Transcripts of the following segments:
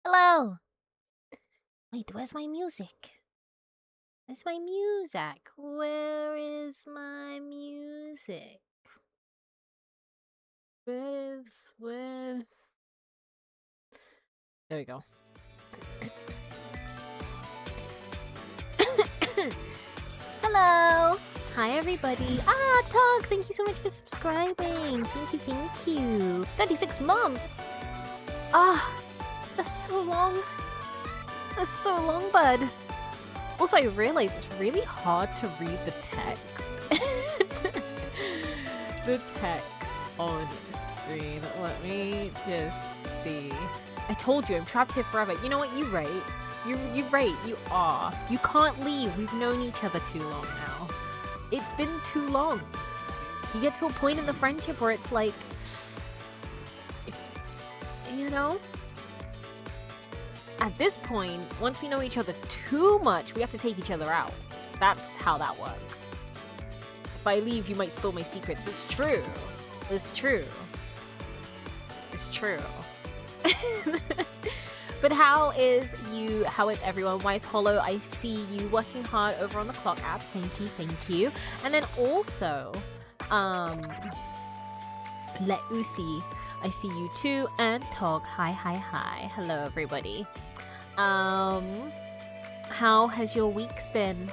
Hello! Wait, where's my music? Where's my music? Where is my music? Where? There we go. Hello! Hi, everybody. Tog, thank you so much for subscribing. Thank you. 36 months! That's so long. That's so long, bud. Also, I realize it's really hard to read the text. The text on the screen. Let me just see. I told you, I'm trapped here forever. You know what? You're right. You're right. You are. You can't leave. We've known each other too long now. It's been too long. You get to a point in the friendship where it's like, you know? At this point, once we know each other too much, we have to take each other out. That's how that works. If I leave, you might spill my secrets. It's true. It's true. It's true. But how is everyone? Wise Hollow, I see you working hard over on the clock app. Thank you. And then also, Let Usi, I see you too. And Tog, hi. Hello, everybody. How has your weeks been?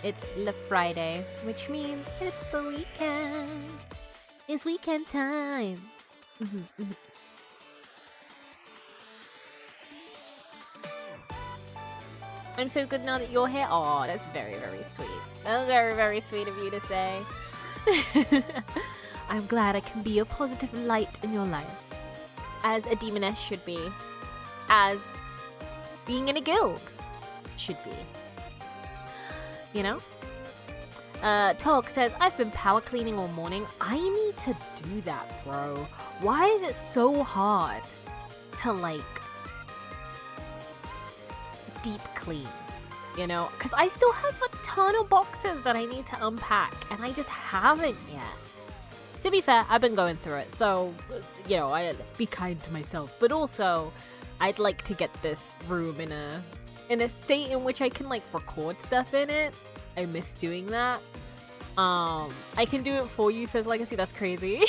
It's Le Friday, which means it's the weekend. It's weekend time. I'm so good now that you're here. Oh, that's very, very sweet. That's very, very sweet of you to say. I'm glad I can be a positive light in your life. As a demoness should be. As being in a guild should be. You know? Tog says, I've been power cleaning all morning. I need to do that, bro. Why is it so hard to, like, deep clean? You know? Because I still have a ton of boxes that I need to unpack, and I just haven't yet. To be fair, I've been going through it, so, you know, I be kind to myself. But also, I'd like to get this room in a state in which I can, like, record stuff in it. I miss doing that. I can do it for you, says Legacy. That's crazy.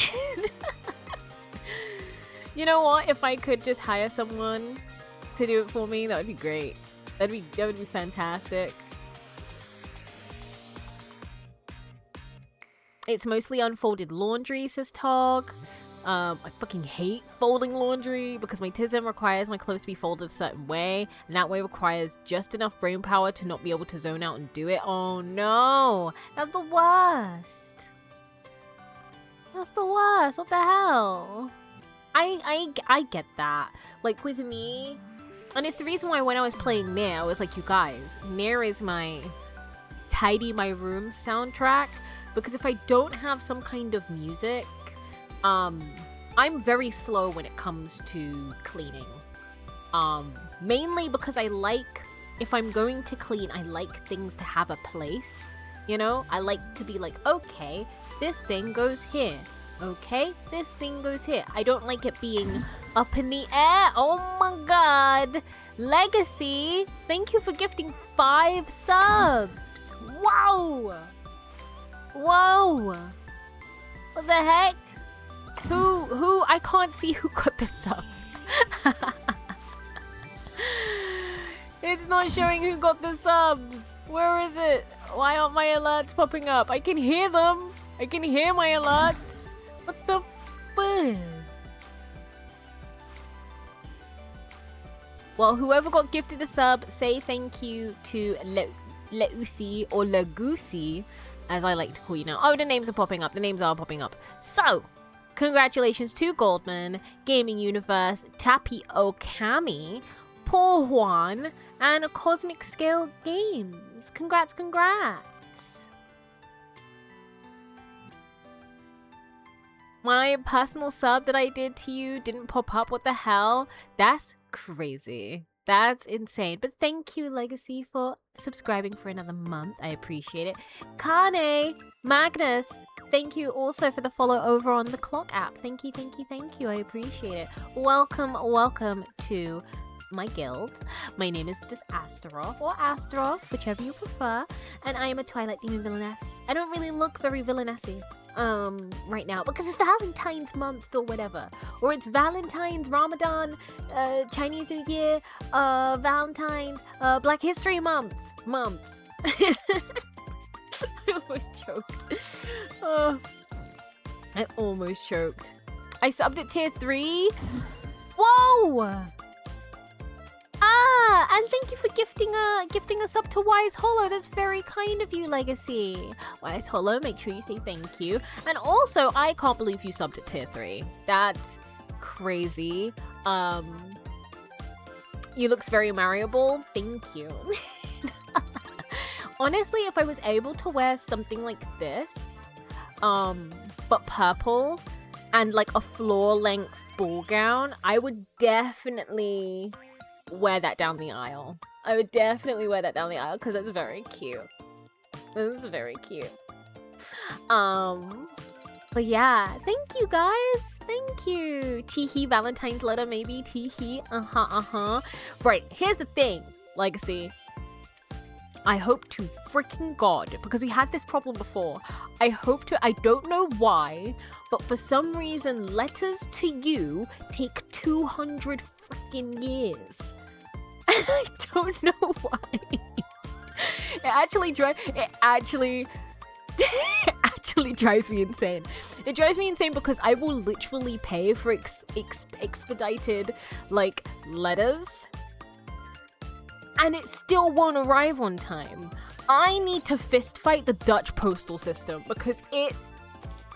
You know what? If I could just hire someone to do it for me, that would be great. That would be fantastic. It's mostly unfolded laundry, says Tog. I fucking hate folding laundry because my TISM requires my clothes to be folded a certain way, and that way requires just enough brain power to not be able to zone out and do it. Oh no, that's the worst. That's the worst. What the hell? I get that. Like with me, and it's the reason why when I was playing Nier, I was like, you guys, Nier is my tidy my room soundtrack. Because if I don't have some kind of music, I'm very slow when it comes to cleaning. Mainly because I like, if I'm going to clean, I like things to have a place. You know, I like to be like, okay, this thing goes here. Okay, this thing goes here. I don't like it being up in the air. Oh my god. Legacy, thank you for gifting 5 subs. Wow. Whoa! What the heck? Who? I can't see who got the subs. It's not showing who got the subs. Where is it? Why aren't my alerts popping up? I can hear them. I can hear my alerts. What the fuck? Well, whoever got gifted a sub, say thank you to Leusi or Legusi, as I like to call you now. Oh, the names are popping up. The names are popping up. So, congratulations to Goldman, Gaming Universe, Tapi Okami, Paul Juan, and Cosmic Scale Games. Congrats. My personal sub that I did to you didn't pop up. What the hell? That's crazy. That's insane. But thank you, Legacy, for subscribing for another month. I appreciate it. Kane, Magnus, thank you also for the follow over on the Clock app. Thank you. I appreciate it. Welcome to my guild. My name is Astaroth, or Astaroth, whichever you prefer, and I am a Twilight Demon villainess. I don't really look very villainessy right now because it's Valentine's month or whatever, or it's Valentine's, Ramadan, Chinese New Year, Valentine's, Black History Month. I almost choked. I almost choked. I subbed at tier 3. Whoa! And thank you for gifting a sub to Wise Hollow. That's very kind of you, Legacy. Wise Hollow, make sure you say thank you. And also, I can't believe you subbed at tier 3. That's crazy. You looks very marryable. Thank you. Honestly, if I was able to wear something like this, but purple, and like a floor-length ball gown, I would definitely wear that down the aisle. I would definitely wear that down the aisle because that's very cute. This is very cute. But yeah, thank you guys. Thank you. Teehee Valentine's letter, maybe. Teehee. Right, here's the thing, Legacy. I hope to freaking God, because we had this problem before. I don't know why, but for some reason, letters to you take 200 freaking years. And I don't know why. It actually drives me insane. It drives me insane because I will literally pay for expedited, like, letters, and it still won't arrive on time. I need to fist fight the Dutch postal system because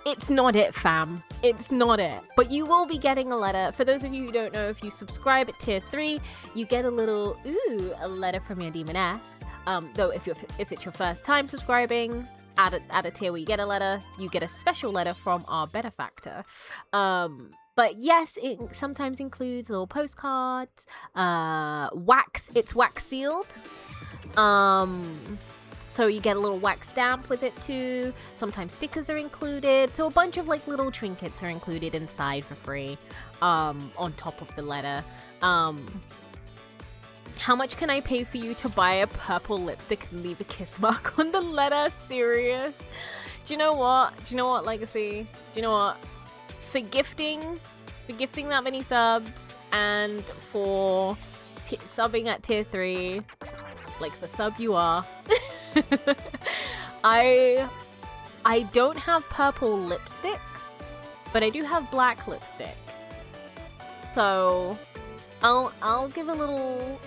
it's not it, fam. It's not it. But you will be getting a letter. For those of you who don't know, if you subscribe at tier 3, you get a letter from your demoness. Though if it's your first time subscribing at a tier where you get a letter, you get a special letter from our benefactor. But yes, it sometimes includes little postcards, it's wax sealed. So you get a little wax stamp with it too. Sometimes stickers are included. So a bunch of like little trinkets are included inside for free, on top of the letter. How much can I pay for you to buy a purple lipstick and leave a kiss mark on the letter? Serious? Do you know what, Legacy? Do you know what? For gifting that many subs and for subbing at tier 3, like the sub you are, I don't have purple lipstick, but I do have black lipstick. So I'll give a little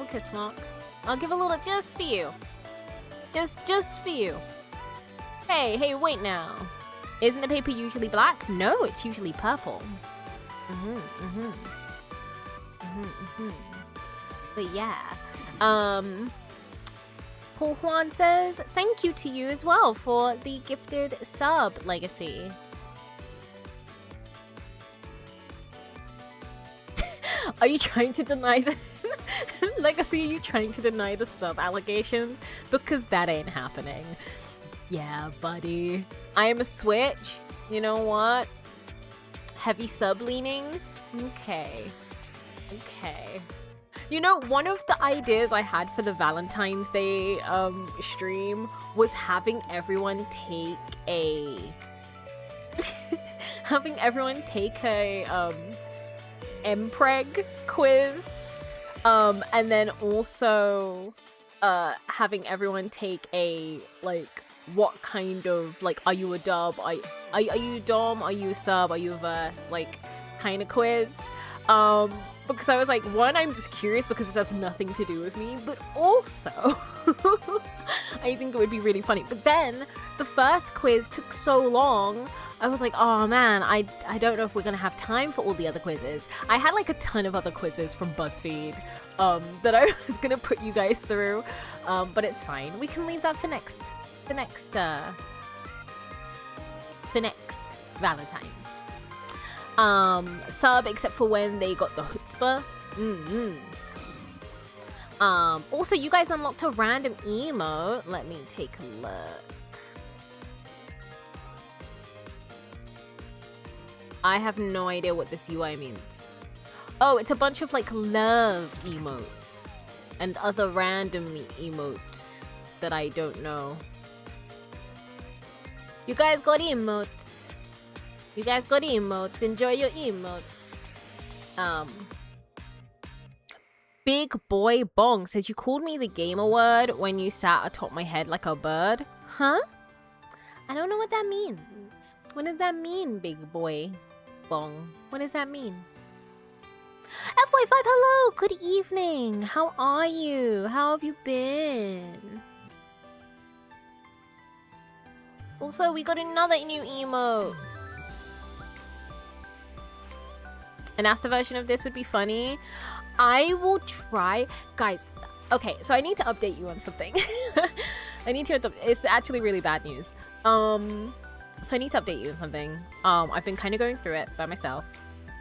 kiss mark. I'll give a little just for you. Just for you. Hey, wait now. Isn't the paper usually black? No, it's usually purple. But yeah. Paul Juan says, thank you to you as well for the gifted sub, Legacy. Are you trying to deny the Legacy? Are you trying to deny the sub allegations? Because that ain't happening. Yeah, buddy. I am a switch. You know what? Heavy sub leaning. Okay. You know, one of the ideas I had for the Valentine's Day stream was having everyone take a Mpreg quiz, and then also having everyone take a like what kind of like are you a dub, are you dom, are you a sub, are you a verse, like kind of quiz. Because I was like, one, I'm just curious because this has nothing to do with me, but also I think it would be really funny. But then the first quiz took so long, I was like, oh man, I don't know if we're gonna have time for all the other quizzes. I had like a ton of other quizzes from BuzzFeed that I was gonna put you guys through, but it's fine. We can leave that for next Valentine's. Sub, except for when they got the chutzpah. Also, you guys unlocked a random emote. Let me take a look. I have no idea what this UI means. Oh, it's a bunch of like love emotes and other random emotes that I don't know. You guys got emotes. You guys got emotes. Enjoy your emotes. Big Boy Bong says, you called me the gamer word when you sat atop my head like a bird. Huh? I don't know what that means. What does that mean, Big Boy Bong? What does that mean? FY5, hello! Good evening! How are you? How have you been? Also, we got another new emote. An Asta version of this would be funny. I will try. Guys, okay, so I need to update you on something. It's actually really bad news. So I need to update you on something. I've been kind of going through it by myself.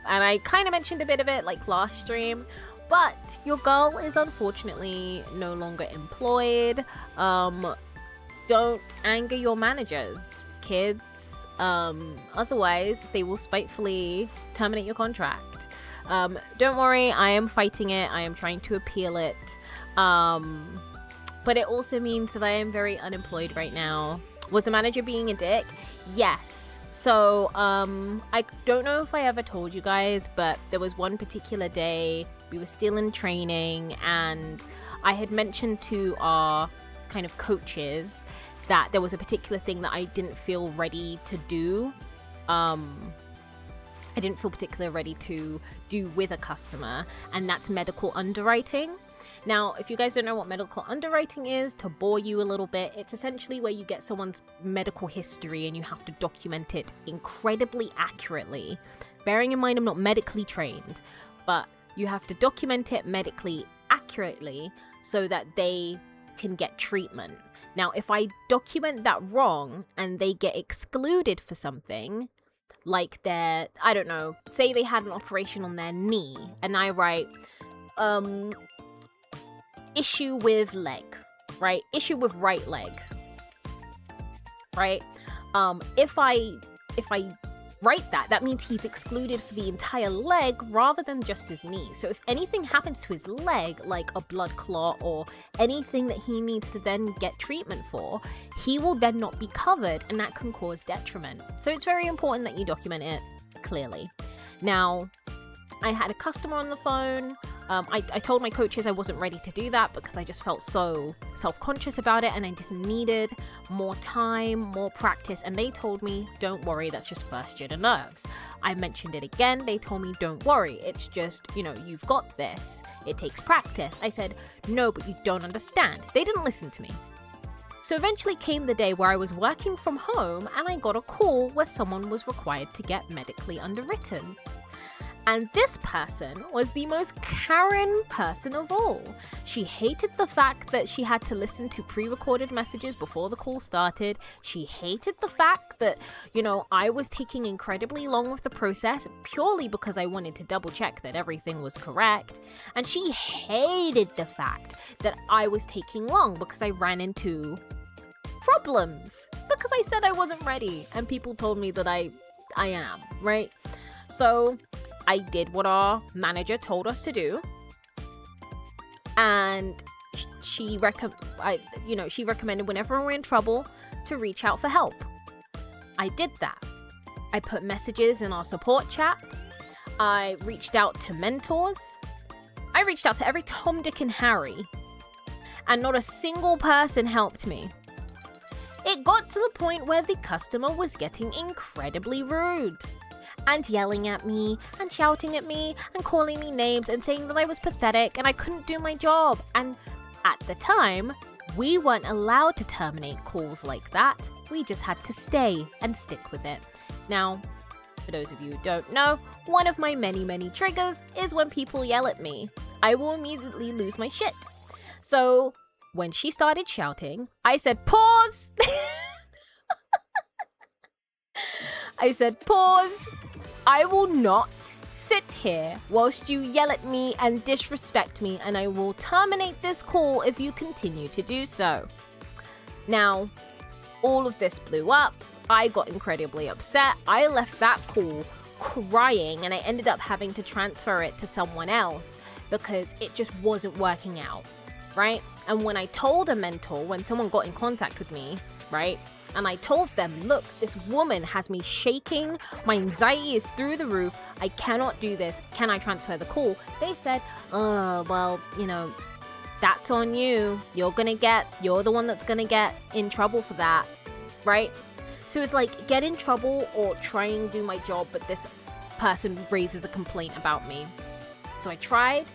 And I kind of mentioned a bit of it like last stream. But your girl is unfortunately no longer employed. Don't anger your managers, kids. Otherwise, they will spitefully terminate your contract. Don't worry, I am fighting it. I am trying to appeal it. But it also means that I am very unemployed right now. Was the manager being a dick? Yes. So, I don't know if I ever told you guys, but there was one particular day we were still in training and I had mentioned to our kind of coaches that there was a particular thing that I didn't feel ready to do. I didn't feel particularly ready to do with a customer, and that's medical underwriting. Now, if you guys don't know what medical underwriting is, to bore you a little bit, it's essentially where you get someone's medical history and you have to document it incredibly accurately. Bearing in mind I'm not medically trained, but you have to document it medically accurately so that they can get treatment. Now, if I document that wrong and they get excluded for something, like I don't know, say they had an operation on their knee and I write, issue with leg, right? Issue with right leg, right? If I write that means he's excluded for the entire leg rather than just his knee. So if anything happens to his leg, like a blood clot or anything that he needs to then get treatment for, he will then not be covered and that can cause detriment. So it's very important that you document it clearly. Now, I had a customer on the phone. I told my coaches I wasn't ready to do that because I just felt so self-conscious about it and I just needed more time, more practice. And they told me, don't worry, that's just first jitter nerves. I mentioned it again. They told me, don't worry. It's just, you've got this. It takes practice. I said, no, but you don't understand. They didn't listen to me. So eventually came the day where I was working from home and I got a call where someone was required to get medically underwritten. And this person was the most Karen person of all. She hated the fact that she had to listen to pre-recorded messages before the call started. She hated the fact that, I was taking incredibly long with the process purely because I wanted to double check that everything was correct. And she hated the fact that I was taking long because I ran into problems because I said I wasn't ready and people told me that I am, right? So I did what our manager told us to do, and she recommended whenever we're in trouble to reach out for help. I did that. I put messages in our support chat. I reached out to mentors. I reached out to every Tom, Dick, and Harry, and not a single person helped me. It got to the point where the customer was getting incredibly rude and yelling at me and shouting at me and calling me names and saying that I was pathetic and I couldn't do my job. And at the time, we weren't allowed to terminate calls like that. We just had to stay and stick with it. Now, for those of you who don't know, one of my many triggers is when people yell at me. I will immediately lose my shit. So when she started shouting, I said, pause! I said, pause! I will not sit here whilst you yell at me and disrespect me, and I will terminate this call if you continue to do so. Now, all of this blew up. I got incredibly upset. I left that call crying, and I ended up having to transfer it to someone else because it just wasn't working out, right? And when I told a mentor, when someone got in contact with me, right, and I told them, look, this woman has me shaking, my anxiety is through the roof, I cannot do this, can I transfer the call? They said, oh, well, you know, that's on you. You're the one that's gonna get in trouble for that, right? So it's like, get in trouble or try and do my job, but this person raises a complaint about me. So I tried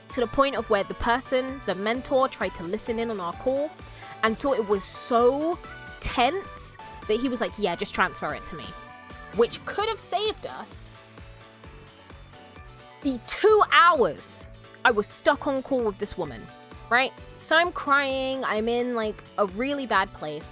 to the point of where the mentor tried to listen in on our call, and so it was so tense that he was like, yeah, just transfer it to me, which could have saved us the 2 hours I was stuck on call with this woman, right? So I'm crying, I'm in like a really bad place.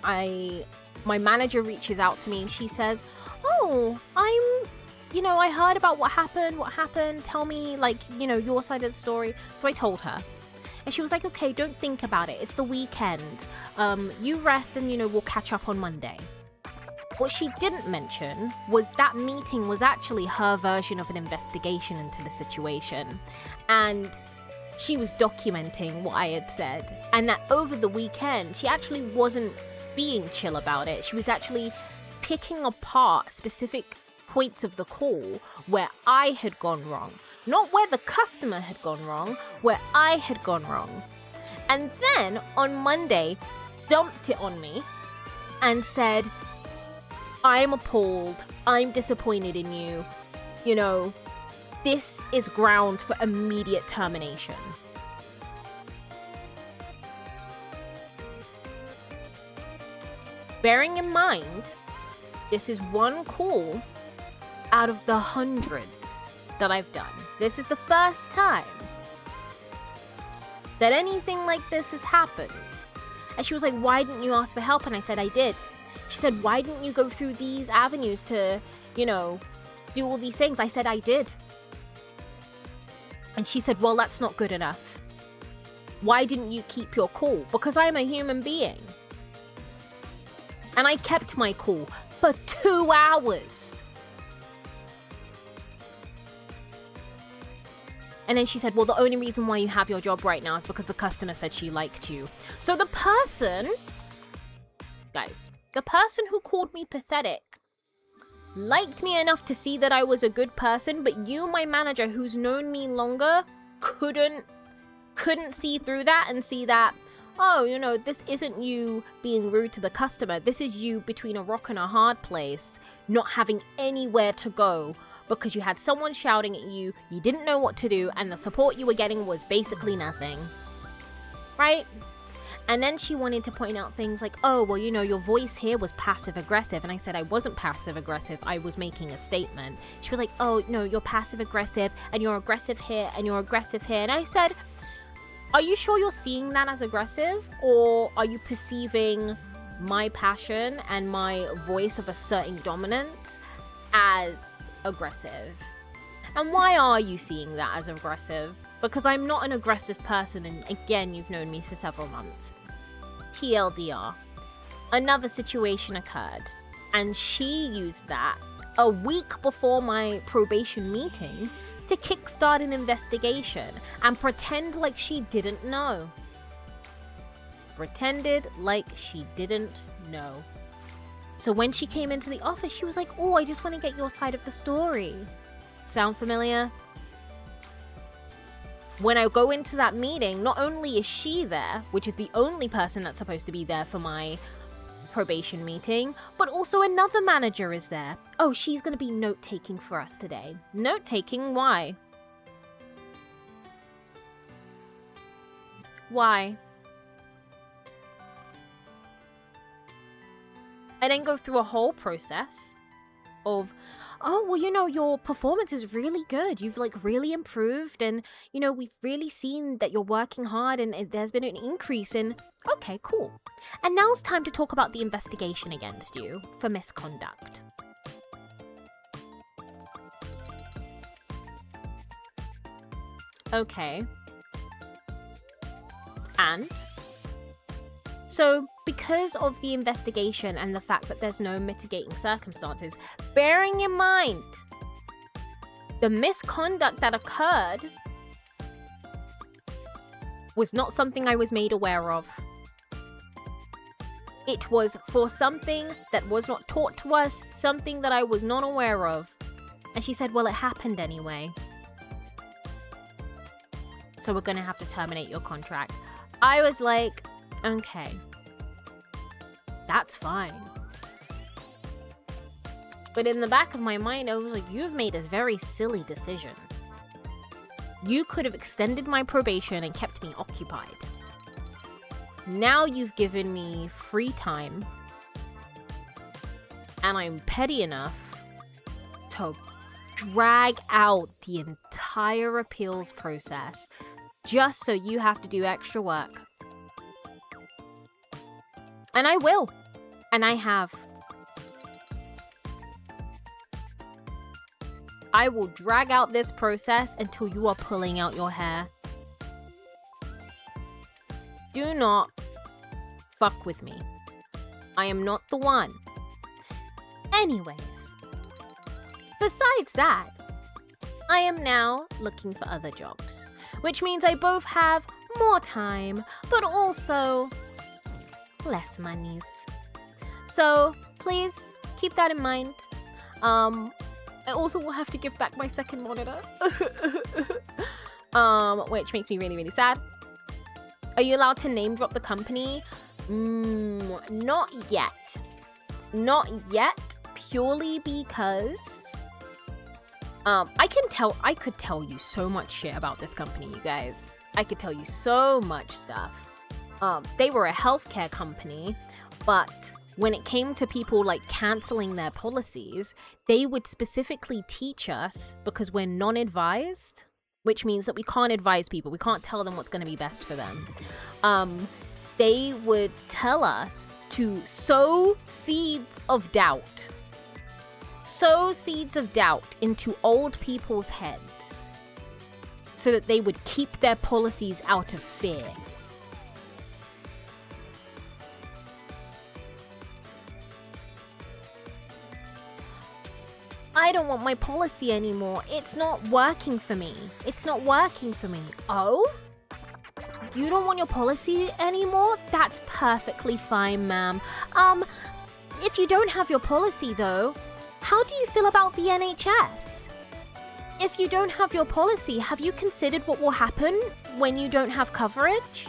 My manager reaches out to me and she says, oh, I heard about what happened, tell me, like, you know, your side of the story. So I told her. And she was like, okay, don't think about it. It's the weekend. You rest and, you know, we'll catch up on Monday. What she didn't mention was that meeting was actually her version of an investigation into the situation. And she was documenting what I had said. And that over the weekend, she actually wasn't being chill about it. She was actually picking apart specific points of the call where I had gone wrong. Not where the customer had gone wrong, where I had gone wrong. And then on Monday, dumped it on me and said, I'm appalled, I'm disappointed in you, you know, this is grounds for immediate termination. Bearing in mind, this is one call out of the hundreds that I've done. This is the first time that anything like this has happened. And she was like, why didn't you ask for help? And I said, I did. She said, why didn't you go through these avenues to, you know, do all these things? I said, I did. And she said, well, that's not good enough. Why didn't you keep your cool? Because I'm a human being. And I kept my cool for 2 hours. And then she said, well, the only reason why you have your job right now is because the customer said she liked you. So the person who called me pathetic liked me enough to see that I was a good person, but you, my manager, who's known me longer, couldn't see through that and see that, oh, you know, this isn't you being rude to the customer. This is you between a rock and a hard place, not having anywhere to go because you had someone shouting at you, you didn't know what to do, and the support you were getting was basically nothing. Right? And then she wanted to point out things like, oh, well, you know, your voice here was passive aggressive. And I said, I wasn't passive aggressive. I was making a statement. She was like, oh, no, you're passive aggressive and you're aggressive here and you're aggressive here. And I said, are you sure you're seeing that as aggressive? Or are you perceiving my passion and my voice of asserting dominance as aggressive? And why are you seeing that as aggressive? Because I'm not an aggressive person, and again, you've known me for several months. TLDR. Another situation occurred, and she used that a week before my probation meeting to kickstart an investigation and pretend like she didn't know. Pretended like she didn't know. So when she came into the office, she was like, oh, I just want to get your side of the story. Sound familiar? When I go into that meeting, not only is she there, which is the only person that's supposed to be there for my probation meeting, but also another manager is there. Oh, she's going to be note-taking for us today. Note-taking? Why? Why? I then go through a whole process of, oh, well, you know, your performance is really good. You've like really improved, and you know, we've really seen that you're working hard, and there's been an increase in, okay, cool. And now it's time to talk about the investigation against you for misconduct. Okay. And So because of the investigation and the fact that there's no mitigating circumstances, bearing in mind the misconduct that occurred was not something I was made aware of. It was for something that was not taught to us, something that I was not aware of. And she said, well, it happened anyway. So we're going to have to terminate your contract. I was like, okay, that's fine. But in the back of my mind, I was like, you've made a very silly decision. You could have extended my probation and kept me occupied. Now you've given me free time. And I'm petty enough to drag out the entire appeals process just so you have to do extra work. And I will. And I have. I will drag out this process until you are pulling out your hair. Do not fuck with me. I am not the one. Anyways, besides that, I am now looking for other jobs, which means I both have more time, but also less monies. So please keep that in mind. I also will have to give back my second monitor, which makes me really, really sad. Are you allowed to name drop the company? Not yet. Not yet, purely because I could tell you so much shit about this company, you guys. I could tell you so much stuff. They were a healthcare company, but when it came to people like canceling their policies, they would specifically teach us, because we're non-advised, which means that we can't advise people. We can't tell them what's going to be best for them. They would tell us to sow seeds of doubt. Sow seeds of doubt into old people's heads so that they would keep their policies out of fear. I don't want my policy anymore. It's not working for me. It's not working for me. Oh? You don't want your policy anymore? That's perfectly fine, ma'am. If you don't have your policy though, how do you feel about the NHS? If you don't have your policy, have you considered what will happen when you don't have coverage?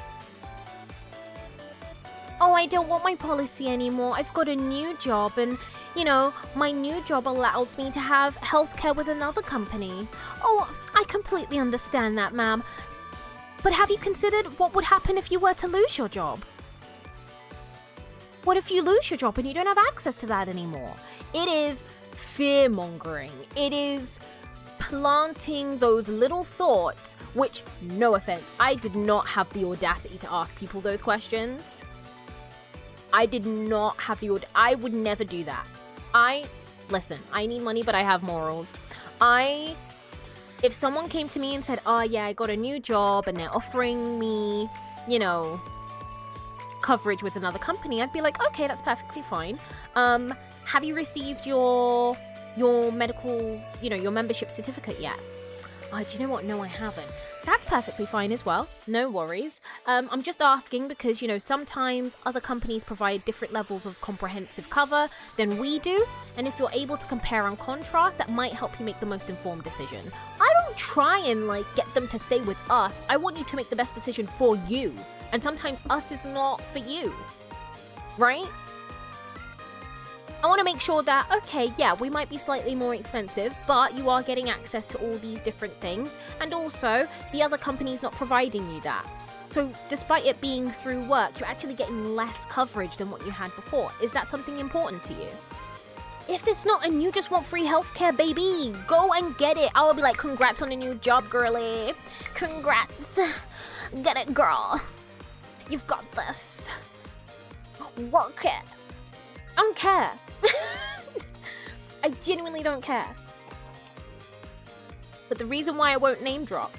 Oh, I don't want my policy anymore. I've got a new job and, my new job allows me to have healthcare with another company. Oh, I completely understand that, ma'am. But have you considered what would happen if you were to lose your job? What if you lose your job and you don't have access to that anymore? It is fear-mongering. It is planting those little thoughts, which, no offense, I did not have the audacity to ask people those questions. I did not have I would never do that. Listen, I need money, but I have morals. If someone came to me and said, oh yeah, I got a new job and they're offering me, coverage with another company, I'd be like, okay, that's perfectly fine. Have you received your medical, your membership certificate yet? Oh, do you know what? No, I haven't. That's perfectly fine as well. No worries. I'm just asking because, sometimes other companies provide different levels of comprehensive cover than we do. And if you're able to compare and contrast, that might help you make the most informed decision. I don't try and get them to stay with us. I want you to make the best decision for you. And sometimes us is not for you. Right? I want to make sure that, okay, yeah, we might be slightly more expensive, but you are getting access to all these different things. And also, the other company's not providing you that. So despite it being through work, you're actually getting less coverage than what you had before. Is that something important to you? If it's not and you just want free healthcare, baby, go and get it. I'll be like, congrats on the new job, girly. Congrats. Get it, girl. You've got this. Work it. I don't care. I genuinely don't care. But the reason why I won't name drop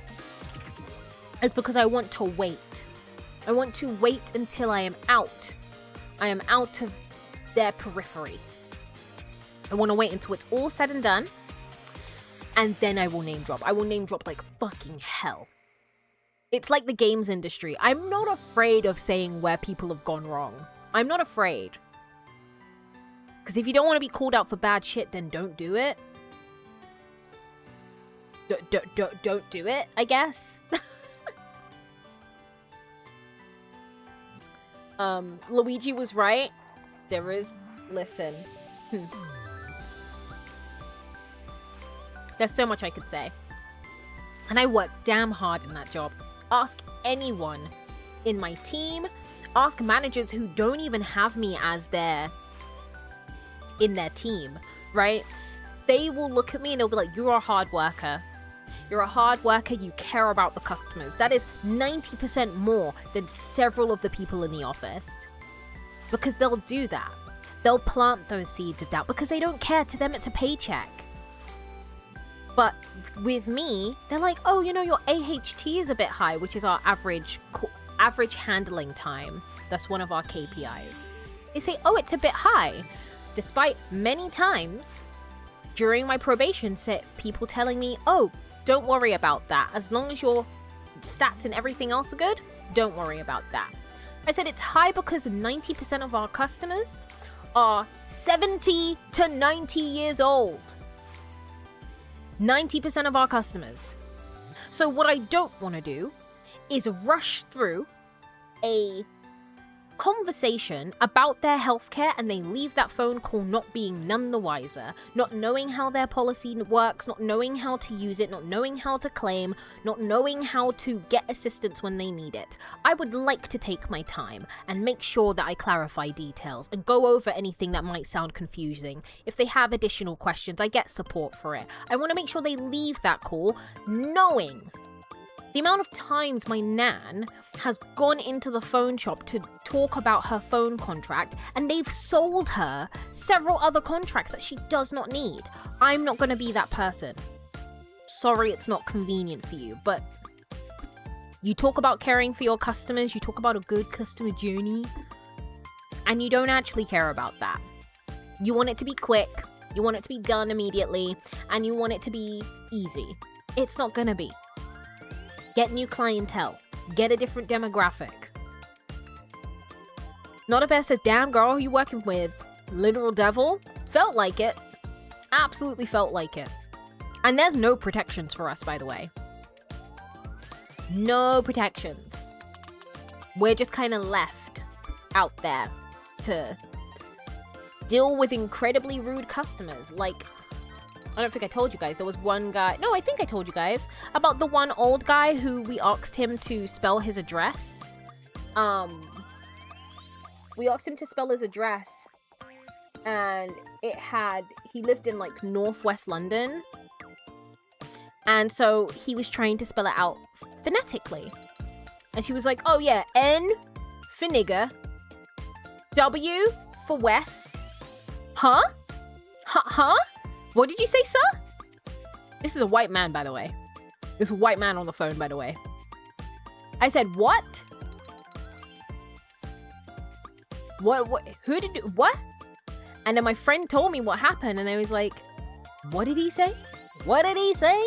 is because I want to wait. I want to wait until I am out. I am out of their periphery. I want to wait until it's all said and done. And then I will name drop. I will name drop like fucking hell. It's like the games industry. I'm not afraid of saying where people have gone wrong. I'm not afraid. Because if you don't want to be called out for bad shit, then don't do it. Don't do it, I guess. Luigi was right. Listen. There's so much I could say. And I worked damn hard in that job. Ask anyone in my team. Ask managers who don't even have me as in their team, right? They will look at me and they'll be like, you're a hard worker. You're a hard worker. You care about the customers. That is 90% more than several of the people in the office. Because they'll do that. They'll plant those seeds of doubt because they don't care. To them, it's a paycheck. But with me, they're like, oh, you know, your AHT is a bit high, which is our average handling time. That's one of our KPIs. They say, oh, it's a bit high. Despite many times during my probation set, people telling me, oh, don't worry about that. As long as your stats and everything else are good, don't worry about that. I said it's high because 90% of our customers are 70 to 90 years old. 90% of our customers. So what I don't want to do is rush through a conversation about their healthcare and they leave that phone call not being none the wiser, not knowing how their policy works, not knowing how to use it, not knowing how to claim, not knowing how to get assistance when they need it. I would like to take my time and make sure that I clarify details and go over anything that might sound confusing. If they have additional questions, I get support for it. I want to make sure they leave that call knowing the amount of times my nan has gone into the phone shop to talk about her phone contract and they've sold her several other contracts that she does not need. I'm not going to be that person. Sorry, it's not convenient for you, but you talk about caring for your customers, you talk about a good customer journey, and you don't actually care about that. You want it to be quick, you want it to be done immediately, and you want it to be easy. It's not going to be. Get new clientele. Get a different demographic. Not a bear says, damn girl, who you working with? Literal devil? Felt like it. Absolutely felt like it. And there's no protections for us, by the way. No protections. We're just kind of left out there to deal with incredibly rude customers. Like, I don't think I told you guys. There was one guy. No, I think I told you guys about the one old guy who we asked him to spell his address. We asked him to spell his address, and he lived in like northwest London, and so he was trying to spell it out phonetically, and she was like, "Oh yeah, N for nigger, W for west, huh? What did you say, sir?" This is a white man, by the way. This white man on the phone, by the way. I said, what? What? Who did you, what? And then my friend told me what happened, and I was like, what did he say? What did he say?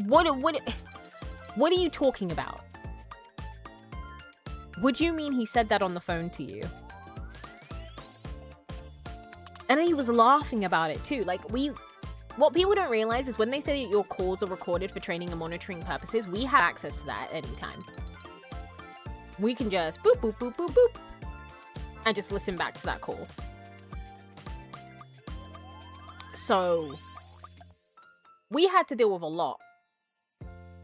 What are you talking about? What do you mean he said that on the phone to you? And then he was laughing about it too. Like, what people don't realize is when they say that your calls are recorded for training and monitoring purposes, we have access to that at any time. We can just boop, boop, boop, boop, boop, and just listen back to that call. So we had to deal with a lot.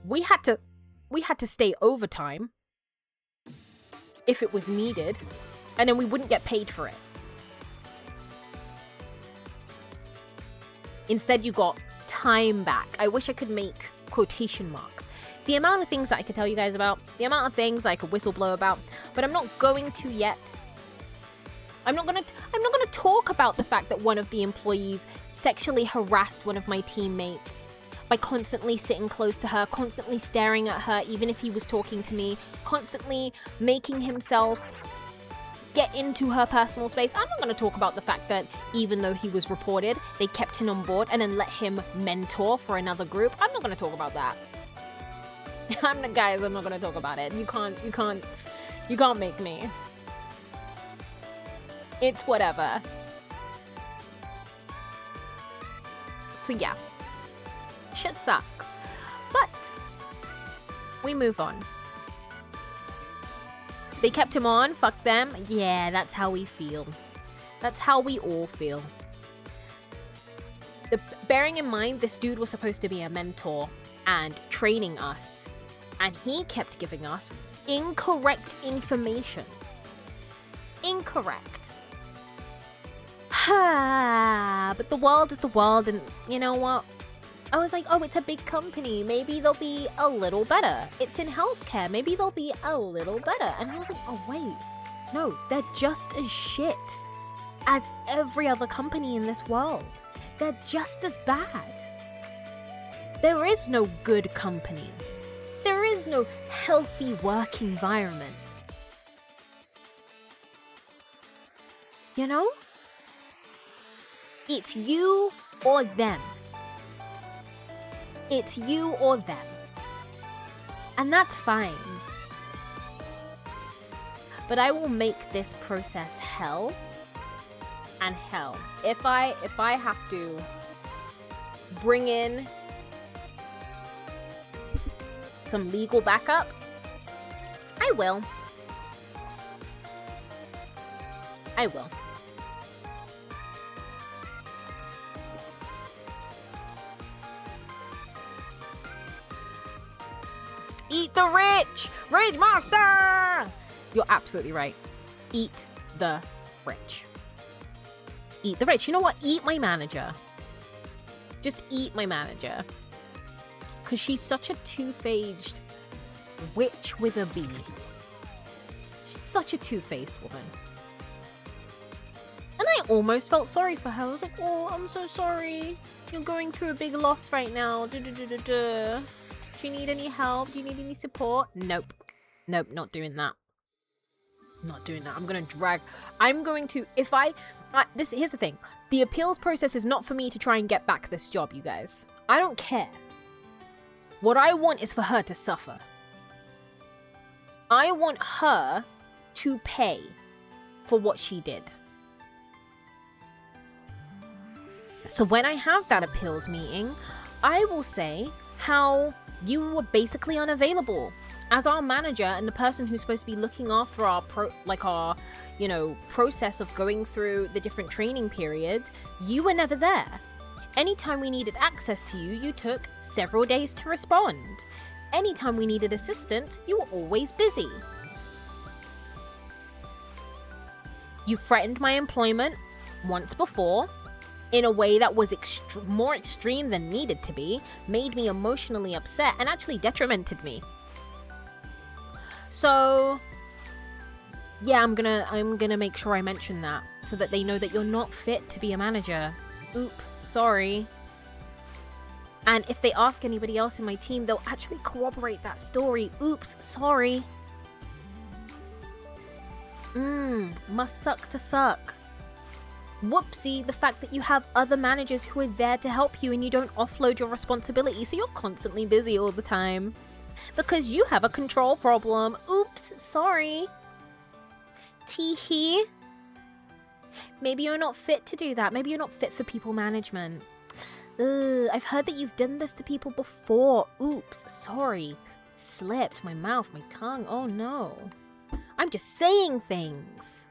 We had to stay overtime if it was needed, and then we wouldn't get paid for it. Instead, you got time back. I wish I could make quotation marks. The amount of things that I could tell you guys about, the amount of things I could whistleblow about, but I'm not going to yet. I'm not gonna talk about the fact that one of the employees sexually harassed one of my teammates by constantly sitting close to her, constantly staring at her, even if he was talking to me, constantly making himself get into her personal space. I'm not going to talk about the fact that even though he was reported, they kept him on board and then let him mentor for another group. I'm not going to talk about that. I'm not going to talk about it. You can't make me. It's whatever. So yeah, shit sucks, but we move on. They kept him on, fuck them. Yeah, that's how we feel. That's how we all feel. Bearing in mind, this dude was supposed to be a mentor and training us, and he kept giving us incorrect information. Incorrect. But the world is the world, and you know what? I was like, oh, it's a big company. Maybe they'll be a little better. It's in healthcare. Maybe they'll be a little better. And I was like, oh, wait. No, they're just as shit as every other company in this world. They're just as bad. There is no good company. There is no healthy work environment. You know? It's you or them. It's you or them. And that's fine. But I will make this process hell and hell. If I have to bring in some legal backup, I will. I will. Eat the rich! Rich monster! You're absolutely right. Eat the rich. Eat the rich. You know what? Eat my manager. Just eat my manager. Because she's such a two-faced witch with a B. She's such a two-faced woman. And I almost felt sorry for her. I was like, oh, I'm so sorry. You're going through a big loss right now. Do you need any help? Do you need any support? Nope. Nope, not doing that. Not doing that. Here's the thing. The appeals process is not for me to try and get back this job, you guys. I don't care. What I want is for her to suffer. I want her to pay for what she did. So when I have that appeals meeting, I will say how you were basically unavailable as our manager and the person who's supposed to be looking after our process of going through the different training periods. You were never there. Anytime we needed access to you, you took several days to respond. Anytime we needed assistance, you were always busy. You threatened my employment once before, in a way that was more extreme than needed to be, made me emotionally upset, and actually detrimented me. So, yeah, I'm gonna make sure I mention that, so that they know that you're not fit to be a manager. Oop, sorry. And if they ask anybody else in my team, they'll actually corroborate that story. Oops, sorry. Must suck to suck. Whoopsie, the fact that you have other managers who are there to help you and you don't offload your responsibility, so you're constantly busy all the time. Because you have a control problem. Oops, sorry. Teehee. Maybe you're not fit to do that. Maybe you're not fit for people management. Ugh, I've heard that you've done this to people before. Oops, sorry. Slipped, my mouth, my tongue. Oh no. I'm just saying things.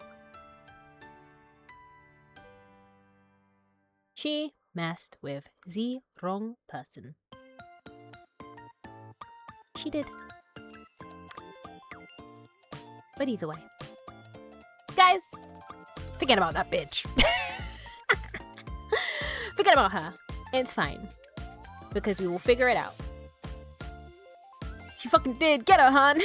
She messed with the wrong person. She did. But either way. Guys, forget about that bitch. Forget about her. It's fine. Because we will figure it out. She fucking did. Get her, hon.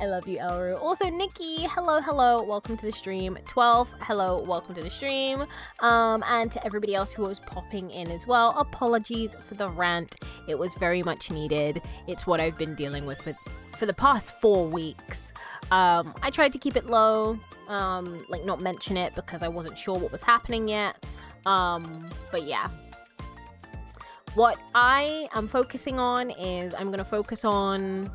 I love you, Elru. Also, Nikki, hello, welcome to the stream. 12, hello, welcome to the stream. And to everybody else who was popping in as well, apologies for the rant. It was very much needed. It's what I've been dealing with for the past 4 weeks. I tried to keep it low, like not mention it because I wasn't sure what was happening yet. But yeah. What I am focusing on is I'm going to focus on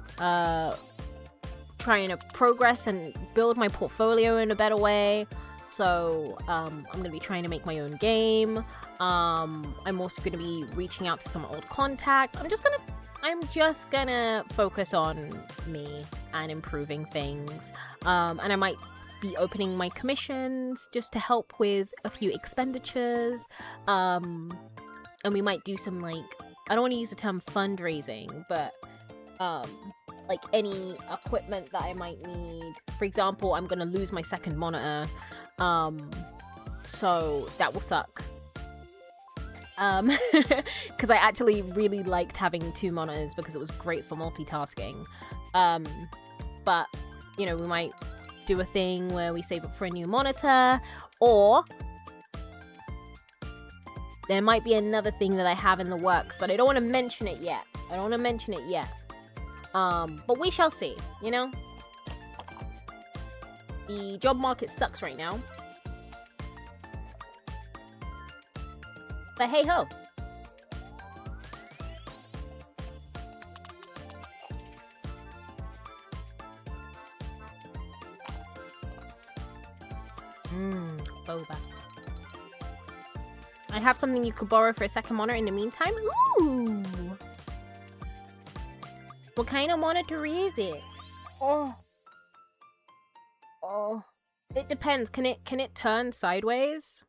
trying to progress and build my portfolio in a better way. So I'm going to be trying to make my own game. I'm also going to be reaching out to some old contacts. I'm just gonna focus on me and improving things. And I might be opening my commissions just to help with a few expenditures. And we might do some, like, I don't want to use the term fundraising, but like any equipment that I might need. For example, I'm gonna lose my second monitor, so that will suck. Because I actually really liked having 2 monitors because it was great for multitasking. But you know, we might do a thing where we save up for a new monitor, or there might be another thing that I have in the works, but I don't want to mention it yet. But we shall see, you know? The job market sucks right now. But hey ho. Boba. I have something you could borrow for a second monitor in the meantime. Ooh! What kind of monitor is it? Oh. It depends. Can it turn sideways?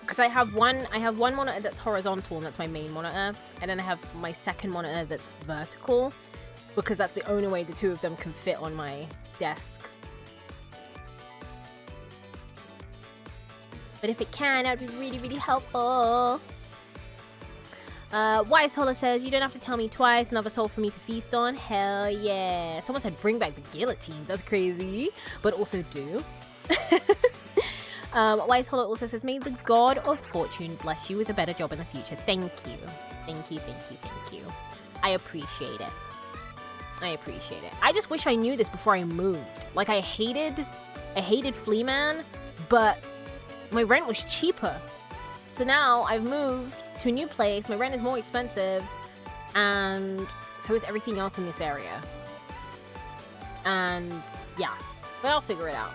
Because I have one monitor that's horizontal and that's my main monitor, and then I have my second monitor that's vertical, because that's the only way the 2 of them can fit on my desk. But if it can, that would be really, really helpful. Wise Holler says, you don't have to tell me twice. Another soul for me to feast on. Hell yeah. Someone said bring back the guillotines. That's crazy. But also do. Wise Holler also says, may the god of fortune bless you with a better job in the future. Thank you. Thank you. I appreciate it. I just wish I knew this before I moved. Like, I hated Flea Man, but my rent was cheaper. So now I've moved to a new place. My rent is more expensive, and so is everything else in this area. And yeah, but I'll figure it out.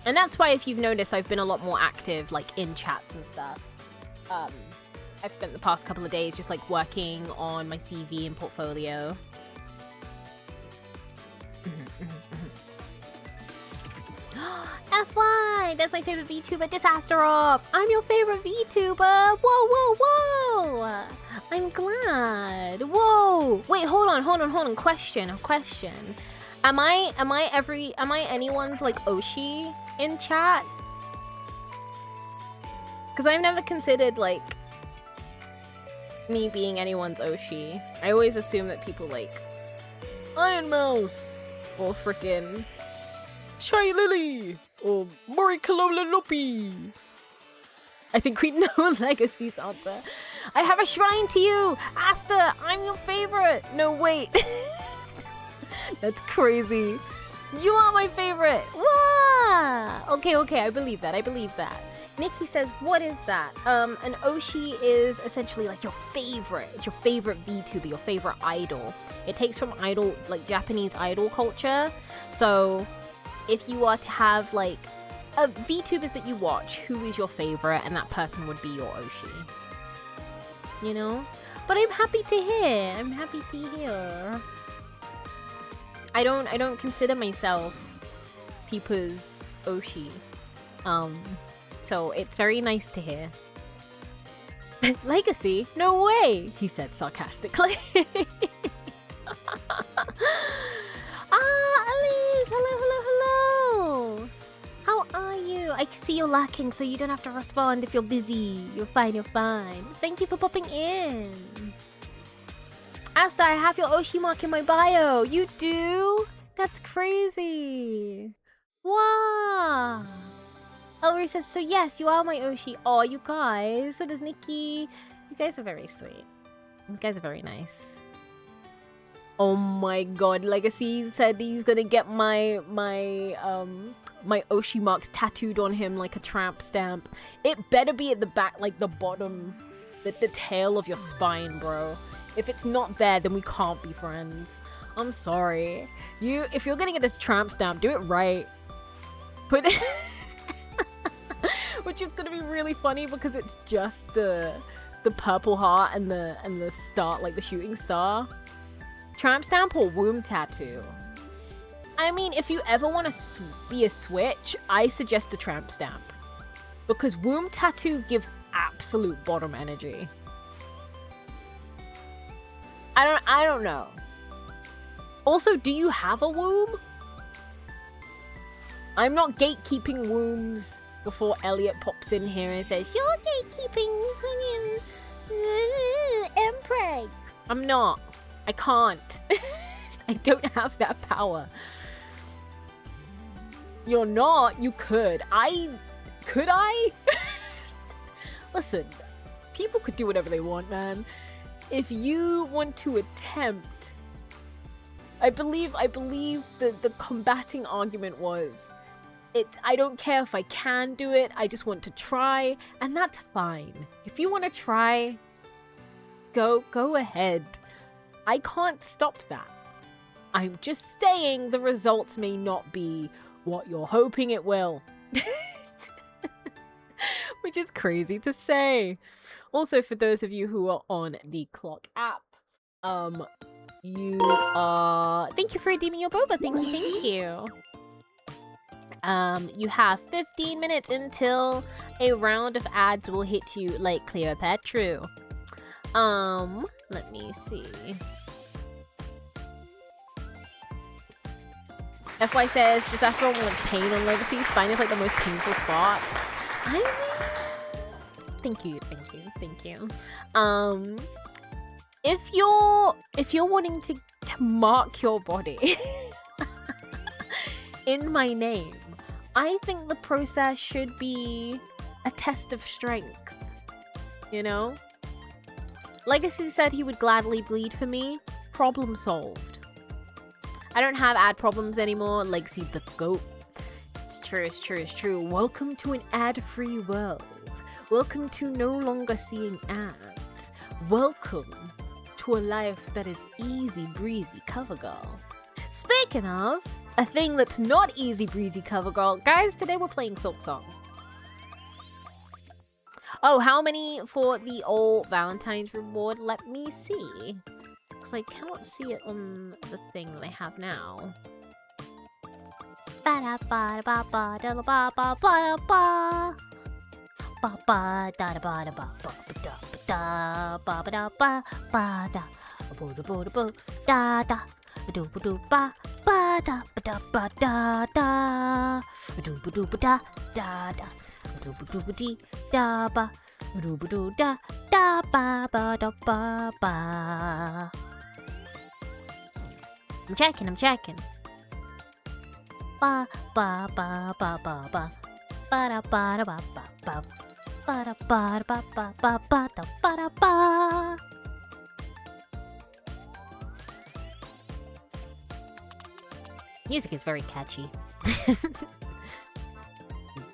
And that's why, if you've noticed, I've been a lot more active, like in chats and stuff. I've spent the past couple of days just like working on my CV and portfolio. FY, that's my favorite VTuber, Disaster Off. I'm your favorite VTuber. Whoa. I'm glad. Whoa. Wait, hold on. Question. Am I anyone's like Oshi in chat? Because I've never considered like me being anyone's Oshi. I always assume that people like Iron Mouse or frickin' Shy Lily or Morikalola Lopi. I think we know Legacy's answer. I have a shrine to you, Asta. I'm your favorite. No, wait. That's crazy. You are my favorite. Wow. Okay. I believe that. Nikki says, what is that? An Oshi is essentially like your favorite. It's your favorite VTuber, your favorite idol. It takes from idol, like Japanese idol culture. So if you are to have like VTubers that you watch, who is your favorite, and that person would be your Oshi. You know? But I'm happy to hear. I don't consider myself people's Oshi. So it's very nice to hear. Legacy? No way, he said sarcastically. Elise, hello. How are you? I can see you're lacking, so you don't have to respond if you're busy. You're fine. Thank you for popping in. Asta, I have your Oshi mark in my bio. You do? That's crazy. Wow. Ellery says, so yes, you are my Oshi. Oh, you guys. So does Nikki. You guys are very sweet. You guys are very nice. Oh my god, Legacy said he's gonna get my Oshi marks tattooed on him like a tramp stamp. It better be at the back, like the bottom, the tail of your spine, bro. If it's not there, then we can't be friends. I'm sorry. If you're gonna get this tramp stamp, do it right. Put it... Which is gonna be really funny because it's just the purple heart and the star, like the shooting star. Tramp stamp or womb tattoo? I mean, if you ever want to be a switch, I suggest the tramp stamp. Because womb tattoo gives absolute bottom energy. I don't know. Also, do you have a womb? I'm not gatekeeping wombs before Elliot pops in here and says, you're gatekeeping Empreg. I'm not. I can't. I don't have that power. You're not. You could. Could I? Listen, people could do whatever they want, man. If you want to attempt... I believe the combating argument was, I don't care if I can do it, I just want to try, and that's fine. If you want to try, go ahead. I can't stop that. I'm just saying the results may not be what you're hoping it will. Which is crazy to say. Also, for those of you who are on the Clock app, you are... Thank you for redeeming your boba. Thank you. You have 15 minutes until a round of ads will hit you like Cleopatra. Let me see. FY says, Disaster wants pain on Legacy. Spine is like the most painful spot. I mean... Thank you. If you're wanting to mark your body in my name, I think the process should be a test of strength. You know? Legacy said he would gladly bleed for me. Problem solved. I don't have ad problems anymore. Legacy the GOAT. It's true. Welcome to an ad-free world. Welcome to no longer seeing ads. Welcome to a life that is easy breezy, cover girl. Speaking of a thing that's not easy breezy, cover girl, guys, today we're playing Silksong. Oh, how many for the old Valentine's reward? Let me see. Because I cannot see it on the thing that I have now. I'm checking. Ba ba ba ba ba ba ba da ba da ba ba ba ba da ba da ba ba ba da ba da ba. Music is very catchy.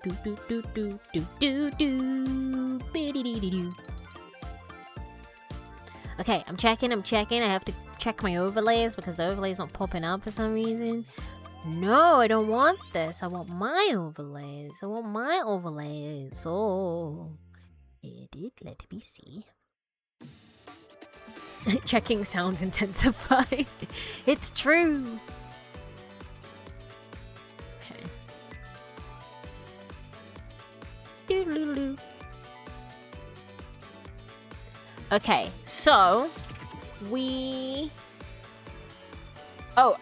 Do do do do do do do do. Okay, I'm checking. I have to check my overlays because the overlay's not popping up for some reason. No, I don't want this. I want my overlays. Oh, edit. Let me see. Checking sounds intensify. It's true. Okay. Doo-doo-doo. Okay, so we... Oh,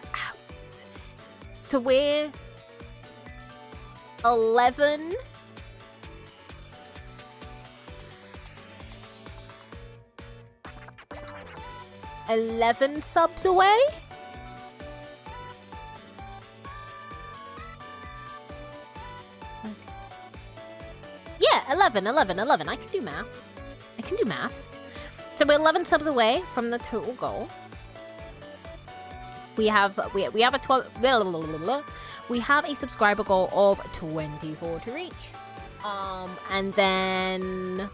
so we're 11. 11 subs away. Yeah, 11. I can do maths. So we're 11 subs away from the total goal. We have a subscriber goal of 24 to reach. And then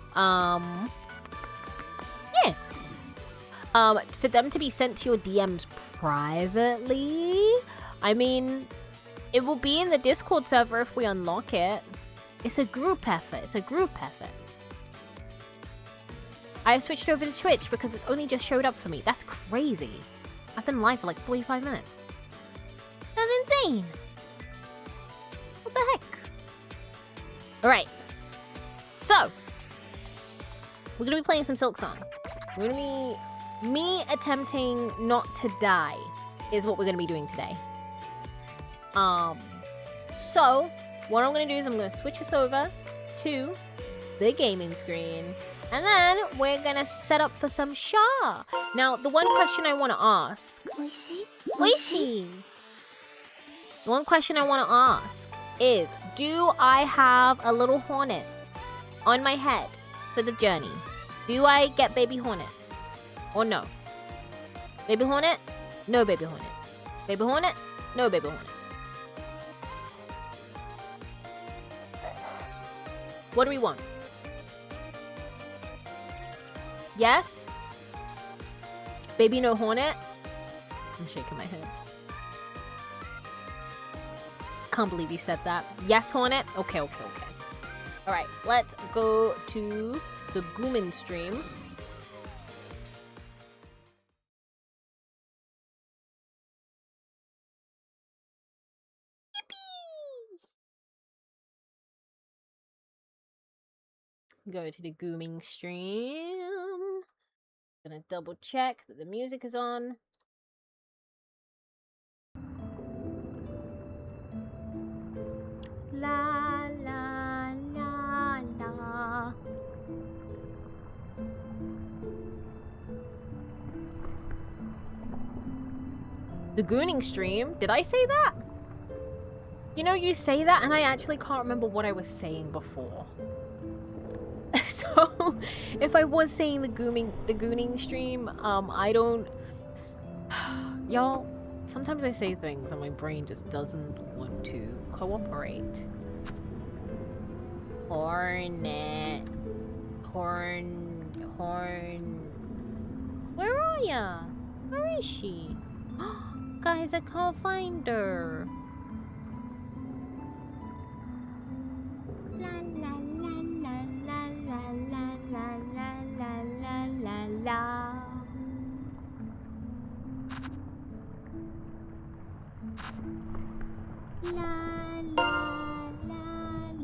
yeah. For them to be sent to your DMs privately, I mean, it will be in the Discord server if we unlock it. It's a group effort. I have switched over to Twitch because it's only just showed up for me. That's crazy. I've been live for like 45 minutes. That's insane. What the heck? Alright. So, we're going to be playing some Silksong. We're going to be... Me attempting not to die is what we're going to be doing today. So, what I'm going to do is I'm going to switch us over to the gaming screen. And then we're going to set up for some Sha. Now, the one question I want to ask... Oishi! The one question I want to ask is, do I have a little hornet on my head for the journey? Do I get baby hornet? Or no? Baby hornet? No baby hornet. Baby hornet? No baby hornet. What do we want? Yes? Baby no hornet? I'm shaking my head. Can't believe you said that. Yes, hornet? Okay. Alright, let's go to the Goomin stream. Go to the Gooming stream. Gonna double check that the music is on. La la la la. The Gooning stream? Did I say that? You know, you say that and I actually can't remember what I was saying before. So, if I was saying the Gooning stream, I don't... Y'all, sometimes I say things and my brain just doesn't want to cooperate. Hornet. Horn. Where are ya? Where is she? Guys, I can't find her. La la la la la la la la la la la la. La la la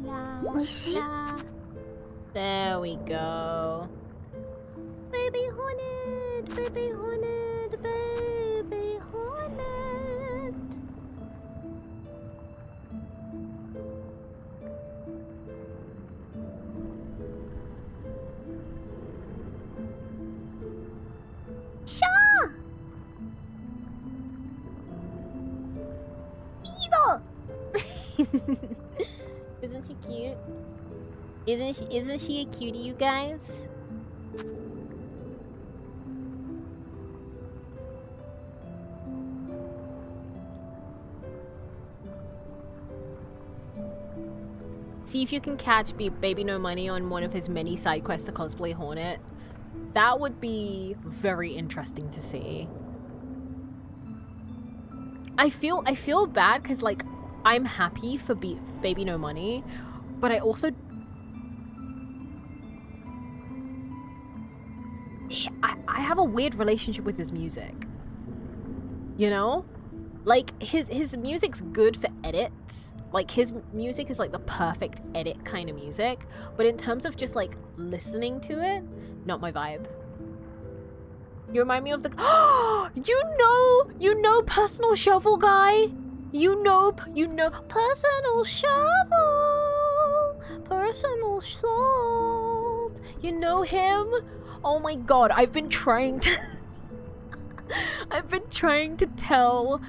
la. La. There we go. Baby hornet, baby hornet, baby hornet. Sha! Beetle! Isn't she cute? Isn't she a cutie, you guys? See if you can catch Baby No Money on one of his many side quests to cosplay Hornet. That would be very interesting to see. I feel bad because, like, I'm happy for Baby No Money, but I also... I have a weird relationship with his music. You know? Like, his music's good for edits. Like, his music is, like, the perfect edit kind of music. But in terms of just, like, listening to it, not my vibe. You remind me of the... You know Personal Shovel guy? You know Personal Shovel! Personal Salt! You know him? Oh my god, I've been trying to... I've been trying to tell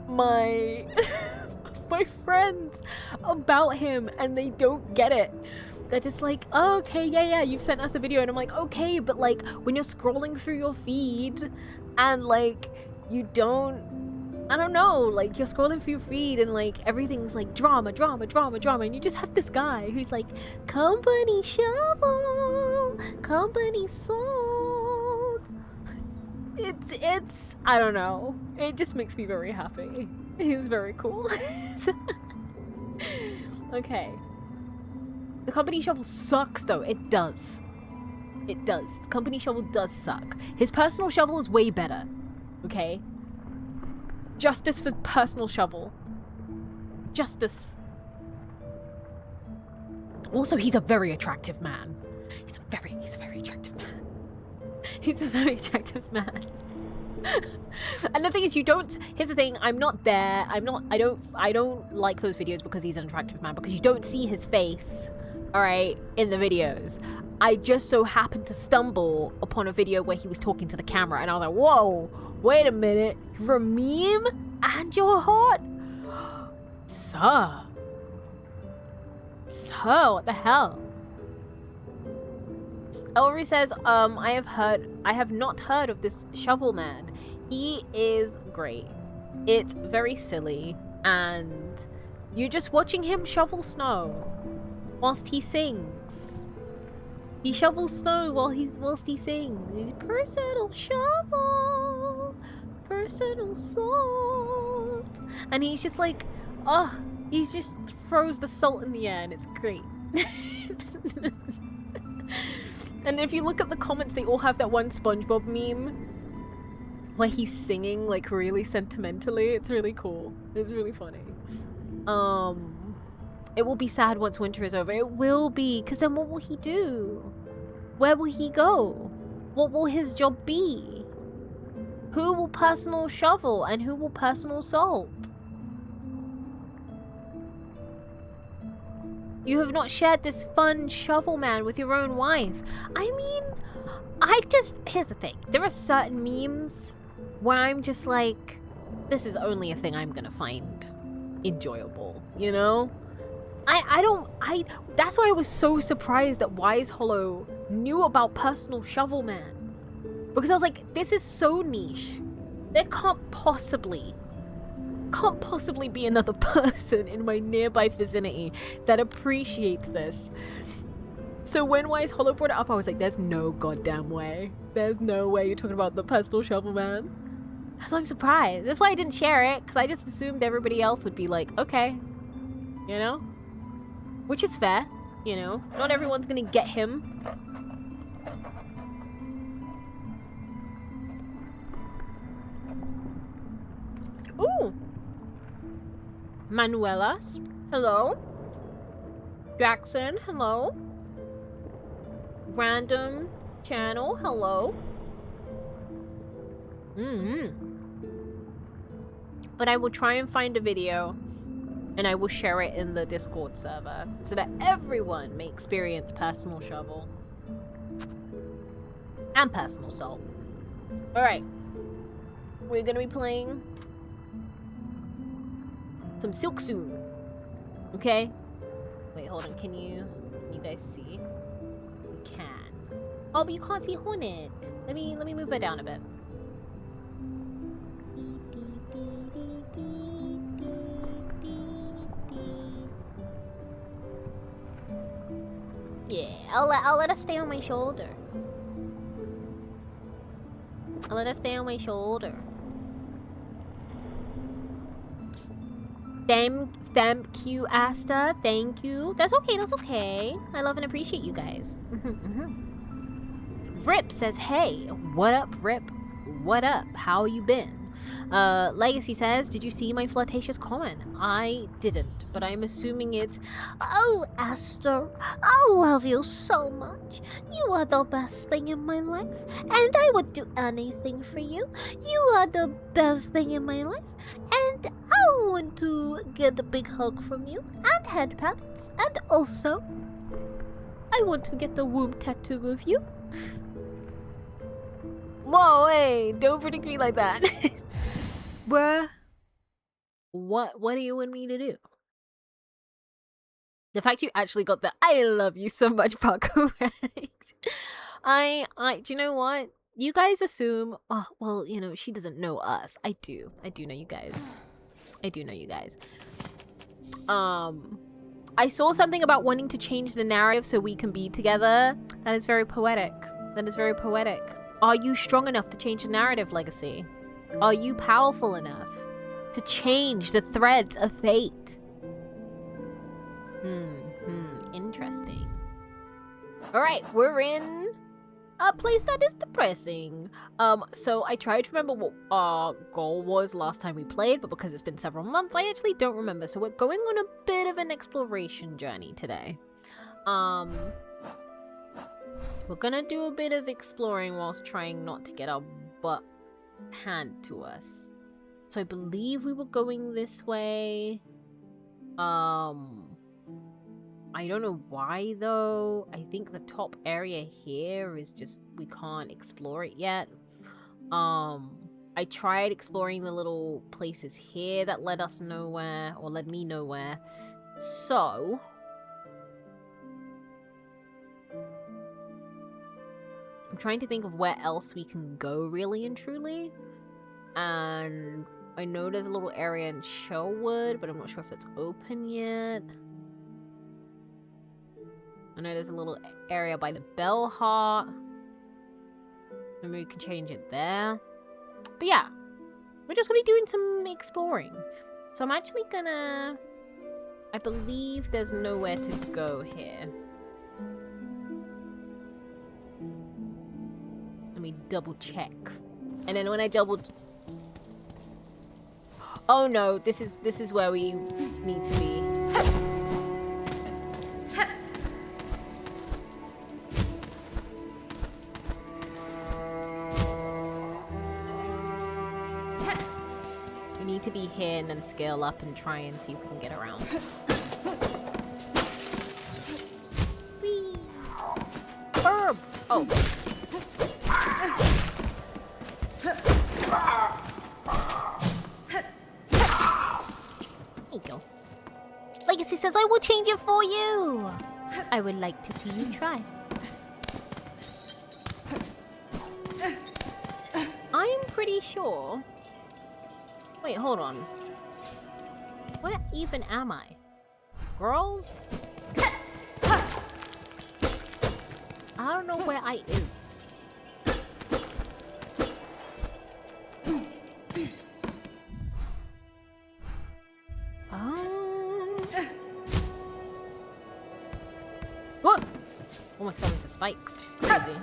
my my friends about him and they don't get it. They're just like, oh, okay, yeah, you've sent us the video. And I'm like, okay, but like when you're scrolling through your feed and like you don't, I don't know, like you're scrolling through your feed and like everything's like drama, and you just have this guy who's like, company shovel, company sold. It's I don't know, it just makes me very happy. He's very cool. Okay, the company shovel sucks though. It does. The company shovel does suck. His personal shovel is way better. Okay, justice for personal shovel. Justice. Also, he's a very attractive man. He's a very attractive man. He's a very attractive man. And the thing is, here's the thing, I don't like those videos because he's an attractive man, because you don't see his face, alright, in the videos. I just so happened to stumble upon a video where he was talking to the camera and I was like, whoa, wait a minute, you're a meme and you're hot? Sir, what the hell? Ellery says, I have not heard of this shovel man. He is great. It's very silly, and you're just watching him shovel snow whilst he sings. He shovels snow whilst he sings. Personal shovel, personal salt. And he's just like, oh, he just throws the salt in the air and it's great. And if you look at the comments, they all have that one SpongeBob meme where he's singing like really sentimentally. It's really cool. It's really funny. It will be sad once winter is over. It will be, because then what will he do? Where will he go? What will his job be? Who will personal shovel and who will personal salt? You have not shared this fun shovel man with your own wife. I mean, here's the thing. There are certain memes where I'm just like, this is only a thing I'm gonna find enjoyable, you know? That's why I was so surprised that Wise Hollow knew about personal shovel man. Because I was like, this is so niche. There can't possibly be another person in my nearby vicinity that appreciates this. So when Wise Hollow brought it up, I was like, there's no goddamn way. There's no way you're talking about the personal shovel man. That's why I'm surprised. That's why I didn't share it, because I just assumed everybody else would be like, okay, you know? Which is fair, you know? Not everyone's gonna get him. Ooh! Manuelas, hello. Jackson, hello. Random channel, hello. But I will try and find a video and I will share it in the Discord server so that everyone may experience personal shovel and personal salt. Alright, we're gonna be playing some Silksong. Okay? Wait, hold on. Can you guys see? We can. Oh, but you can't see Hornet. Let me move her down a bit. Yeah, I'll let her stay on my shoulder. I'll let her stay on my shoulder. Thank you, Asta. Thank you. That's okay. I love and appreciate you guys. Rip says, hey, what up, Rip? What up? How you been? Legacy says, did you see my flirtatious comment? I didn't, but I'm assuming it's, oh, Esther, I love you so much. You are the best thing in my life, and I would do anything for you. You are the best thing in my life, and I want to get a big hug from you, and head pats, and also, I want to get the womb tattoo of you. Whoa, hey, don't predict me like that. Bruh. What do you want me to do? The fact you actually got the I love you so much part correct. I do you know what? You guys assume, oh, well, you know, she doesn't know us. I do know you guys. I do know you guys. I saw something about wanting to change the narrative so we can be together. That is very poetic. That is very poetic. Are you strong enough to change the narrative, Legacy? Are you powerful enough to change the threads of fate? Interesting. Alright, we're in a place that is depressing. So I tried to remember what our goal was last time we played, but because it's been several months, I actually don't remember. So we're going on a bit of an exploration journey today. We're gonna do a bit of exploring whilst trying not to get our butt handed to us. So I believe we were going this way. I don't know why though. I think the top area here is just, we can't explore it yet. I tried exploring the little places here that led us nowhere, or led me nowhere. So I'm trying to think of where else we can go really and truly. And I know there's a little area in Sherwood, but I'm not sure if that's open yet. I know there's a little area by the Bell Heart. Maybe we can change it there. But yeah, we're just gonna be doing some exploring. So I'm actually gonna... I believe there's nowhere to go here. Let me double check. And then when I double... Oh no, this is where we need to be. We need to be here and then scale up and try and see if we can get around. Whee! Herb! Oh. There you go. Legacy says, I will change it for you. I would like to see you try. I'm pretty sure... Wait, hold on. Where even am I? Girls? I don't know where I is. What? Almost fell into spikes. Crazy.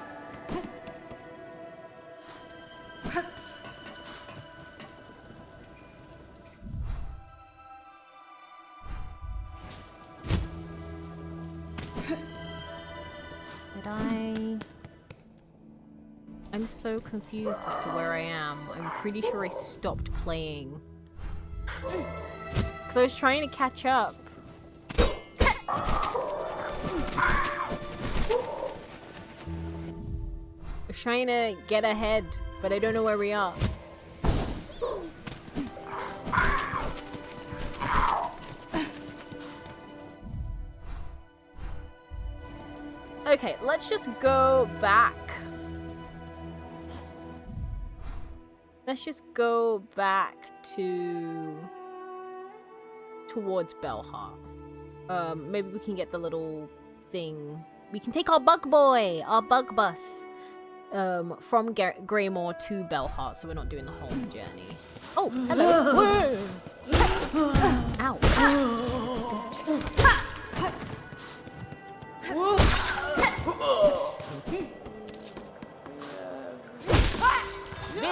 I'm so confused as to where I am. I'm pretty sure I stopped playing. Because I was trying to catch up. I was trying to get ahead, but I don't know where we are. Okay, let's just go back. Let's just go back towards Bellheart. Maybe we can get the little thing. We can take our bug boy, our bug bus, from Greymoor to Bellheart, so we're not doing the whole journey. Oh, hello. Ow. Bitch. There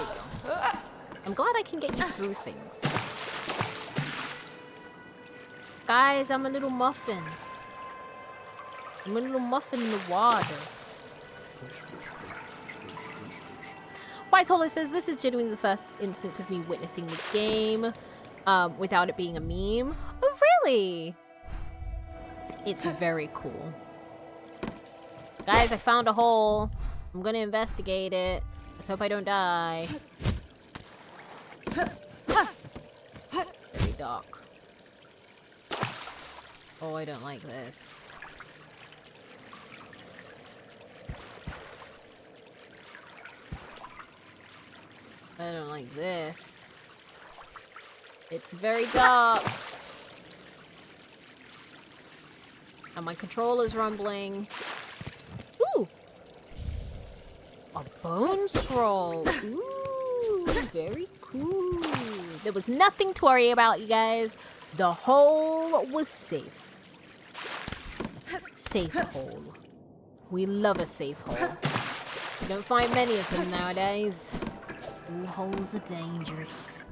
you go. I'm glad I can get you through things. Guys, I'm a little muffin. I'm a little muffin in the water. Wise Hollow says, this is genuinely the first instance of me witnessing the game without it being a meme. Oh, really? It's very cool. Guys, I found a hole. I'm gonna investigate it. Let's hope I don't die. Very dark. Oh, I don't like this. I don't like this. It's very dark. And my controller's rumbling. Ooh! A bone scroll. Ooh, very cool. There was nothing to worry about, you guys. The hole was safe. Safe hole. We love a safe hole. You don't find many of them nowadays. Ooh, holes are dangerous.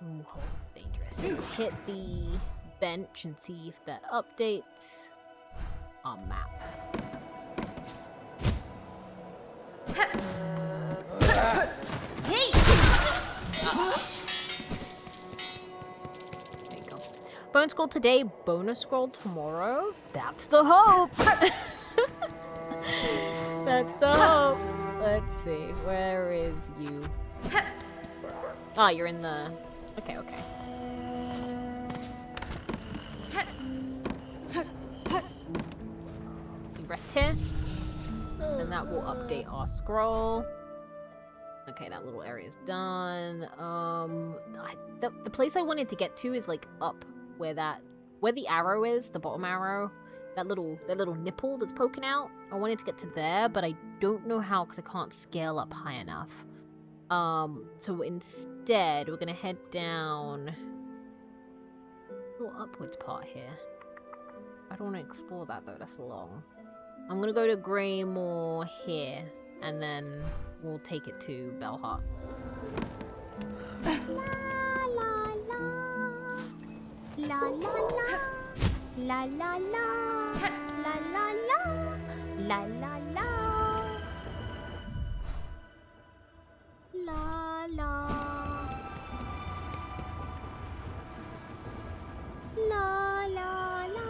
Ooh, holes are dangerous. So hit the bench and see if that updates our map. Hey! There you go. Bone scroll today, bonus scroll tomorrow. That's the hope. That's the hope. Let's see. Where is you? Oh, you're in the... Okay, okay. You rest here. And that will update our scroll. Okay, that little area's done. The place I wanted to get to is like up where the arrow is, the bottom arrow. That little nipple that's poking out. I wanted to get to there, but I don't know how because I can't scale up high enough. So instead, we're gonna head down a little upwards part here. I don't want to explore that though, that's long. I'm gonna go to Greymoor here, and then we'll take it to Bellheart. La la la, la la la, la la la, la la la, la la la, la la, la la la.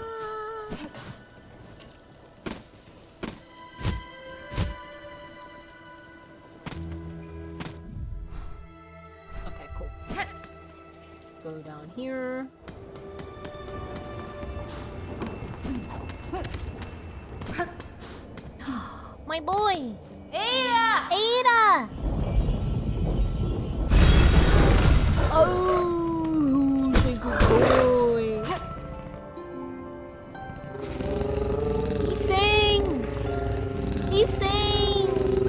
Go down here. My boy! Ada! Ada! Oh, my good boy. He sings! He sings!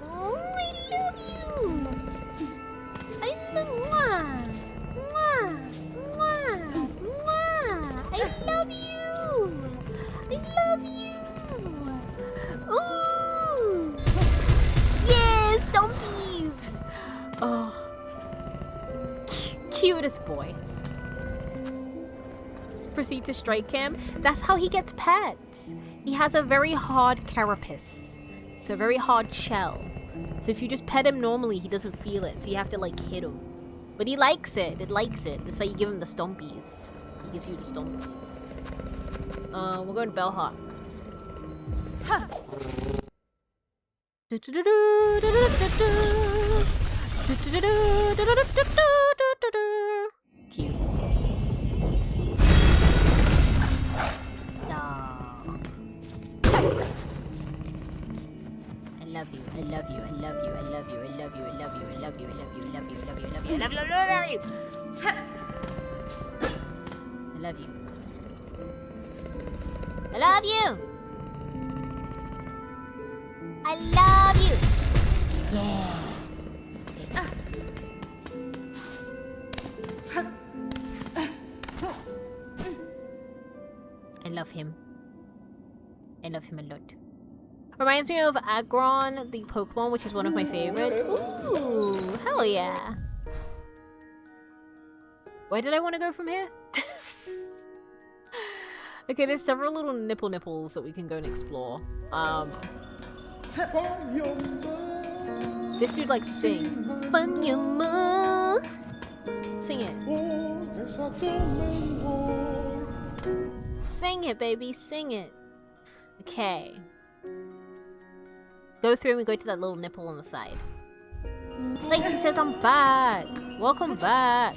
Oh, I love you! I love I love you! I love you! Ooh! Yes, donkeys! Oh. Cutest boy. Proceed to strike him. That's how he gets pets. He has a very hard carapace. It's a very hard shell. So if you just pet him normally, he doesn't feel it. So you have to like hit him. But he likes it. It likes it. That's why you give him the stompies. He gives you the stompies. We're going to Bellheart. Ha! Cute. I love you. I love you. I love you. I love you. I love you. I love you. I love you. I love you. I love you. I love you. I love you. I love you. I love you. I love you. I love you! I love you! Yeah! I love him. I love him a lot. Reminds me of Aggron, the Pokemon, which is one of my favorites. Ooh, hell yeah! Where did I want to go from here? Okay, there's several little nipples that we can go and explore. This dude likes to sing. Sing it. Sing it, baby, sing it. Okay. Go through and we go to that little nipple on the side. Lacey says I'm back. Welcome back.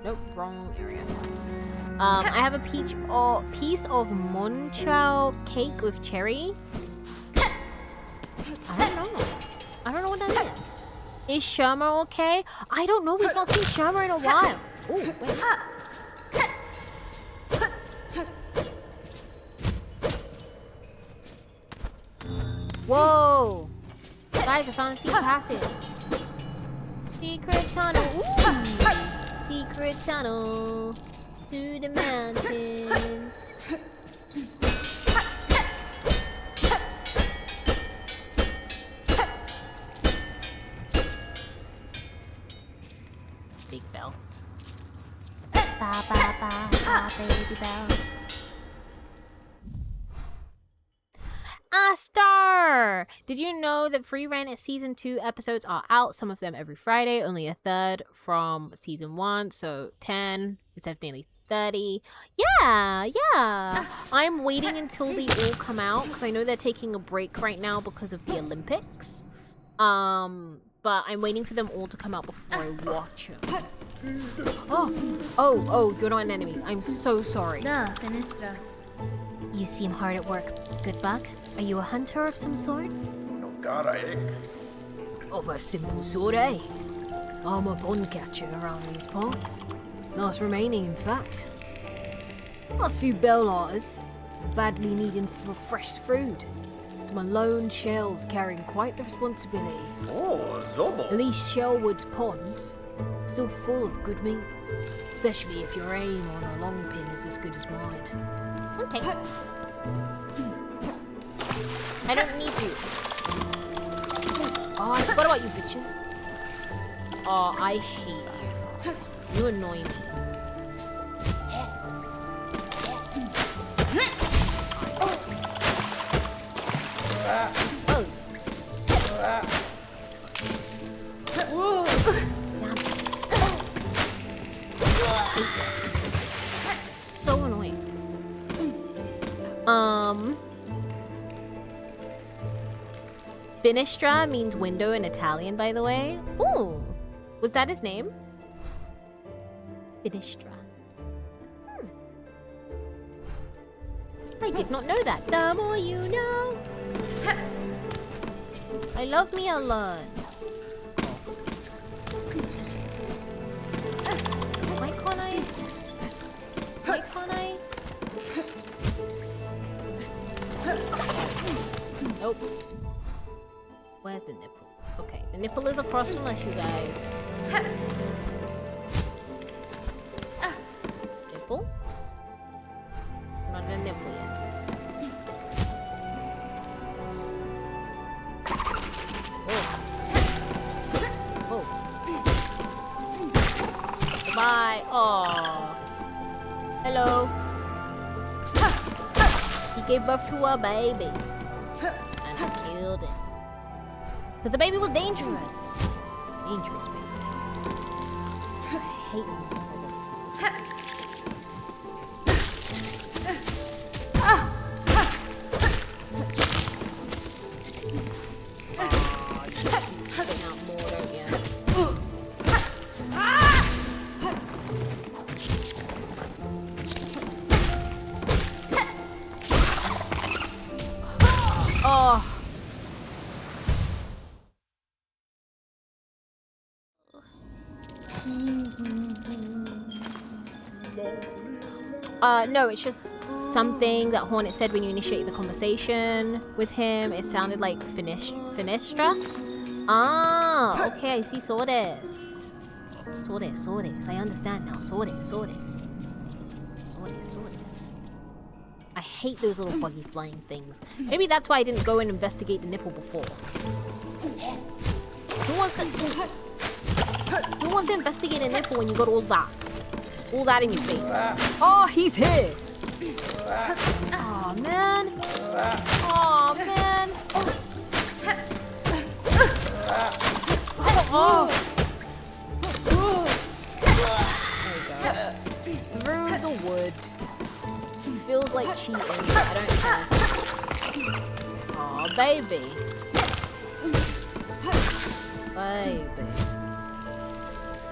Nope, wrong area. I have a piece of Monchao cake with cherry. I don't know what that is. Is Sherma okay? I don't know. We've not seen Sherma in a while. Oh, wait. Whoa! Guys, I found a secret passage. Secret tunnel. Ooh. Secret tunnel to the mountains. Big bell. Ba ba ba ba baby bell. Star! Did you know that Free Rent season 2 episodes are out? Some of them every Friday, only a third from season 1, so 10, it's nearly 30. Yeah. I'm waiting until they all come out because I know they're taking a break right now because of the Olympics. But I'm waiting for them all to come out before I watch them. Oh, you're not an enemy. I'm so sorry. You seem hard at work, good bug. Are you a hunter of some sort? No cara, Of a simple sort, eh? I'm a pond catcher around these parts. Last remaining, in fact. Last few bellards, badly needing for fresh food. So my lone shell's carrying quite the responsibility. Oh, Zobo. At least Shellwood's pond, still full of good meat. Especially if your aim on a long pin is as good as mine. Okay. I don't need you. Oh, I forgot about you bitches. Oh, I hate you. You annoy me. Oh. So annoying. Finestra means window in Italian, by the way. Ooh, was that his name? Finestra. I did not know that. The more you know. I love me a lot. Why can't I? Nope. Where's the nipple? Okay, the nipple is across from us, you guys. Nipple? Not a nipple yet. Oh. Bye. Aww. Hello. He gave birth to a baby. And I killed it. Because the baby was dangerous. Dangerous baby. I hate them. You spit out more, don't you? Oh. No, it's just something that Hornet said when you initiate the conversation with him. It sounded like Finestra. Ah, okay, I see. Saw this. I understand now. Saw this. I hate those little buggy flying things. Maybe that's why I didn't go and investigate the nipple before. Who wants to investigate a nipple when you got all that in your face? Oh, he's here. Oh man. Oh. There we go. Through the wood. like cheating, but I don't care. Aw, baby. Baby.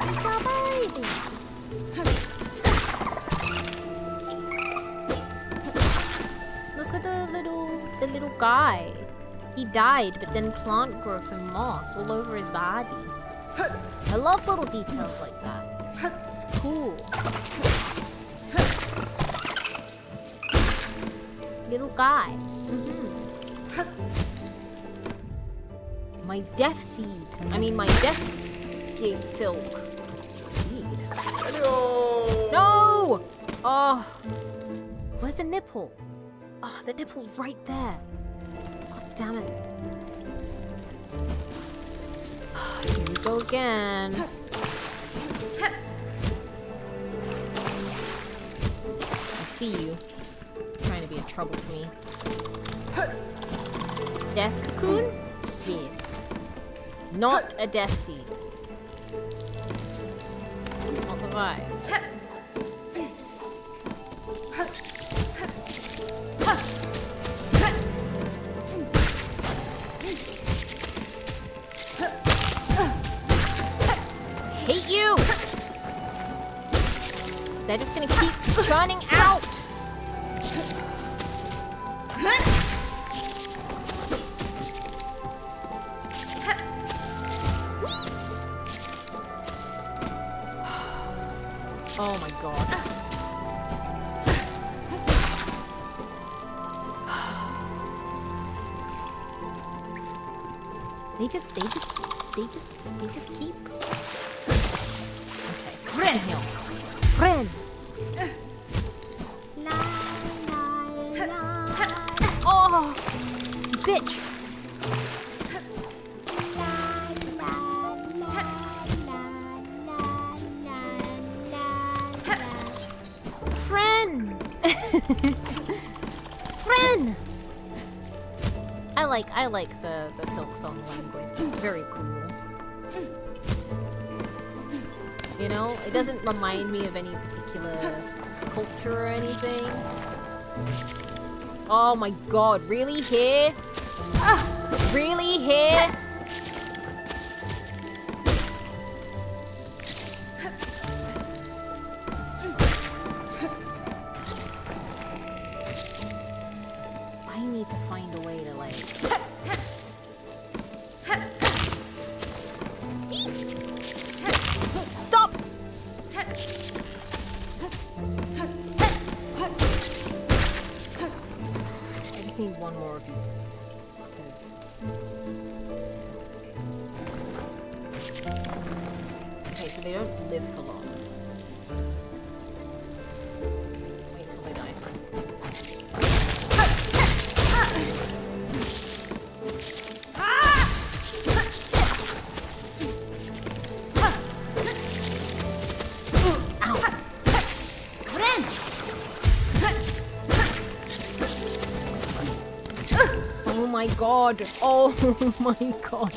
It's our baby. Look at the little guy. He died, but then plant growth and moss all over his body. I love little details like that. It's cool. Little guy. My death seed. I mean, my death silk seed. Hello! No! Oh. Where's the nipple? Oh, the nipple's right there. Oh, damn it. Here we go again. I see you. Trying to be in trouble for me. Death cocoon? Yes. Not a death seed. It's not the vibe. Hate you! They're just gonna keep churning out! Oh my god. They just keep. Okay. Ren here. Ren. La la la. Oh, you bitch. Friend! I like the Silksong language. It's very cool. You know, it doesn't remind me of any particular culture or anything. Oh my god, really here? Really here? I need to find a way to like... Stop! I just need one more of you. Okay, so they don't live for long. Wait until they die. Oh my god. Oh my god.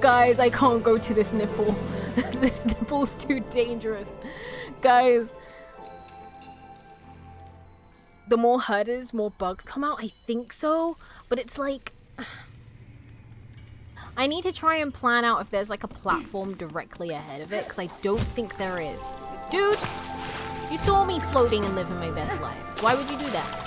Guys, I can't go to this nipple. This nipple's too dangerous. Guys. The more herders, more bugs come out. I think so. But it's like... I need to try and plan out if there's like a platform directly ahead of it. Because I don't think there is. Dude! You saw me floating and living my best life. Why would you do that?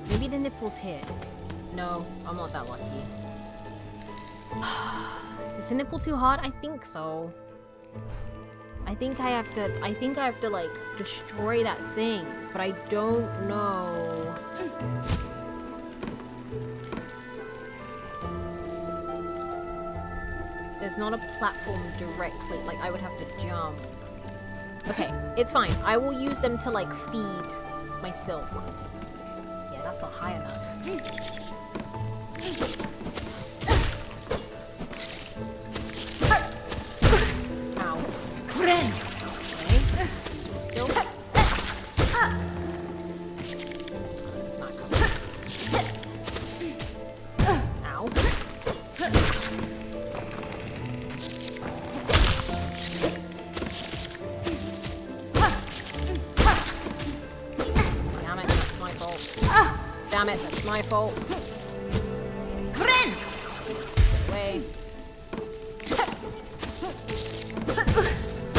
Maybe the nipple's here. No, I'm not that lucky. Is the nipple too hard? I think so. I think I have to like destroy that thing, but I don't know. There's not a platform directly, like I would have to jump. Okay, it's fine. I will use them to, like, feed my silk. Yeah, that's not high enough. Ow. Okay. Silk. Just gonna smack him. Ow. Damn it, that's my fault. Damn it, that's my fault. Get away.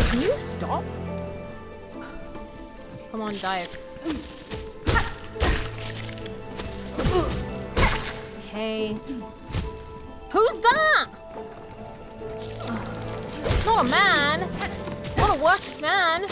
Can you stop? Come on, dive. Okay. Who's that? Not a man. Not a working man.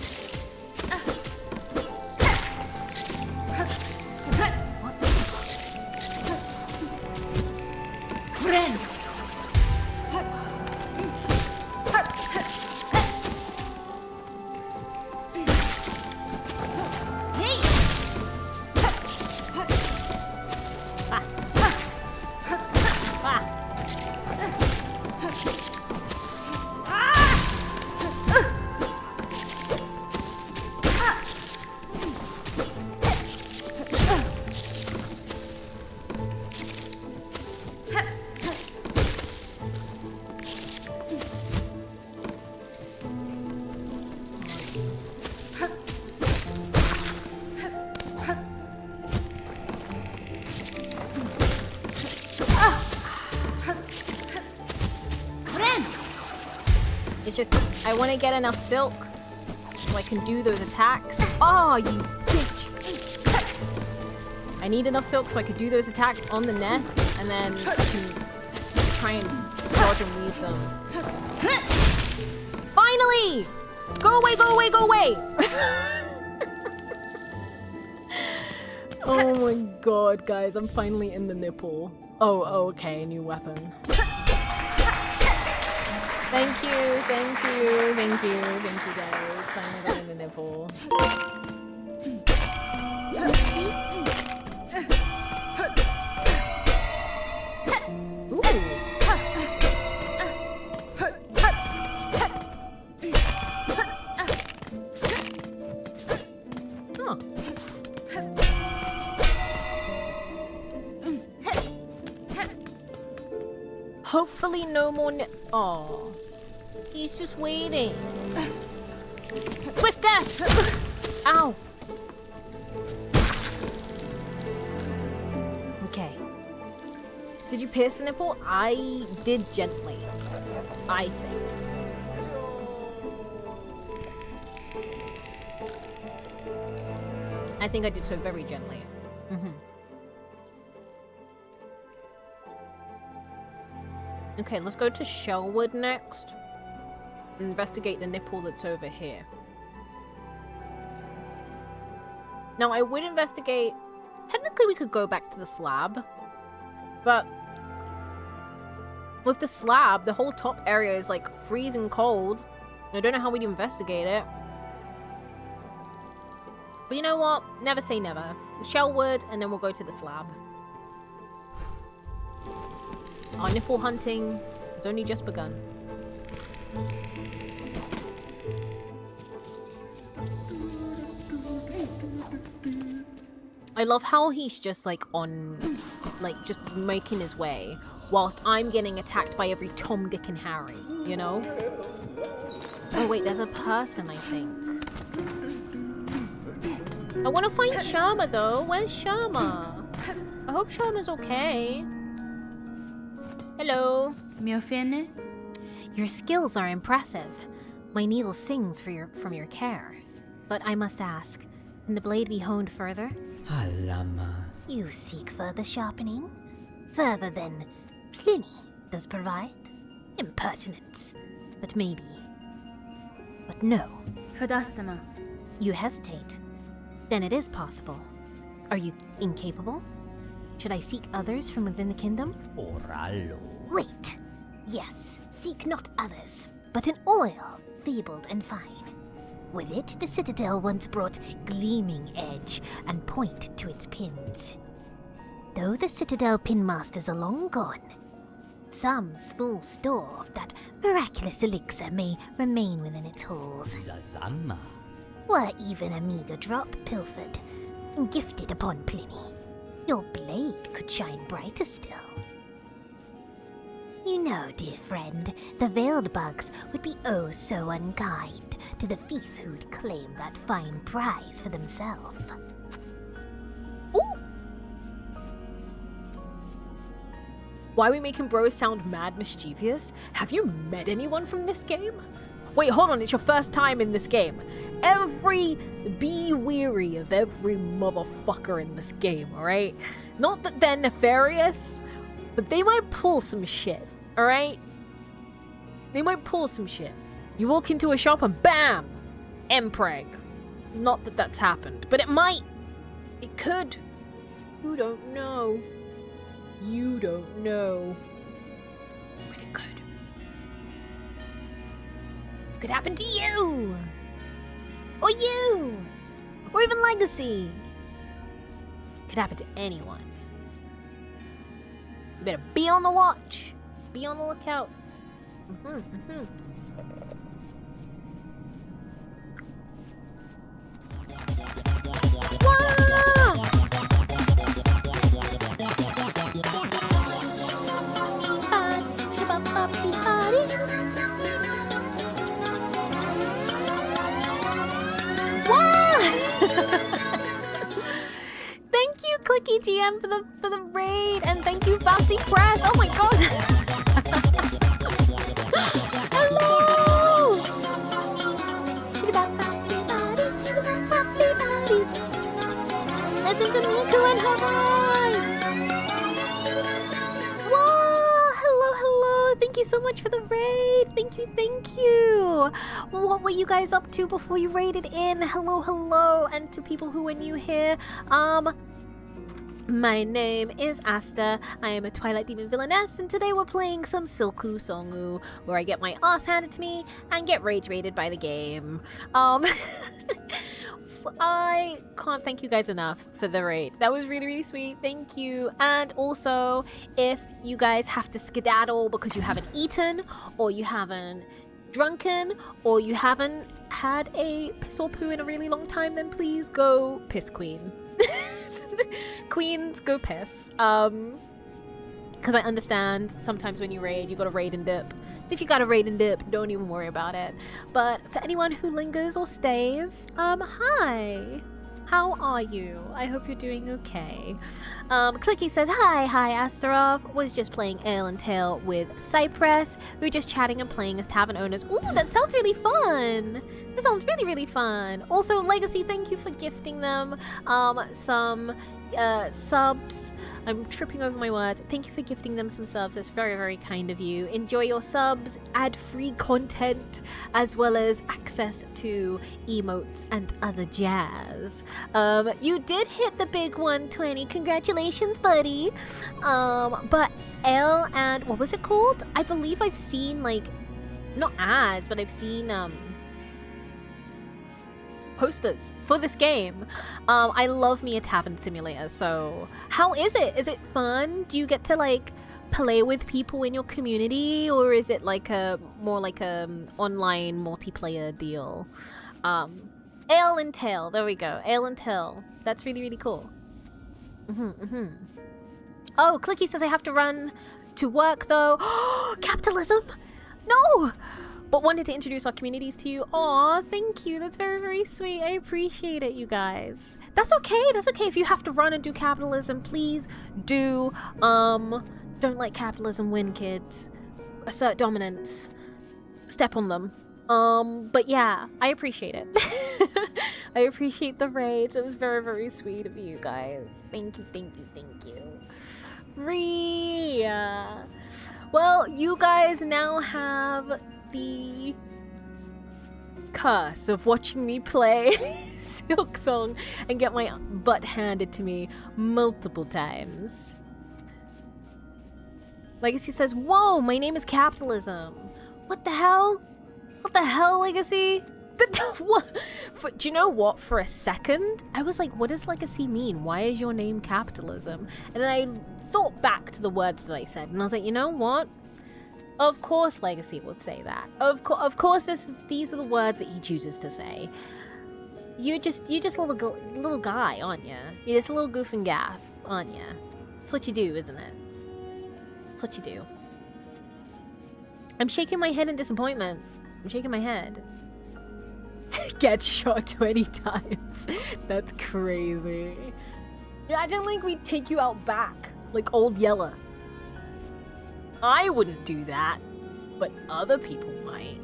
It's just, I want to get enough silk so I can do those attacks. Oh, you bitch! I need enough silk so I could do those attacks on the nest, and then I can try and dodge and weave them. Finally! Go away, go away, go away! Oh my god, guys, I'm finally in the nipple. Oh, okay, new weapon. Thank you, thank you, thank you, thank you guys. Finally got in the nipple. Ooh. Huh. Hopefully no more oh. He's just waiting. Swift death! Ow. Okay. Did you pierce the nipple? I did gently. I think. I think I did so very gently. Okay, let's go to Shellwood next. Investigate the nipple that's over here. Now, I would investigate... Technically, we could go back to the slab. But... with the slab, the whole top area is, like, freezing cold. I don't know how we'd investigate it. But you know what? Never say never. Shellwood, and then we'll go to the slab. Our nipple hunting has only just begun. I love how he's just like on, like just making his way, whilst I'm getting attacked by every Tom, Dick and Harry, you know? Oh wait, there's a person, I think. I want to find Sharma though. Where's Sharma? I hope Sharma's okay. Hello. Your skills are impressive. My needle sings from your care. But I must ask, can the blade be honed further? Alama. You seek further sharpening? Further than Pliny does provide? Impertinence. But maybe. But no. You hesitate. Then it is possible. Are you incapable? Should I seek others from within the kingdom? Oralo. Wait. Yes, seek not others, but an oil, feebled and fine. With it, the Citadel once brought gleaming edge and point to its pins. Though the Citadel pinmasters are long gone, some small store of that miraculous elixir may remain within its halls. Zazama. Were even a meager drop pilfered and gifted upon Pliny, your blade could shine brighter still. You know, dear friend, the veiled bugs would be oh so unkind to the thief who'd claim that fine prize for themselves. Ooh! Why are we making bros sound mad mischievous? Have you met anyone from this game? Wait, hold on, it's your first time in this game. Be weary of every motherfucker in this game, alright? Not that they're nefarious, but they might pull some shit, alright? They might pull some shit. You walk into a shop and BAM! Mpreg. Not that that's happened, but it might. It could. You don't know. You don't know. But it could. Could happen to you! Or you! Or even Legacy! Could happen to anyone. You better be on the watch. Be on the lookout. Thank you, Clicky GM, for the raid, and thank you, Bouncy Press. Oh my god! Hello! Listen to Miku and her ride! Whoa! Hello! Thank you so much for the raid. Thank you. What were you guys up to before you raided in? Hello, and to people who are new here, my name is Asta. I am a Twilight Demon villainess, and today we're playing some Silksong, where I get my ass handed to me and get rage raided by the game. I can't thank you guys enough for the raid. That was really sweet. Thank you. And also, if you guys have to skedaddle because you haven't eaten, or you haven't drunken, or you haven't had a piss or poo in a really long time, then please go piss, queen. Queens, go piss. Because I understand sometimes when you raid, you gotta raid and dip. So if you gotta raid and dip, don't even worry about it. But for anyone who lingers or stays, hi! How are you? I hope you're doing okay. Clicky says, hi Astaroth. Was just playing Ale and Tail with Cypress. We were just chatting and playing as tavern owners. Ooh, that sounds really fun. That sounds really fun. Also, Legacy, thank you for gifting them some subs. I'm tripping over my words. Thank you for gifting them some subs. That's very kind of you. Enjoy your subs, ad-free content, as well as access to emotes and other jazz. You did hit the big 120. Congratulations, buddy. But L and what was it called? I believe I've seen, like, not ads, but I've seen posters for this game. I love me a tavern simulator, so how is it? Is it fun? Do you get to like play with people in your community, or is it like more like a online multiplayer deal? Ale and Tail, there we go. Ale and Tail. That's really cool. Oh, Clicky says I have to run to work though. Capitalism? No! But wanted to introduce our communities to you. Aw, thank you. That's very sweet. I appreciate it, you guys. That's okay. If you have to run and do capitalism, please do. Don't let capitalism win, kids. Assert dominance. Step on them. But yeah, I appreciate it. I appreciate the raids. It was very sweet of you guys. Thank you. Rhea. Well, you guys now have the curse of watching me play Silksong and get my butt handed to me multiple times. Legacy says, whoa, my name is Capitalism. What the hell? Legacy? What? Do you know what? For a second, I was like, what does legacy mean? Why is your name capitalism? And then I thought back to the words that I said, and I was like, you know what? Of course legacy would say that. Of course these are the words that he chooses to say. You're just a little guy, aren't you? You're just a little goof and gaff, aren't you? That's what you do, isn't it? That's what you do. I'm shaking my head in disappointment. I'm shaking my head. Get shot 20 times. That's crazy. Yeah, I didn't think we'd take you out back, like Old Yeller. I wouldn't do that, but other people might.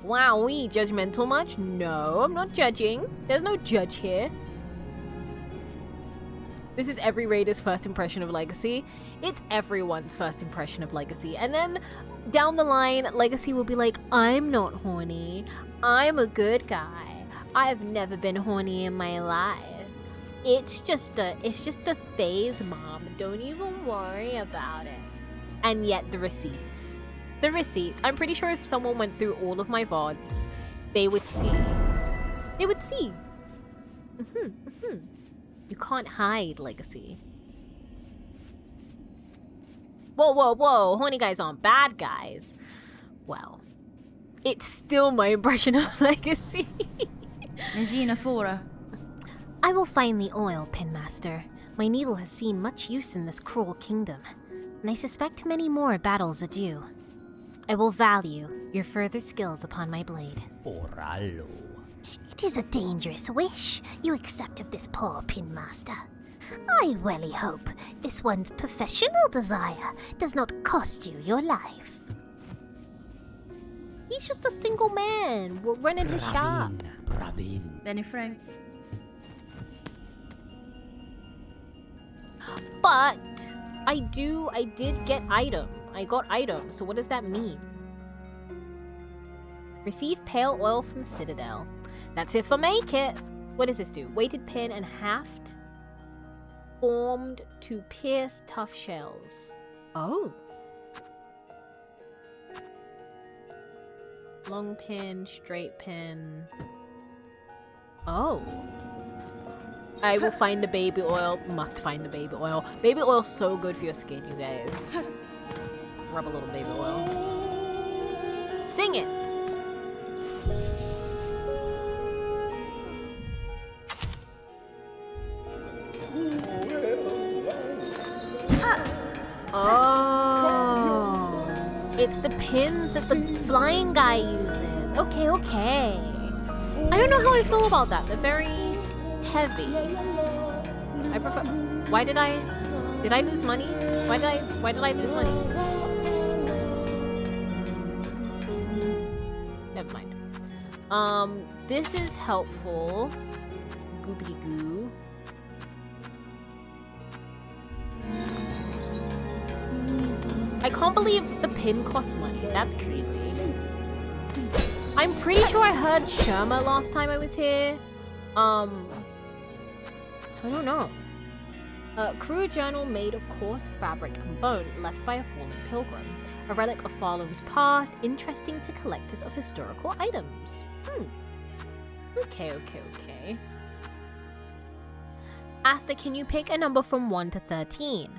Wow, we judgmental much? No, I'm not judging. There's no judge here. This is every raider's first impression of Legacy. It's everyone's first impression of Legacy. And then down the line, Legacy will be like, I'm not horny. I'm a good guy. I've never been horny in my life. It's just a phase, Mom. Don't even worry about it. And yet the receipts. The receipts. I'm pretty sure if someone went through all of my VODs, they would see. They would see. You can't hide Legacy. Whoa. Horny guys aren't bad guys. Well, it's still my impression of Legacy. Regina Fora. I will find the oil, Pinmaster. My needle has seen much use in this cruel kingdom, and I suspect many more battles are due. I will value your further skills upon my blade. Orallo. It is a dangerous wish you accept of this poor Pinmaster. I welly hope this one's professional desire does not cost you your life. He's just a single man running his shop. Ravin. Benny Frank. But I did get item. I got item, so what does that mean? Receive pale oil from the Citadel. That's it for make it. What does this do? Weighted pin and haft. Formed to pierce tough shells. Oh. Long pin, straight pin. Oh. I will find the baby oil. Must find the baby oil. Baby oil's so good for your skin, you guys. Rub a little baby oil. Sing it. Oh. It's the pins that the flying guy uses. Okay. I don't know how I feel about that. They're very heavy. I prefer. Why did I lose money? Why did I lose money? Never mind. This is helpful. Goopity goo. I can't believe the pin costs money. That's crazy. I'm pretty sure I heard Sherma last time I was here. So I don't know. Crew journal made of coarse fabric and bone left by a fallen pilgrim. A relic of Farlum's past, interesting to collectors of historical items. Okay. Asta, can you pick a number from 1 to 13?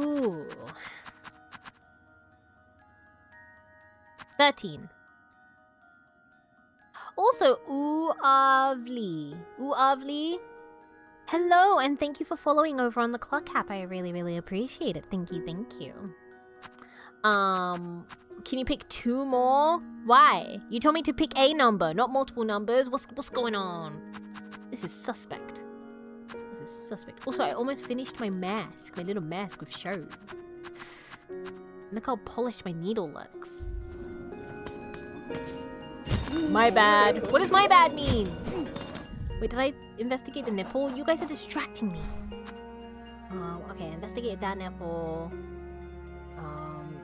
Ooh. 13. Also, Uavli. Hello, and thank you for following over on the Clock Cap. I really appreciate it. Thank you. Can you pick 2 more? Why? You told me to pick a number, not multiple numbers. What's going on? This is suspect. Also, I almost finished my mask, my little mask with shirt. Look how polished my needle looks. My bad. What does my bad mean? Wait, did I investigate the nipple? You guys are distracting me. Okay, investigate that nipple.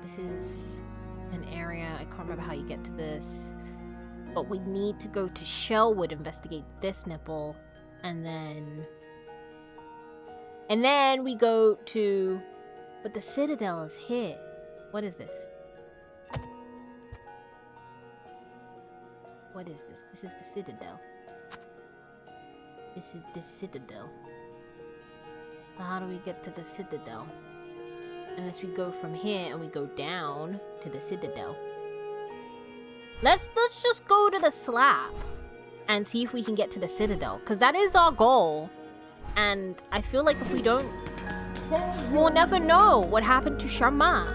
This is an area. I can't remember how you get to this. But we need to go to Shellwood, investigate this nipple. And then we go to... But the Citadel is here. What is this? What is this? This is the Citadel. This is the Citadel. So how do we get to the Citadel? Unless we go from here and we go down to the Citadel. Let's just go to the slab and see if we can get to the Citadel, because that is our goal. And I feel like if we don't, we'll never know what happened to Sharma.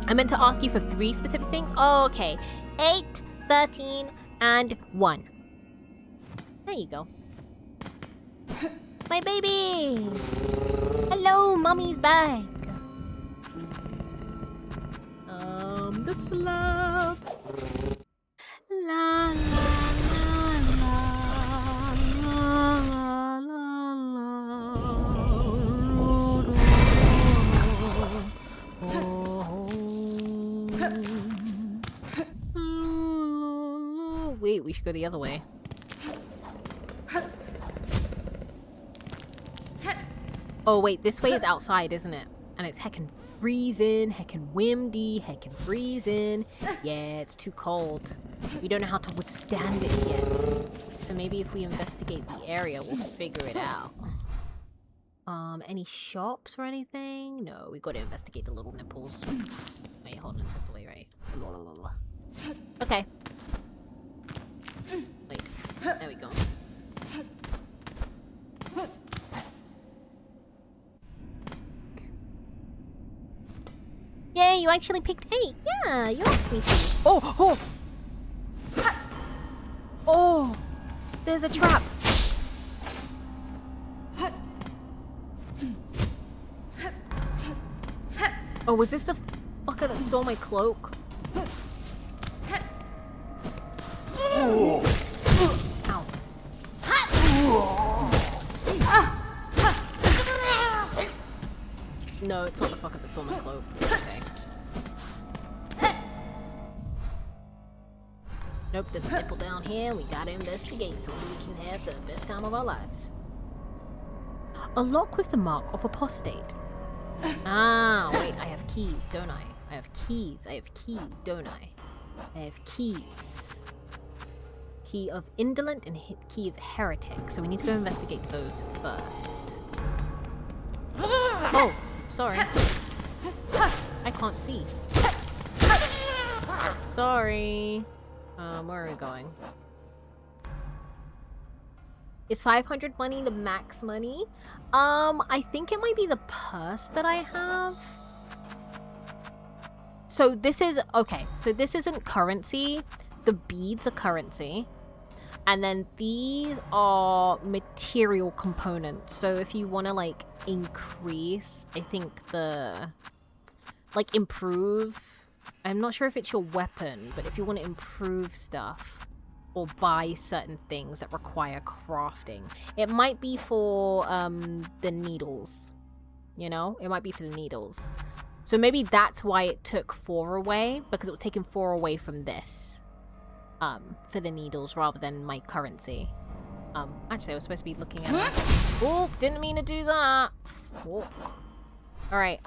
I meant to ask you for 3 specific things. Oh, okay. 8, 13, and 1. There you go. My baby! Hello, mommy's back. The slab. La la la la la la. Wait, we should go the other way. Oh wait, this way is outside, isn't it? And it's heckin' freezing, heckin' windy, heckin' freezing. Yeah, it's too cold. We don't know how to withstand it yet. So maybe if we investigate the area, we'll figure it out. Any shops or anything? No, we gotta investigate the little nipples. Wait, hold on, is this the way, right? Okay. Wait, there we go. Yay, you actually picked 8. Yeah, you asked me to. Oh! Oh! There's a trap. Oh, was this the fucker that stole my cloak? Ow. No, it's not the fucker that stole my cloak. Okay. Nope, there's a nipple down here. We gotta investigate so we can have the best time of our lives. A lock with the mark of apostate. Ah, wait, I have keys, don't I? I have keys, don't I? I have keys. Key of indolent and key of heretic. So we need to go investigate those first. Oh, sorry. I can't see. Sorry. Where are we going? Is 500 money the max money? I think it might be the purse that I have. So this is, okay, so this isn't currency. The beads are currency. And then these are material components. So if you want to, like, increase, I think the, like, improve. I'm not sure if it's your weapon, but if you want to improve stuff or buy certain things that require crafting, it might be for the needles, you know? It might be for the needles. So maybe that's why it took 4 away, because it was taking 4 away from this for the needles rather than my currency. Actually, I was supposed to be looking at it. Oh, didn't mean to do that. Oh. All right,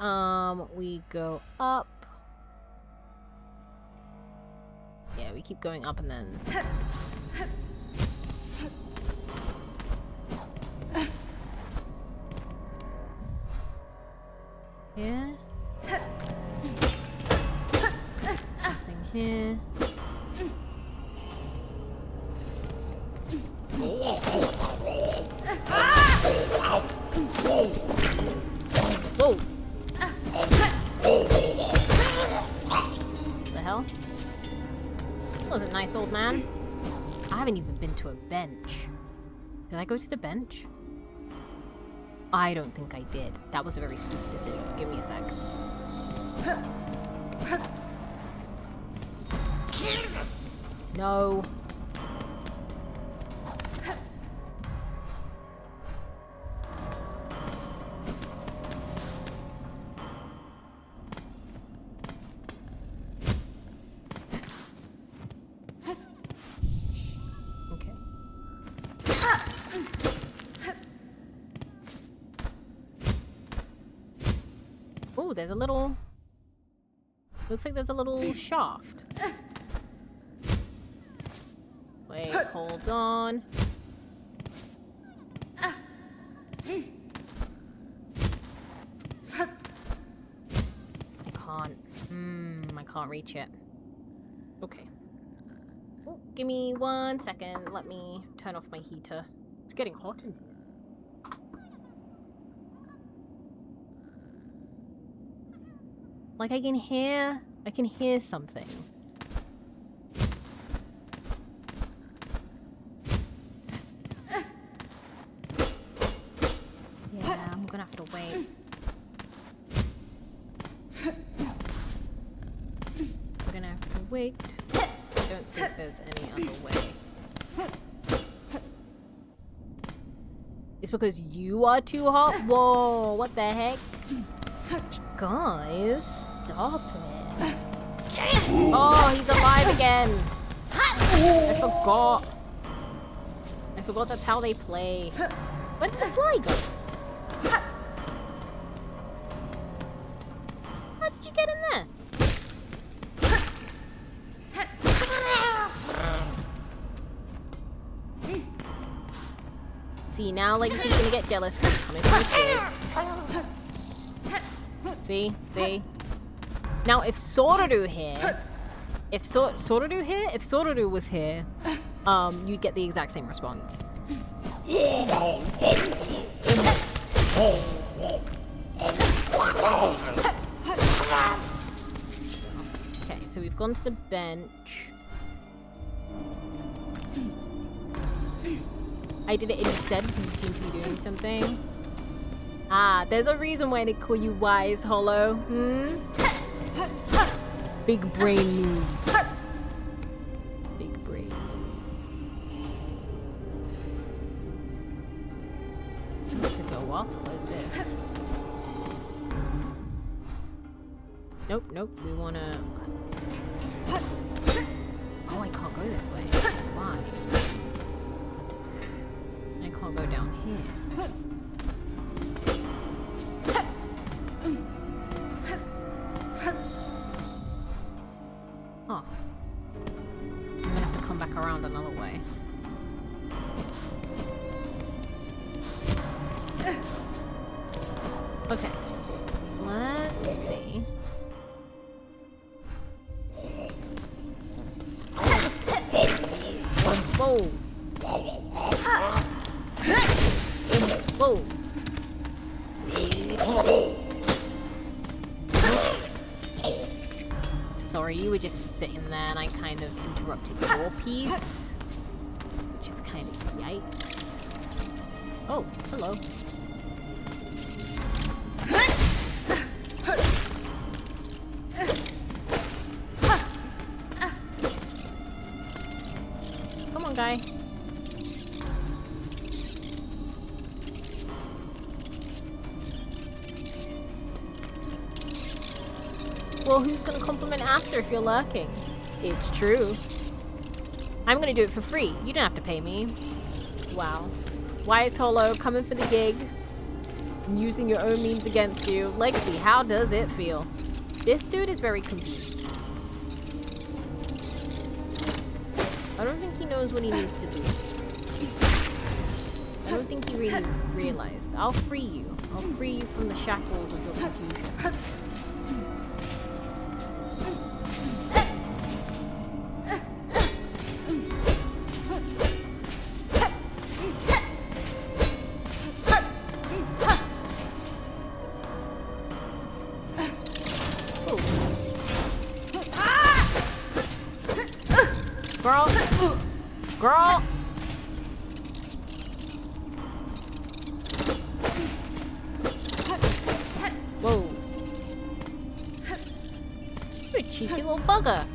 we go up. Yeah, we keep going up and then... Here. Nothing here. Whoa! What the hell? That was a nice old man. I haven't even been to a bench. Did I go to the bench? I don't think I did. That was a very stupid decision. Give me a sec. No. Oh, there's a little... Looks like there's a little shaft. Wait, hold on. I can't reach it. Okay. Oh, give me 1 second. Let me turn off my heater. It's getting hot in here. Like I can hear something. Yeah, I'm gonna have to wait. We're gonna have to wait. I don't think there's any other way. It's because you are too hot? Whoa, what the heck? Guys, stop it. Oh, he's alive again. I forgot. I forgot that's how they play. Where did the fly go? How did you get in there? See, now Legacy's gonna get jealous because I'm coming from his way. See? See? Now, if Sororo here... If Sororo was here, you'd get the exact same response. Okay, so we've gone to the bench. I did it instead because you seem to be doing something. Ah, there's a reason why they call you Wise Hollow, Big brain moves. Big brain moves. It took a while to load this. Nope, nope, we wanna... Oh, I can't go this way. Why? I can't go down here. Oh. I'm gonna have to come back around another way. Okay. Let's see. Whoa. Whoa. Sorry, you were just sitting there and I kind of interrupted your piece. Which is kind of yikes. Oh, hello. Come on, guy. Well, who's gonna compliment Aster if you're lurking? It's true. I'm gonna do it for free. You don't have to pay me. Wow. Wyatt Hollow coming for the gig. And using your own means against you. Legacy, how does it feel? This dude is very confused. I don't think he knows what he needs to do. I don't think he really realized. I'll free you. I'll free you from the shackles of your confusion. Girl! Girl! Whoa. You're a cheeky little bugger.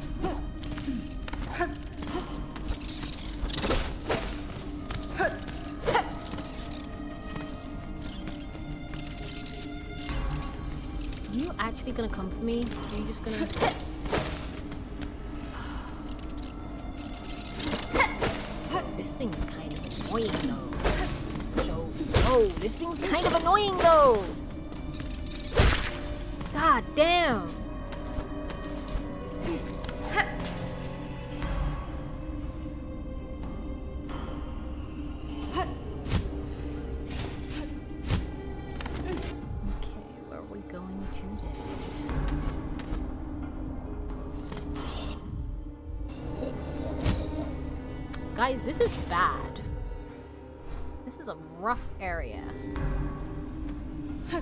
Are you actually gonna come for me? Are you just gonna... This thing's kind of annoying though. No, this thing's kind of annoying though. God damn. Guys, this is bad. This is a rough area. I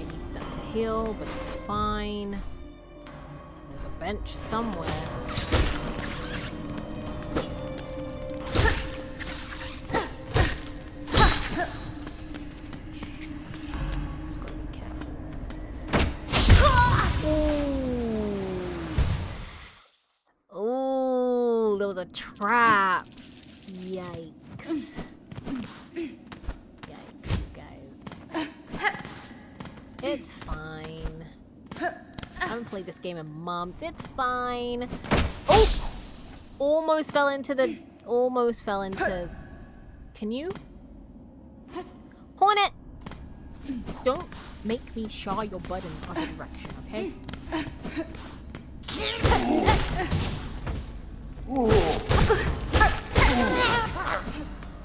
need that to heal, but it's fine. There's a bench somewhere. Just gotta be careful. Ooh, there was a trap. Yikes. Yikes, guys. It's fine. I haven't played this game in months. It's fine. Oh! Almost fell into. Can you? Hornet! Don't make me shaw your butt in the other direction, okay?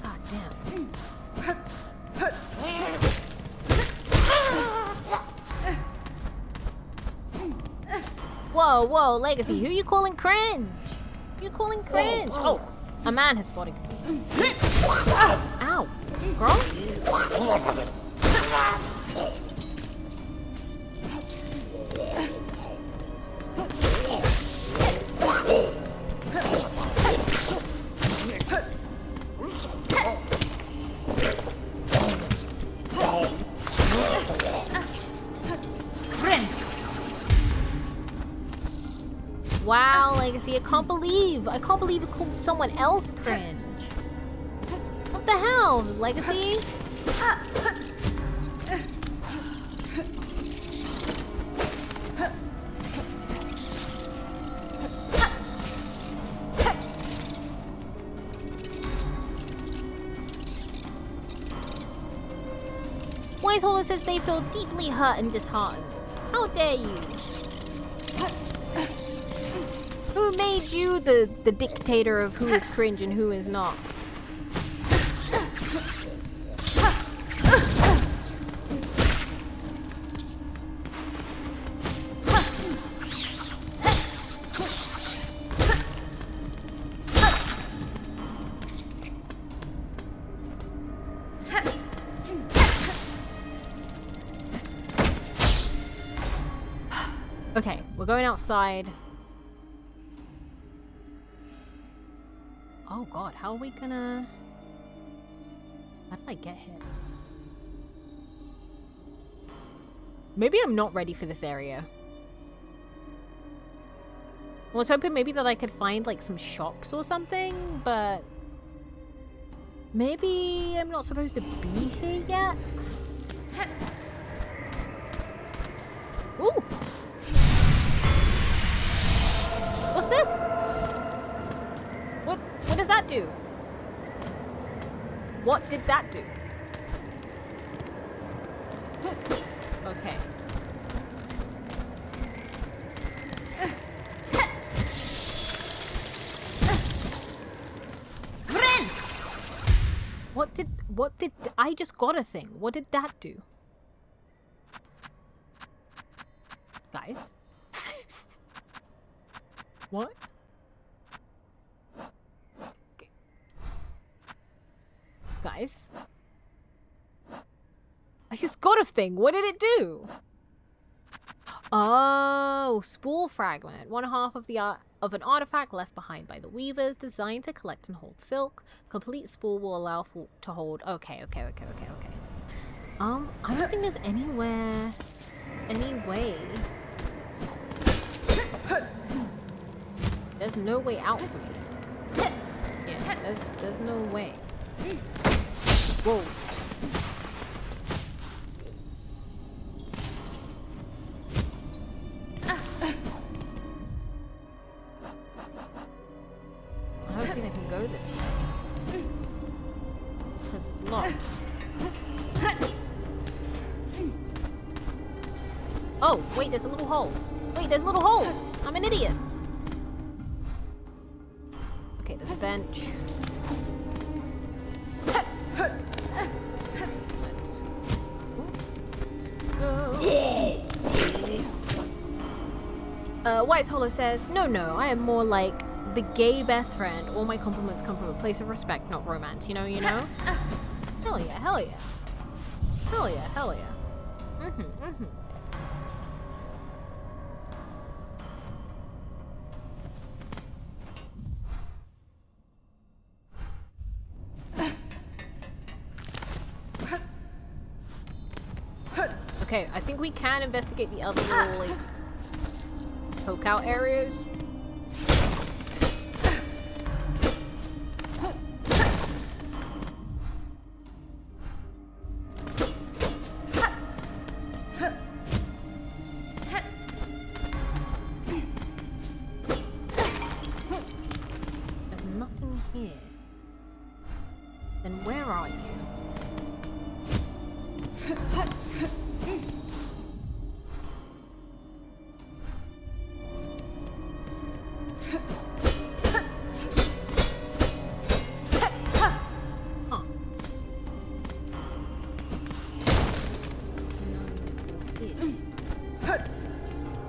God damn. Whoa, whoa, Legacy, who you calling cringe? Who you calling cringe? Oh, a man has spotted me. Ow, girl. Wow, Legacy, I can't believe it called someone else cringe. What the hell, Legacy? Wise Holder says they feel deeply hurt and disheartened. How dare you? Who made you the dictator of who is cringe and who is not? Okay, we're going outside. Oh god, how are we gonna... How did I get here? Maybe I'm not ready for this area. I was hoping maybe that I could find like some shops or something, but... Maybe I'm not supposed to be here yet? Ooh! What's this? What does that do? What did that do? Okay. What did I just got a thing? What did that do? Guys? What? Guys? I just got a thing. What did it do? Oh, spool fragment. One half of of an artifact left behind by the weavers, designed to collect and hold silk. Complete spool will allow to hold. Okay. I don't think there's any way. There's no way out for me. Yeah, there's no way. Whoa. I don't think I can go this way. Because it's locked. Oh, wait, there's a little hole. Wait, there's little holes. I'm an idiot. Okay, there's a bench. White Hollow says, no, I am more like the gay best friend. All my compliments come from a place of respect, not romance. You know? Hell yeah. Hell yeah. Mm-hmm. Okay, I think we can investigate the other little, like, poke out areas. There's nothing here. Then where are you?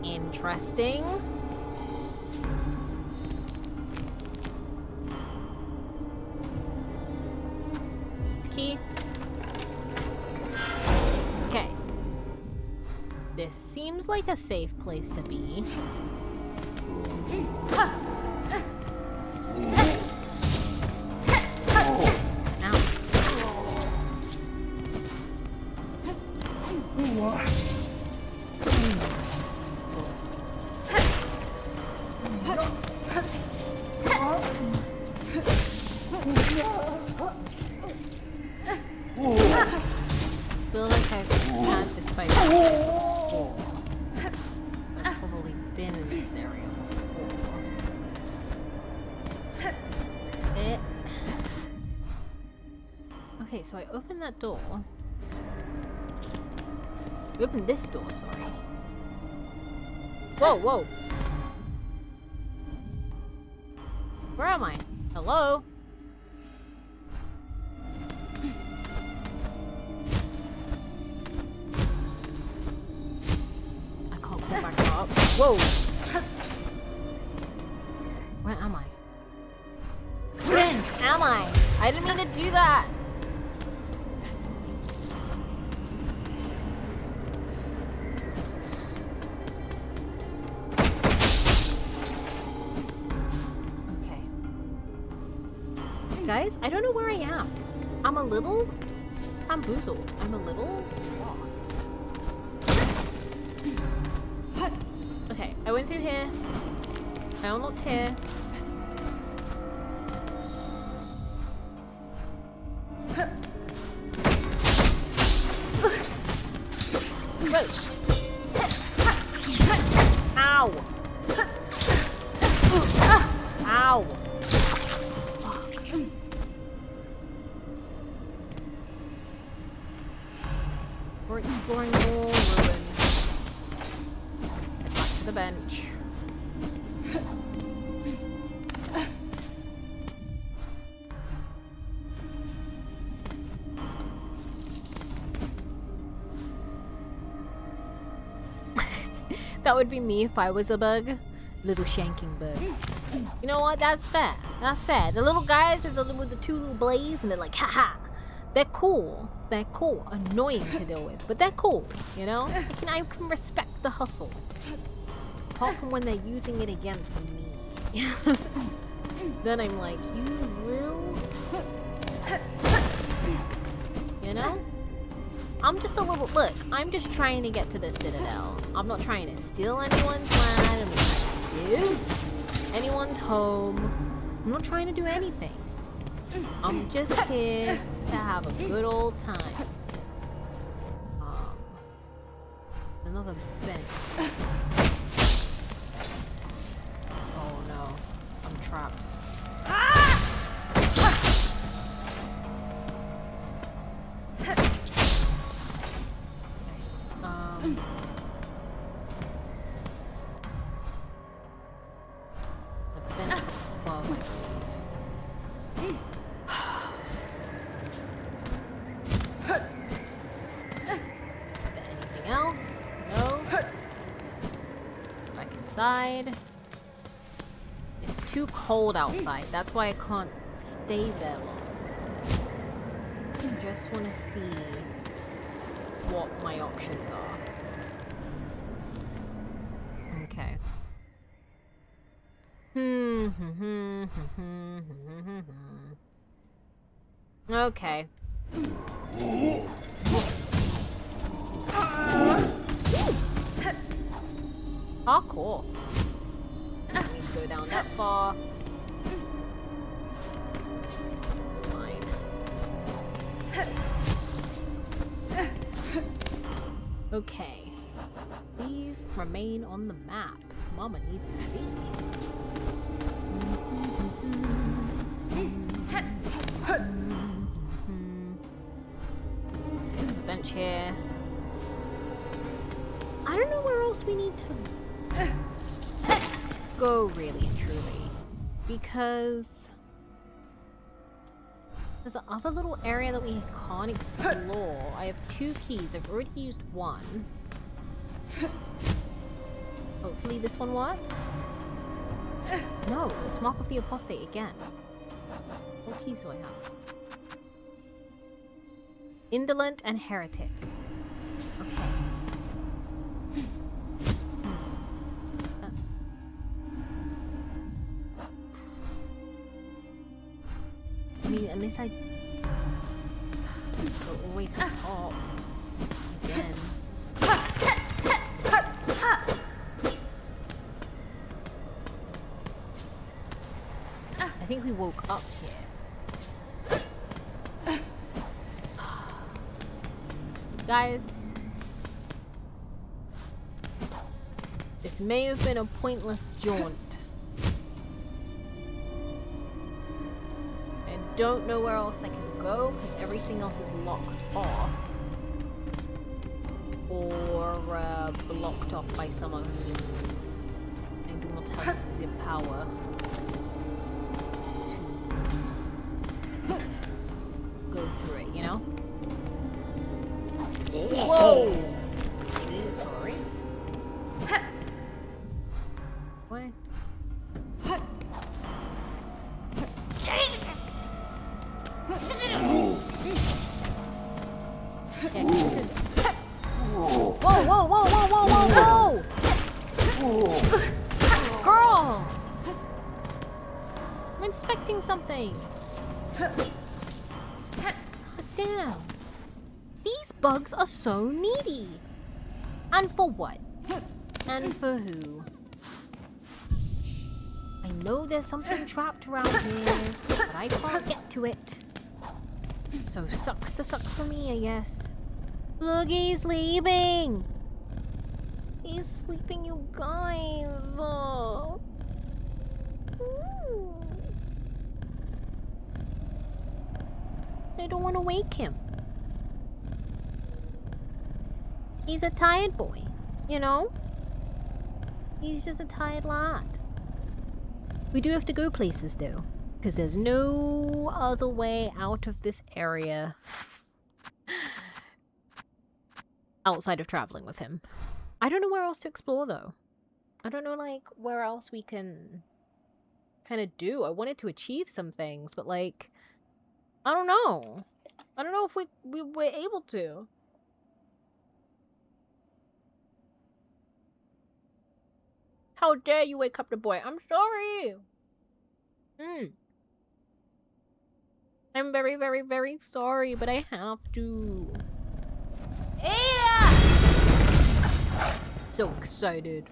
Interesting. Key. Okay. This seems like a safe place to be. Feel like I've had this fight before. I've probably been in this area before. Okay, so I opened that door. We opened this door, sorry. Whoa! Where am I? Hello? Whoa! Where am I? Where am I? I didn't mean to do that! Okay. Guys, I don't know where I am. I'm a little bamboozled. I'm a little lost. Okay, I went through here. I unlocked here. Whoa. Ow! Ow! Fuck. We're exploring more ruins. Back to the bench. That would be me if I was a bug. Little shanking bug. You know what? That's fair. That's fair. The little guys with the two little blades and they're like, haha. They're cool. They're cool. Annoying to deal with, but they're cool. You know? I can respect the hustle. Apart from when they're using it against me. Then I'm like, you will? You know? I'm just a little, look, I'm just trying to get to the Citadel. I'm not trying to steal anyone's land. I'm not trying to steal anyone's home. I'm not trying to do anything. I'm just here to have a good old time. Another bench. Oh no, I'm trapped. Anything else? No? inside. It's too cold outside. That's why I can't stay there long. I just want to see what my options are. Okay. Okay. Parkour. Don't need to go down that far. Fine. Okay. Please remain on the map. Mama needs to see. There's a bench here. I don't know where else we need to go, really and truly, because there's an other little area that we can't explore. I have 2 keys. I've already used one. Hopefully this one works. No, it's Mark of the Apostate again. What keys do I have? Indolent and Heretic. Okay. I mean, unless I go all the way to the top again. I think we woke up here. Guys, this may have been a pointless jaunt. I don't know where else I can go because everything else is locked off. Or blocked off by some other means. I do not have the power to go through it, you know? Whoa! Sorry. What? Whoa, whoa, whoa, whoa, whoa, whoa, whoa! Girl! I'm inspecting something! God damn! These bugs are so needy! And for what? And for who? I know there's something trapped around here, but I can't get to it. So sucks to suck for me, I guess. Look, he's sleeping! He's sleeping, you guys! Oh. I don't want to wake him. He's a tired boy, you know? He's just a tired lad. We do have to go places, though, because there's no other way out of this area outside of traveling with him. I don't know where else to explore, though. I don't know, like, where else we can kind of do. I wanted to achieve some things, but, like, I don't know. I don't know if we were able to. How dare you wake up the boy? I'm sorry. I'm very, very, very sorry, but I have to. Ada! So excited.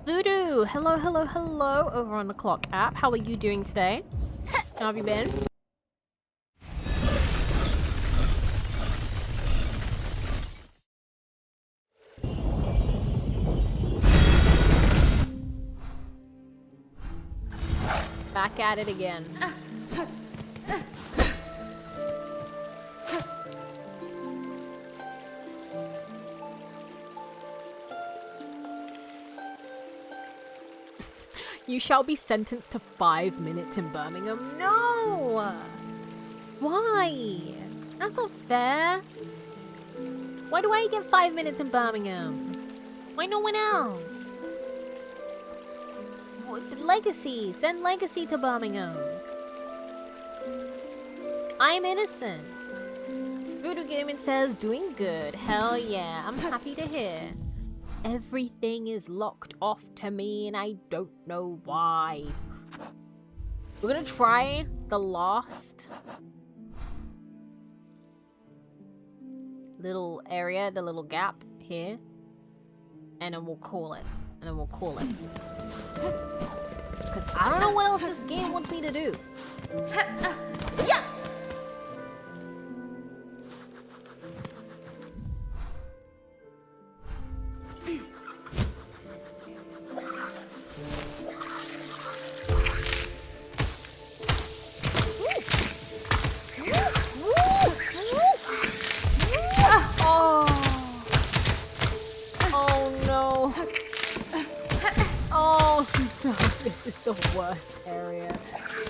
Voodoo! Hello, hello, hello over on the Clock app. How are you doing today? How have you been? Back at it again. You shall be sentenced to 5 minutes in Birmingham. No! Why? That's not fair. Why do I get 5 minutes in Birmingham? Why no one else? Legacy. Send Legacy to Birmingham. I'm innocent. Voodoo Gaming says, doing good. Hell yeah. I'm happy to hear. Everything is locked off to me and I don't know why. We're gonna try the last little area, the little gap here. And then we'll call it. Because I don't know what else this game wants me to do. Yeah! This is the worst area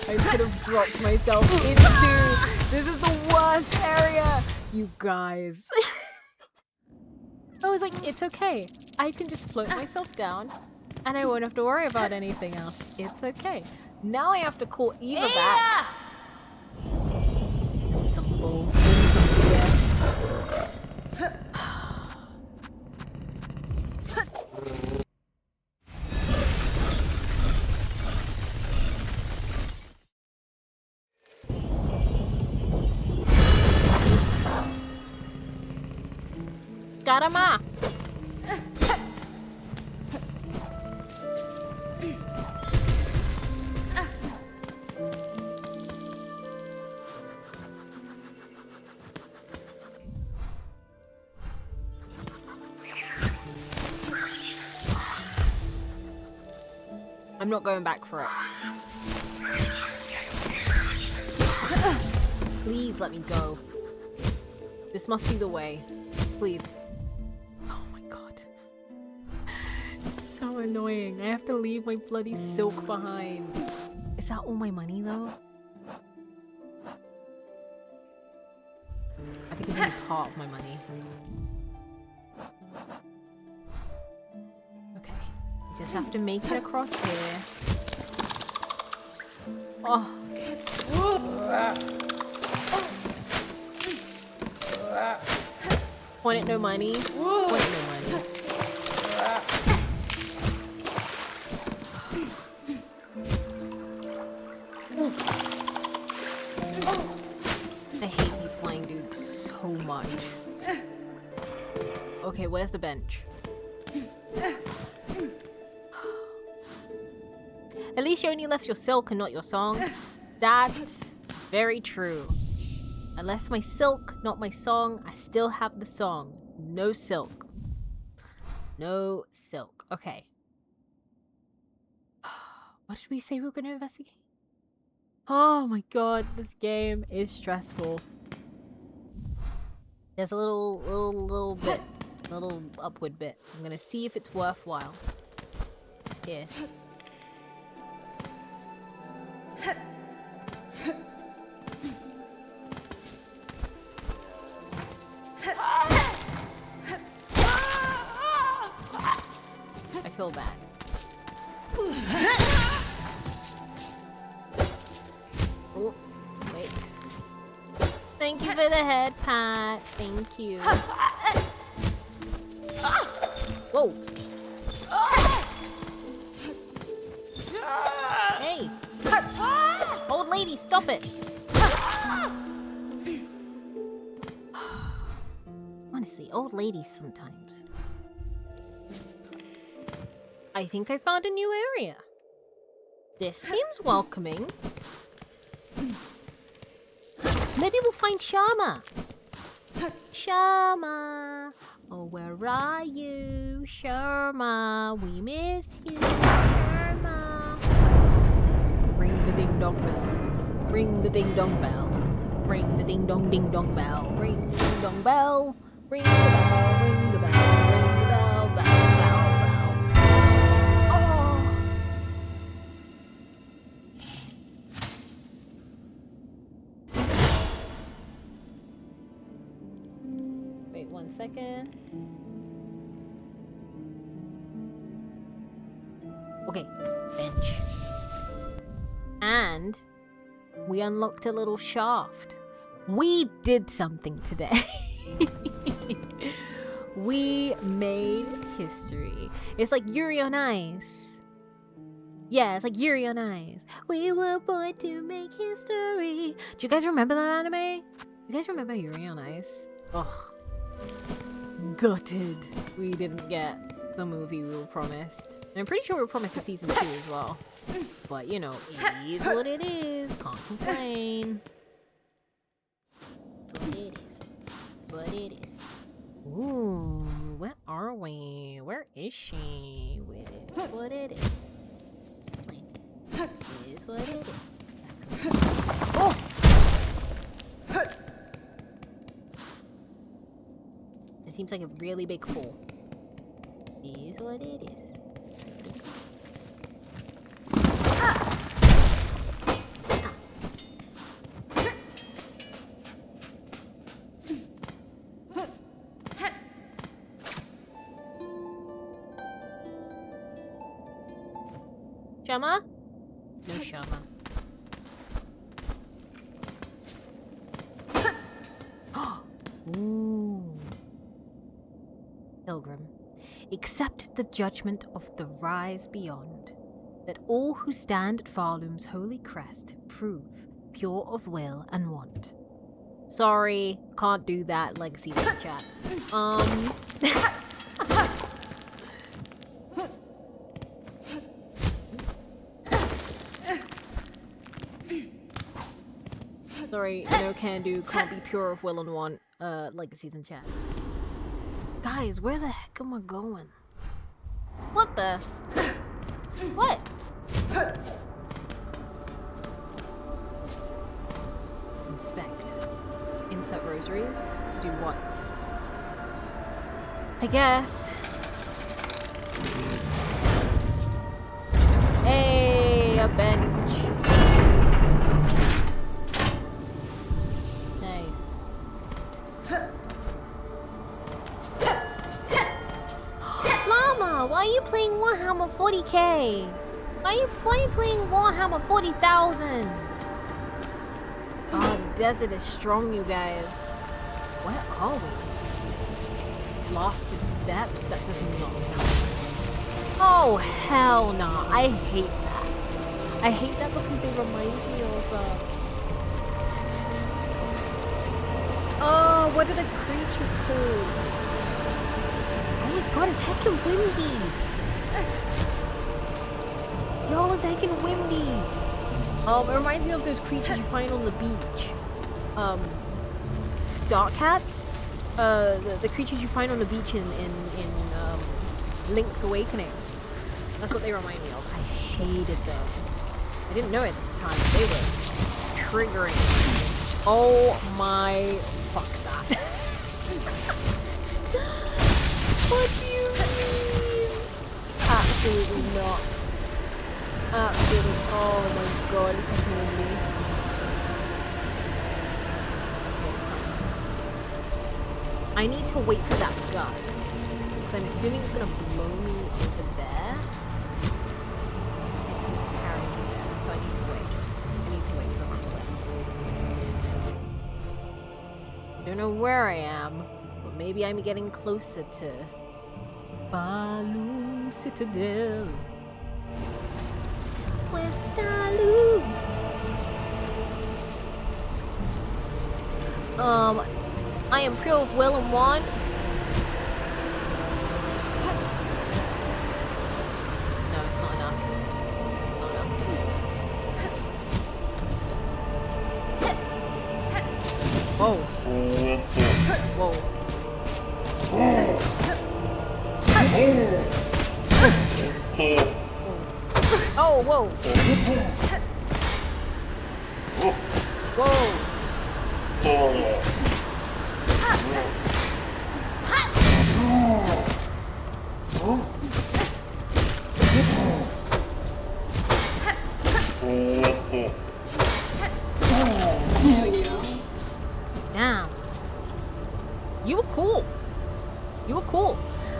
I could have dropped myself into. This is the worst area, you guys. I was like, it's okay. I can just float myself down and I won't have to worry about anything else. It's okay. Now I have to call Eva back. Some bull. Karama! I'm not going back for it. Please let me go. This must be the way. Please. Oh my god. So annoying. I have to leave my bloody silk behind. Is that all my money though? I think it's only part of my money. Okay. I just have to make it across here. Oh. Want it no money? Want it no money? I hate these flying dudes so much. Okay, where's the bench? At least you only left your silk and not your song. That's very true. I left my silk, not my song. I still have the song. No silk. No silk. Okay. What did we say we were going to investigate? Oh my god, this game is stressful. There's a little bit. Little upward bit. I'm going to see if it's worthwhile. Here. I feel bad. Oh, wait. Thank you for the head pat. Thank you. Whoa. Hey. Old lady, stop it. Honestly, old ladies sometimes. I think I found a new area. This seems welcoming. Maybe we'll find Sharma. Sharma. Oh, where are you? Sharma, we miss you. Sharma. Ring the ding dong bell. Ring the ding dong bell. Ring the ding dong bell. Ring the ding dong bell. Ring the bell. Ring the bell. Ring the bell. Bell, bell, bell. Oh. Wait 1 second. Okay, bench. And we unlocked a little shaft. We did something today. We made history. It's like Yuri on Ice. Yeah, it's like Yuri on Ice. We were born to make history. Do you guys remember that anime? You guys remember Yuri on Ice? Ugh. Gutted. We didn't get the movie we were promised. And I'm pretty sure we were promised a season 2 as well. But, you know, it is what it is. Can't complain. But it is. But it is. Ooh, where are we? Where is she? It is what it is. It is what it is. Oh! It seems like a really big fall. It is what it is. Shama? No Shama. Ooh. Pilgrim, accept the judgment of the rise beyond, that all who stand at Farloom's holy crest prove pure of will and want. Sorry, can't do that, legacy chat. Sorry, no can do, can't be pure of will and want, legacies in chat. Guys, where the heck am I going? What the? What? Inspect. Insert rosaries? To do what? I guess. Hey, a bench. Why are you playing Warhammer 40k? Why are you playing Warhammer 40,000? Oh, desert is strong, you guys. Where are we? Lost in steppes? That does not sound. Oh, hell no. I hate that. I hate that because they remind me of. Oh, what are the creatures called? Oh my god, it's heckin' windy! Yo, it's heckin' windy! It reminds me of those creatures you find on the beach. Dark cats? The creatures you find on the beach in Link's Awakening. That's what they remind me of. I hated them. I didn't know it at the time, but they were triggering. Oh my... fuck that. What do you mean? Absolutely not. Absolutely. Oh my god, it's happening to me. I need to wait for that gust. Because I'm assuming it's going to blow me over there. And carry me there. So I need to wait. I need to wait for the runway. I don't know where I am. But maybe I'm getting closer to Balloon Citadel. Where's Balloon? I am pure of will and want. No, it's not enough. It's not enough. Whoa. Whoa. Oh, whoa. Whoa. Damn. You were cool. You were cool.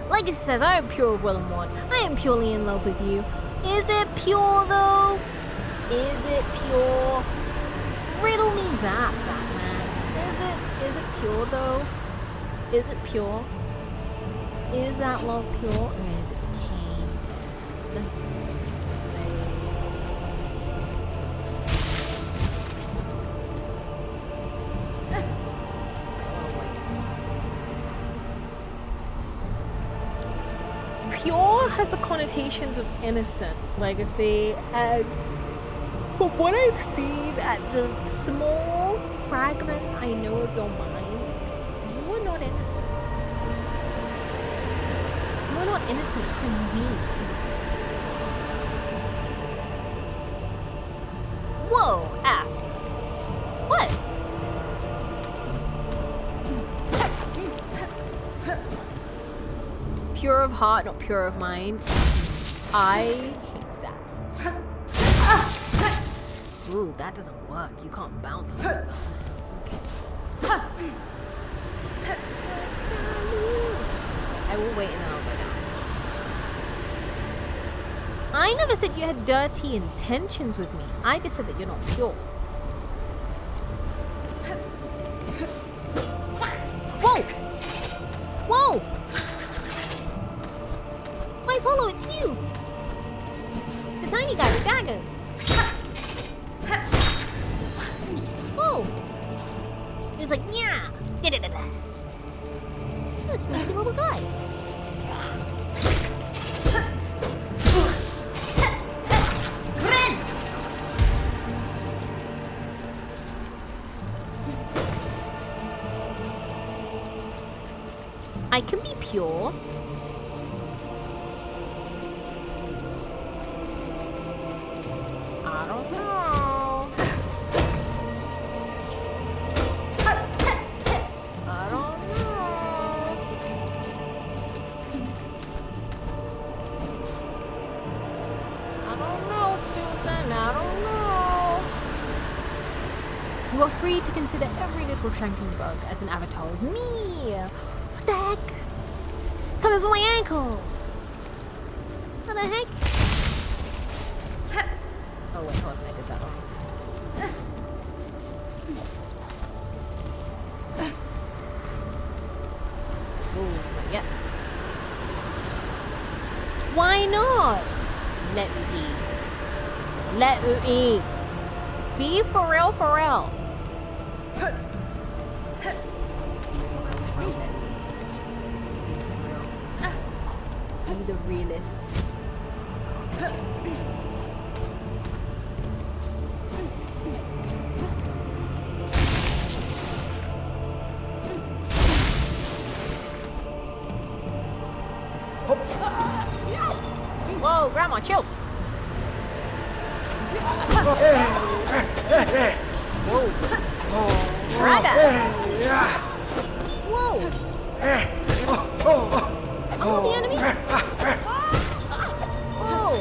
Like it says, I am pure of will and want. I am purely in love with you. Is it pure though? Is it pure? Riddle me that, Batman. Is it pure though? Is it pure? Is that love pure or is it tainted? Pure has the connotations of innocent, Legacy, and from what I've seen at the small fragment I know of your mind, you are not innocent. You are not innocent from me. Whoa, ass. What? Pure of heart, not pure of mind. I hate that. Ooh, that doesn't work. You can't bounce off of that. Okay. I will wait and then I'll go down. I never said you had dirty intentions with me. I just said that you're not pure. Whoa! Whoa! Why, Solo, it's you! It's a tiny guy with daggers. Whoa! He was like, yeah! Da-da-da-da. What a sneaky little guy. I can be pure. I don't know. I don't know. I don't know, Susan. I don't know. You are free to consider every little shanking bug as an avatar of me. What the heck? Coming for my ankles. What the heck? Oh wait, hold on, I did that wrong. Ooh, not yet. Why not? Let me eat. Let me eat. Be for real, for real. Be for real, let me eat. Be for real. Be the realist. Whoa, Grandma, chill. Whoa. Raga. Whoa. I'm the enemy. Whoa.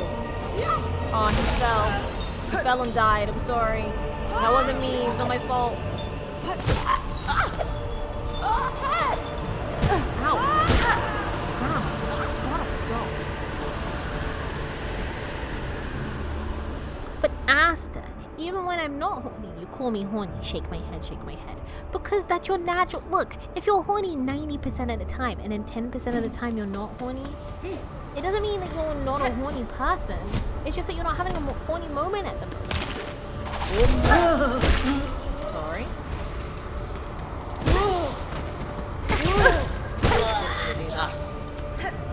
Oh, he fell. He fell and died. I'm sorry. That wasn't me. It was not my fault. Ow. Grandma, I gotta stop. But Asta, even when I'm not horny, you call me horny. Shake my head, shake my head. Because that's your natural. Look, if you're horny 90% of the time and then 10% of the time you're not horny, it doesn't mean that you're not a horny person. It's just that you're not having a horny moment at the moment. Sorry.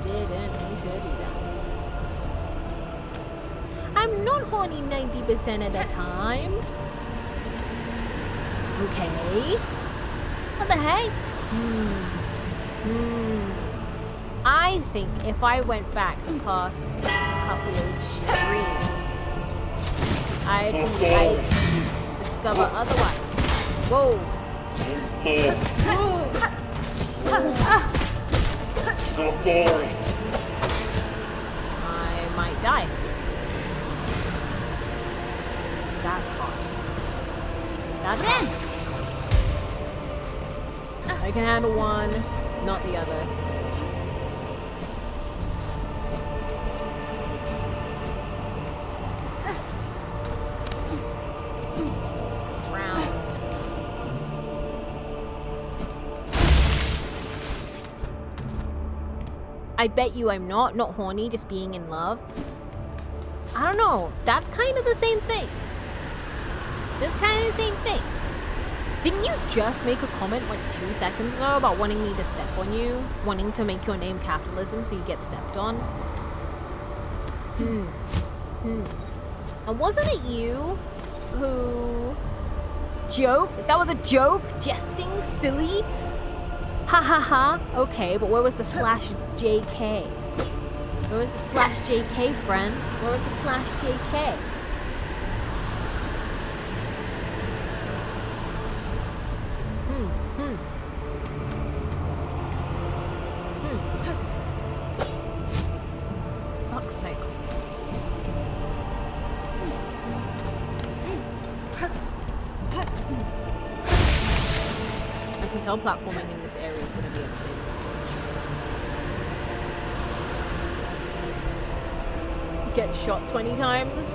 Didn't mean to do that. I'm not horny 90% of the time. Okay. What the heck? I think if I went back the past couple of streams, I'd discover otherwise. Whoa. I might die. That's hot. That's hot. I can handle one, not the other. I bet you I'm not horny, just being in love. I don't know. That's kind of the same thing. That's kind of the same thing. Didn't you just make a comment like 2 seconds ago about wanting me to step on you? Wanting to make your name capitalism so you get stepped on? And wasn't it you who joke? That was a joke? Jesting? Silly? Ha ha ha. Okay, but where was the /JK? Where was the /JK, friend? Where was the /JK? Fuck's sake. I can tell platforming in this area is going to be a bit. Get shot 20 times?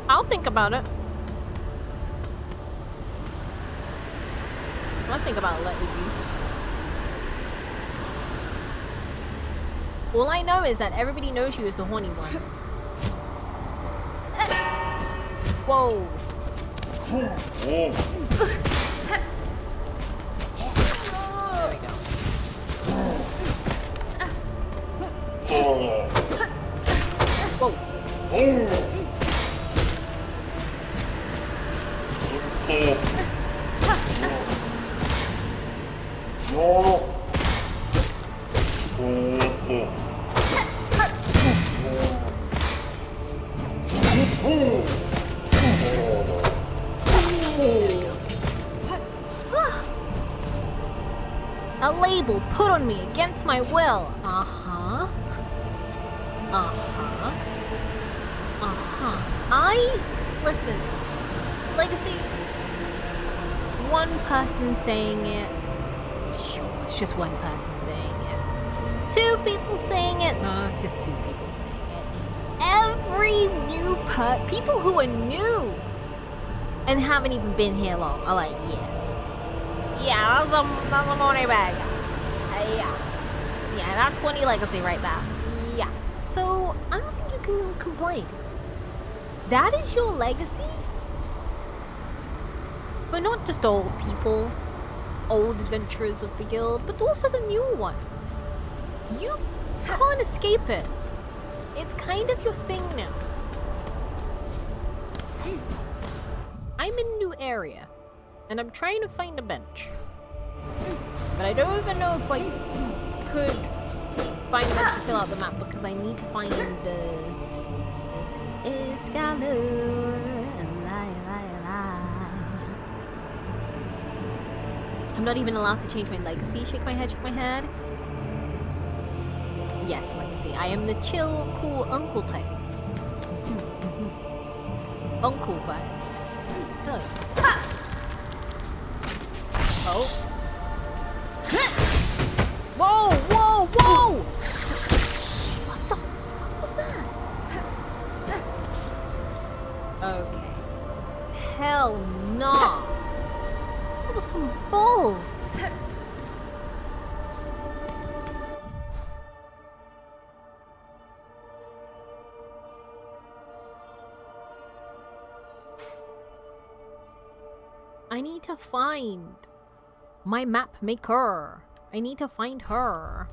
I'll think about it. I'll think about letting you. All I know is that everybody knows you as the horny one. Whoa. There we go. Whoa. A label put on me against my will. Listen, Legacy, one person saying it, sure, it's just one person saying it. 2 people saying it, no, it's just 2 people saying it. Every new people who are new and haven't even been here long are like, yeah, that's a money bag. Yeah, that's plenty Legacy right there. Yeah. So I don't think you can complain. That is your legacy? But not just old people, old adventurers of the guild, but also the newer ones. You can't escape it. It's kind of your thing now. I'm in a new area, and I'm trying to find a bench. But I don't even know if I could find a bench to fill out the map, because I need to find I'm not even allowed to change my legacy. Shake my head. Yes, legacy. I am the chill, cool uncle type. Uncle vibes. Oh. Whoa! What the fuck was that? Okay. Hell nah. That was some bull. I need to find my map maker. I need to find her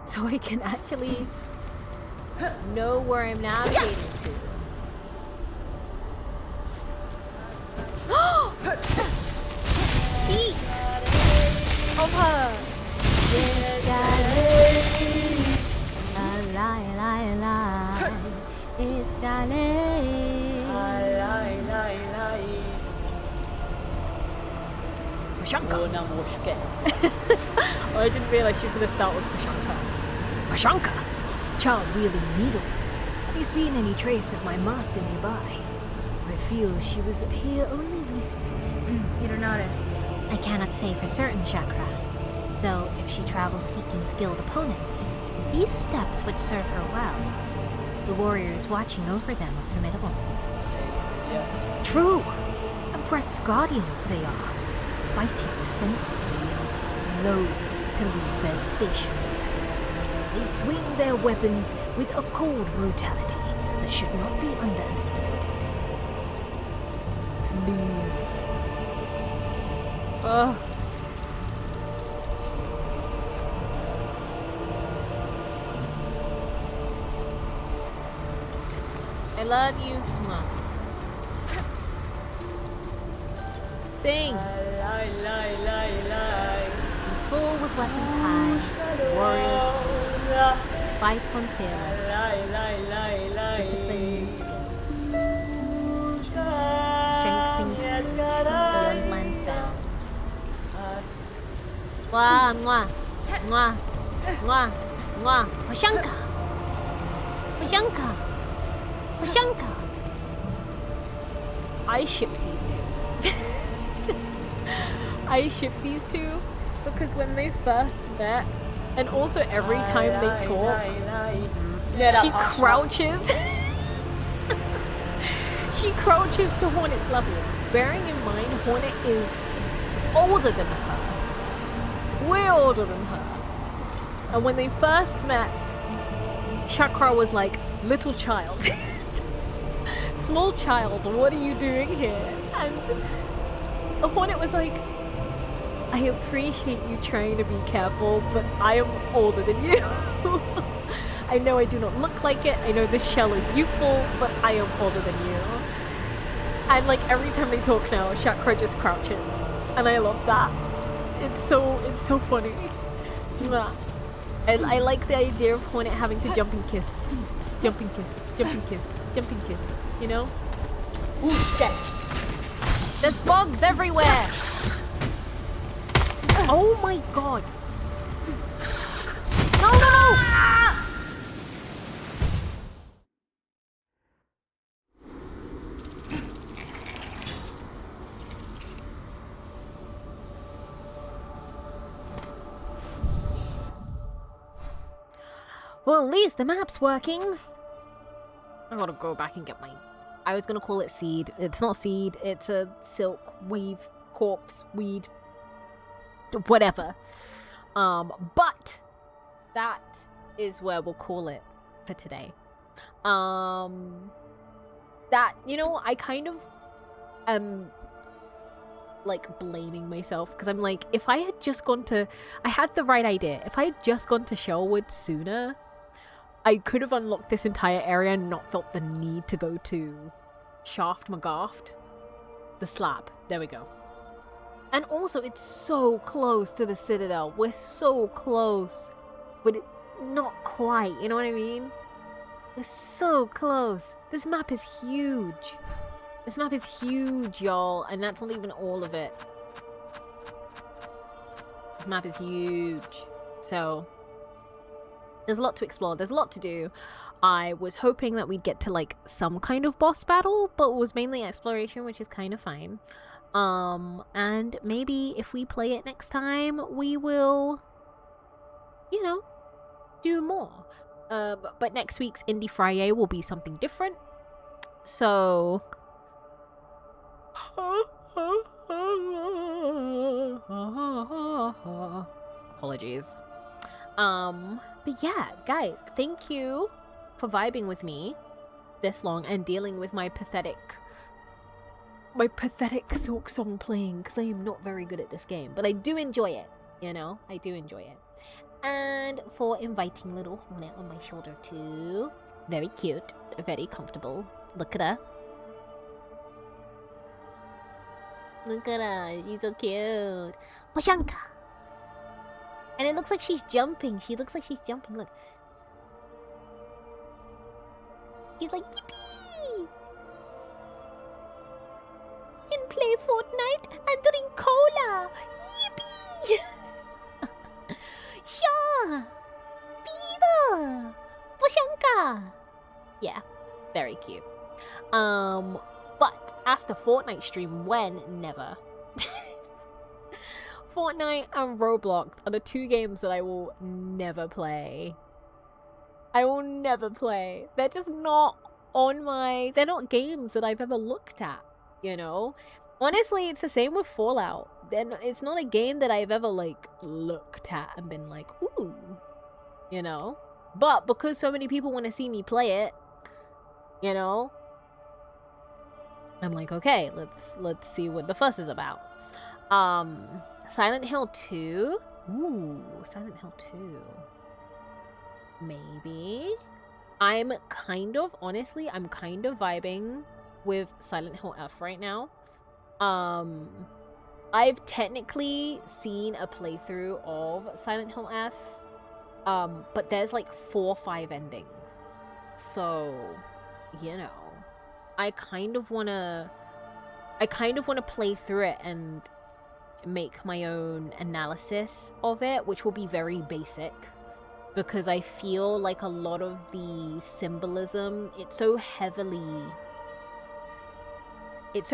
so I can actually know where I'm navigating to. Speak of her. It's Mashanka. Oh, I didn't realize she was going to start with Mashanka. Mashanka! Child wielding needle. Have you seen any trace of my master nearby? I feel she was here only recently. You don't know it. I cannot say for certain, Chakra. Though if she travels seeking skilled opponents, these steps would serve her well. The warriors watching over them are formidable. Yes. True! Impressive guardians they are, fighting defensively and loath to leave their stations. They swing their weapons with a cold brutality that should not be underestimated. Please. Ugh. I love you. Mwah. Sing. Full with weapons high, warriors fight on fearless, discipline and skill, strength and courage beyond land's bounds. Mwah, mwah, mwah, mwah, mwah. Pashanka! Pashanka! Pashanka! I ship these two. I ship these two because when they first met, and also every time they talk, she crouches. She crouches to Hornet's level. Bearing in mind, Hornet is older than her. Way older than her. And when they first met, Chakra was like, little child. Small child, what are you doing here? And Hornet was like, I appreciate you trying to be careful, but I am older than you. I know I do not look like it. I know this shell is youthful, but I am older than you. And like every time they talk now, Chakra just crouches. And I love that. It's so funny. Mwah. I like the idea of Hornet having to jump and kiss. Jump and kiss, jump and kiss, jump and kiss, you know? Ooh, shit. There's bugs everywhere! Oh my god! No, no, no! Well, at least the map's working. I gotta go back and get my... I was gonna call it seed. It's not seed. It's a silk weave corpse weed. Whatever. But that is where we'll call it for today. That, you know, I kind of am like blaming myself because I'm like, if I had just gone to... I had the right idea. If I had just gone to Sherwood sooner, I could have unlocked this entire area and not felt the need to go to Shaft McGaft. The slab. There we go. And also, it's so close to the Citadel. We're so close. But not quite, you know what I mean? We're so close. This map is huge. This map is huge, y'all. And that's not even all of it. This map is huge. So... there's a lot to explore. There's a lot to do. I was hoping that we'd get to like some kind of boss battle, but it was mainly exploration, which is kind of fine. And maybe if we play it next time, we will, you know, do more. But next week's Indie Friday will be something different. So... apologies. But yeah, guys, thank you for vibing with me this long and dealing with my pathetic Silksong playing, because I am not very good at this game, but I do enjoy it, you know? I do enjoy it. And for inviting little Hornet on my shoulder too. Very cute, very comfortable. Look at her. Look at her, she's so cute. Pashanka! And it looks like she's jumping. She looks like she's jumping. Look. She's like, yippee! And play Fortnite and drink cola. Yippee! Sha! Vida! Pashanka! Yeah, very cute. But as to Fortnite stream, when? Never. Fortnite and Roblox are the 2 games that I will never play. I will never play. They're just not on my... They're not games that I've ever looked at, you know? Honestly, it's the same with Fallout. Then it's not a game that I've ever, like, looked at and been like, ooh, you know? But because so many people want to see me play it, you know, I'm like, okay, let's see what the fuss is about. Silent Hill 2? Ooh, Silent Hill 2. Maybe. I'm kind of vibing with Silent Hill F right now. I've technically seen a playthrough of Silent Hill F, but there's like 4 or 5 endings. So, you know, I kind of wanna play through it and make my own analysis of it, which will be very basic. Because I feel like a lot of the symbolism, it's so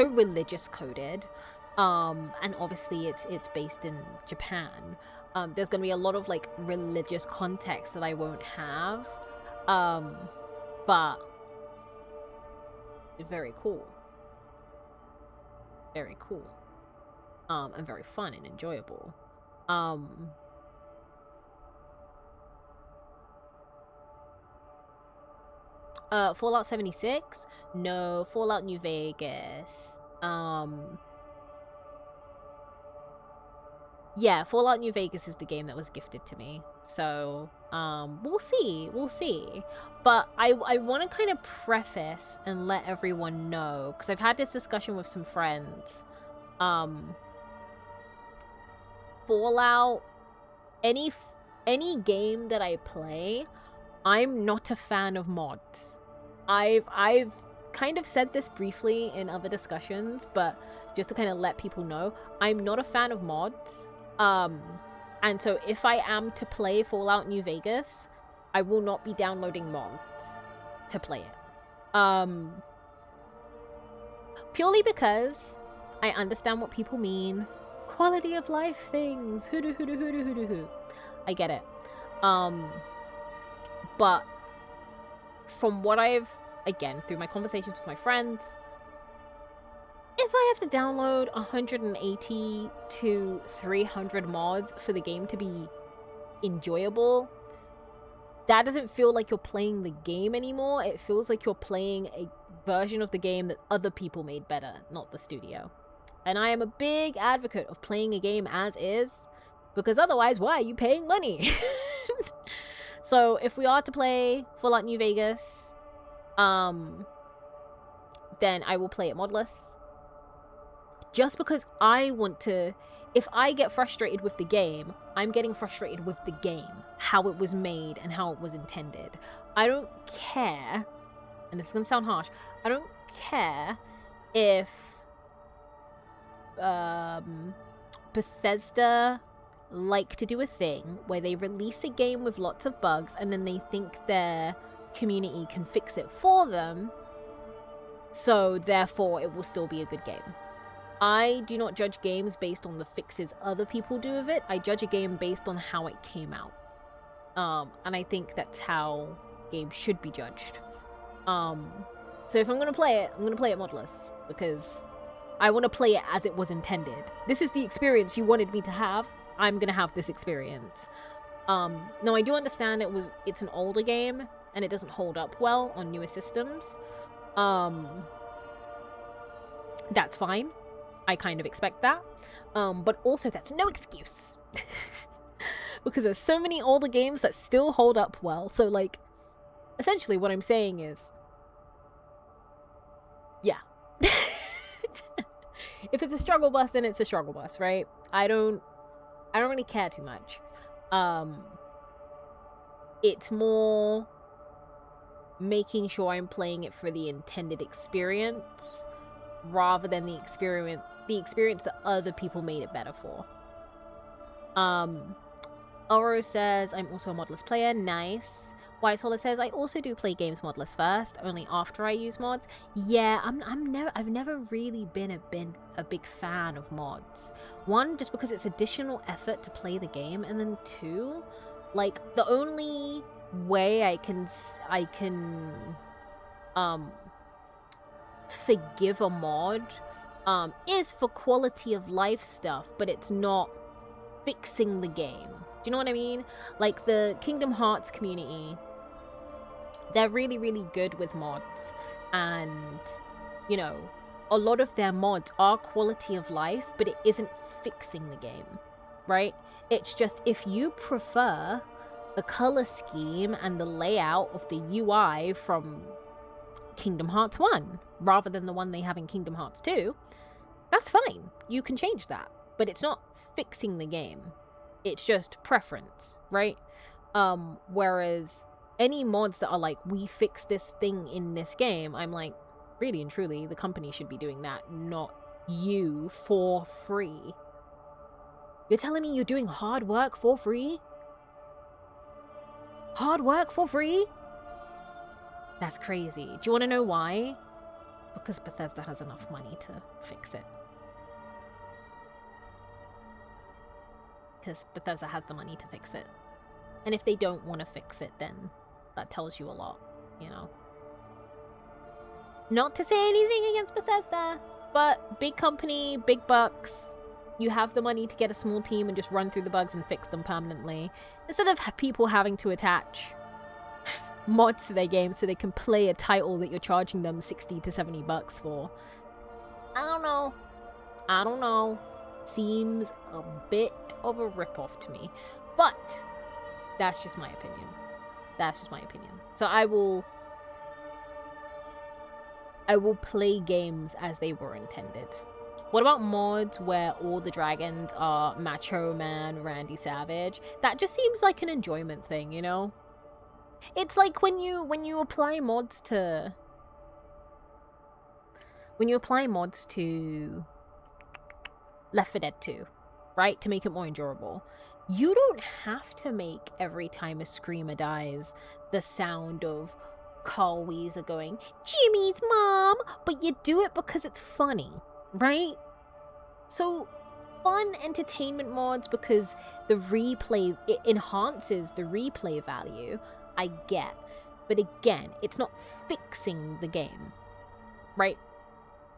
religious coded, and obviously it's based in Japan. There's gonna be a lot of like religious context that I won't have, but very cool, and very fun and enjoyable. Fallout 76? No, Fallout New Vegas. Yeah, Fallout New Vegas is the game that was gifted to me. So, we'll see. But I want to kind of preface and let everyone know, because I've had this discussion with some friends. Fallout, any game that I play, I'm not a fan of mods. I've kind of said this briefly in other discussions, but just to kind of let people know, I'm not a fan of mods. And so if I am to play Fallout New Vegas, I will not be downloading mods to play it. Purely because I understand what people mean. Quality of life things. Hoodoo. I get it. But from what I've, again, through my conversations with my friends, if I have to download 180 to 300 mods for the game to be enjoyable, that doesn't feel like you're playing the game anymore. It feels like you're playing a version of the game that other people made better, not the studio. And I am a big advocate of playing a game as is, because otherwise, why are you paying money? So if we are to play Fallout New Vegas, then I will play it modless. Just because I want to, if I get frustrated with the game, I'm getting frustrated with the game, how it was made and how it was intended. I don't care, and this is going to sound harsh, I don't care if Bethesda like to do a thing where they release a game with lots of bugs and then they think their community can fix it for them, so therefore it will still be a good game. I do not judge games based on the fixes other people do with it. I judge a game based on how it came out. And I think that's how games should be judged. So if I'm going to play it, I'm going to play it modless, because I want to play it as it was intended. This is the experience you wanted me to have. I'm going to have this experience. Now, I do understand it's an older game, and it doesn't hold up well on newer systems. That's fine. I kind of expect that. But also, that's no excuse. Because there's so many older games that still hold up well. So, like, essentially what I'm saying is, yeah. If it's a struggle bus, then it's a struggle bus, right? I don't really care too much. It's more making sure I'm playing it for the intended experience rather than the experience that other people made it better for. Oro says, I'm also a modless player. Nice. White Solar says, I also do play games modless first, only after I use mods. Yeah, I've never really been a big fan of mods. One, just because it's additional effort to play the game, and then two, like, the only way I can forgive a mod is for quality of life stuff, but it's not fixing the game. Do you know what I mean? Like, the Kingdom Hearts community, they're really, really good with mods, and, you know, a lot of their mods are quality of life, but it isn't fixing the game, right? It's just, if you prefer the color scheme and the layout of the UI from Kingdom Hearts 1 rather than the one they have in Kingdom Hearts 2, that's fine. You can change that, but it's not fixing the game. It's just preference, right? Whereas any mods that are like, we fix this thing in this game, I'm like, really and truly, the company should be doing that, not you for free. You're telling me you're doing hard work for free? Hard work for free? That's crazy. Do you want to know why? Because Bethesda has enough money to fix it. Because Bethesda has the money to fix it. And if they don't want to fix it, then that tells you a lot, you know? Not to say anything against Bethesda, but big company, big bucks. You have the money to get a small team and just run through the bugs and fix them permanently, instead of people having to attach mods to their games so they can play a title that you're charging them 60 to 70 bucks for. I don't know. Seems a bit of a ripoff to me. But that's just my opinion. So I will play games as they were intended. What about mods where all the dragons are Macho Man Randy Savage? That just seems like an enjoyment thing, you know? It's like when you apply mods to Left 4 Dead 2, right? To make it more endurable. You don't have to make every time a screamer dies the sound of Carl Weezer going, Jimmy's mom, but you do it because it's funny, right? So fun entertainment mods because it enhances the replay value, I get. But again, it's not fixing the game, right?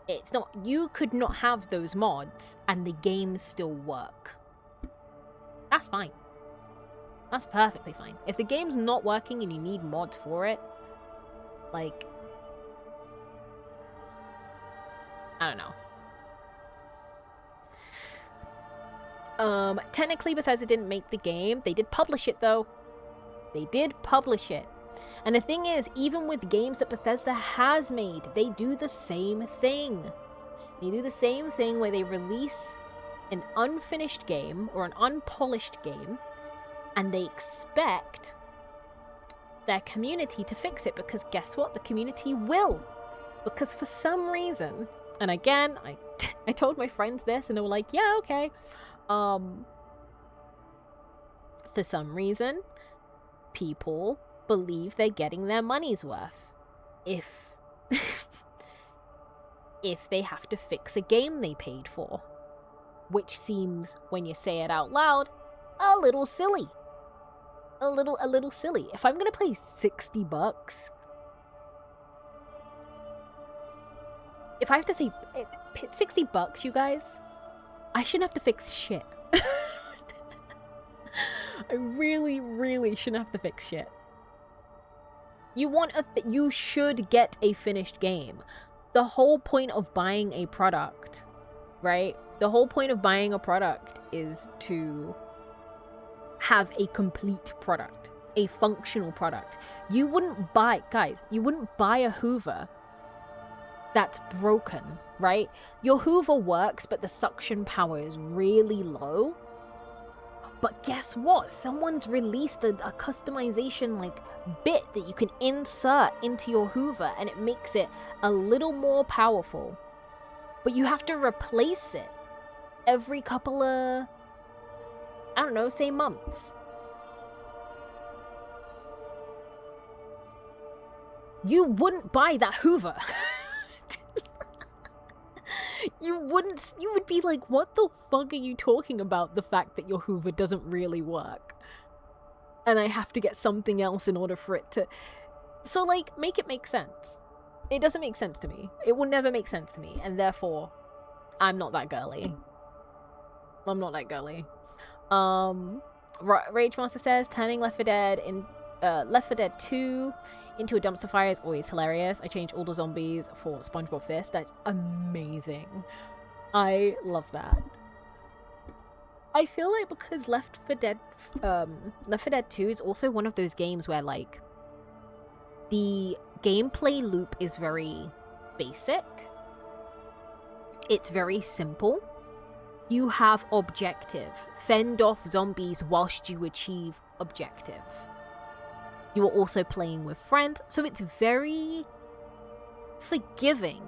It's not, you could not have those mods and the game still work. That's fine. That's perfectly fine. If the game's not working and you need mods for it, like, I don't know. Technically Bethesda didn't make the game. They did publish it though. They did publish it. And the thing is, even with games that Bethesda has made, they do the same thing. They do the same thing where they release an unfinished game or an unpolished game, and they expect their community to fix it, because guess what? The community will. Because for some reason, and again, I told my friends this and they were like, yeah, okay. For some reason, people believe they're getting their money's worth if they have to fix a game they paid for, which seems, when you say it out loud, a little silly. A little silly. If I'm gonna pay $60, if I have to say $60, you guys, I shouldn't have to fix shit. I really shouldn't have to fix shit. You should get a finished game. The whole point of buying a product, right? The whole point of buying a product is to have a complete product, a functional product. You wouldn't buy a Hoover that's broken, right? Your Hoover works, but the suction power is really low. But guess what? Someone's released a customization like bit that you can insert into your Hoover, and it makes it a little more powerful. But you have to replace it every couple of, I don't know, say months. you wouldn't buy that Hoover. You would be like, what the fuck are you talking about? The fact that your Hoover doesn't really work. And I have to get something else in order for it to... So, like, make it make sense. It doesn't make sense to me. It will never make sense to me. And therefore, I'm not that girly. I'm not that girly. Rage Master says, turning Left 4 Dead 2 into a dumpster fire is always hilarious. I changed all the zombies for SpongeBob Fist. That's amazing. I love that. I feel like because Left 4 Dead 2 is also one of those games where, like, the gameplay loop is very basic. It's very simple. You have objective. Fend off zombies whilst you achieve objective. You are also playing with friends, so it's very forgiving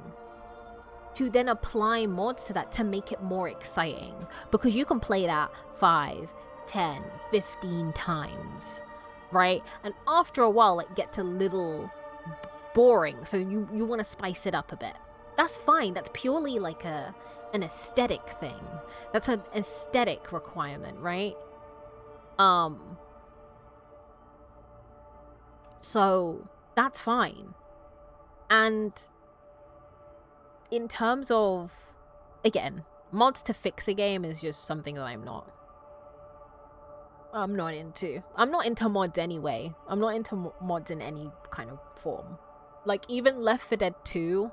to then apply mods to that to make it more exciting, because you can play that 5, 10, 15 times, right? And after a while it gets a little boring, so you want to spice it up a bit. That's fine. That's purely like an aesthetic thing. That's an aesthetic requirement, right? So that's fine. And in terms of, again, mods to fix a game is just something that I'm not into. I'm not into mods anyway. I'm not into mods in any kind of form. Like, even Left 4 Dead 2,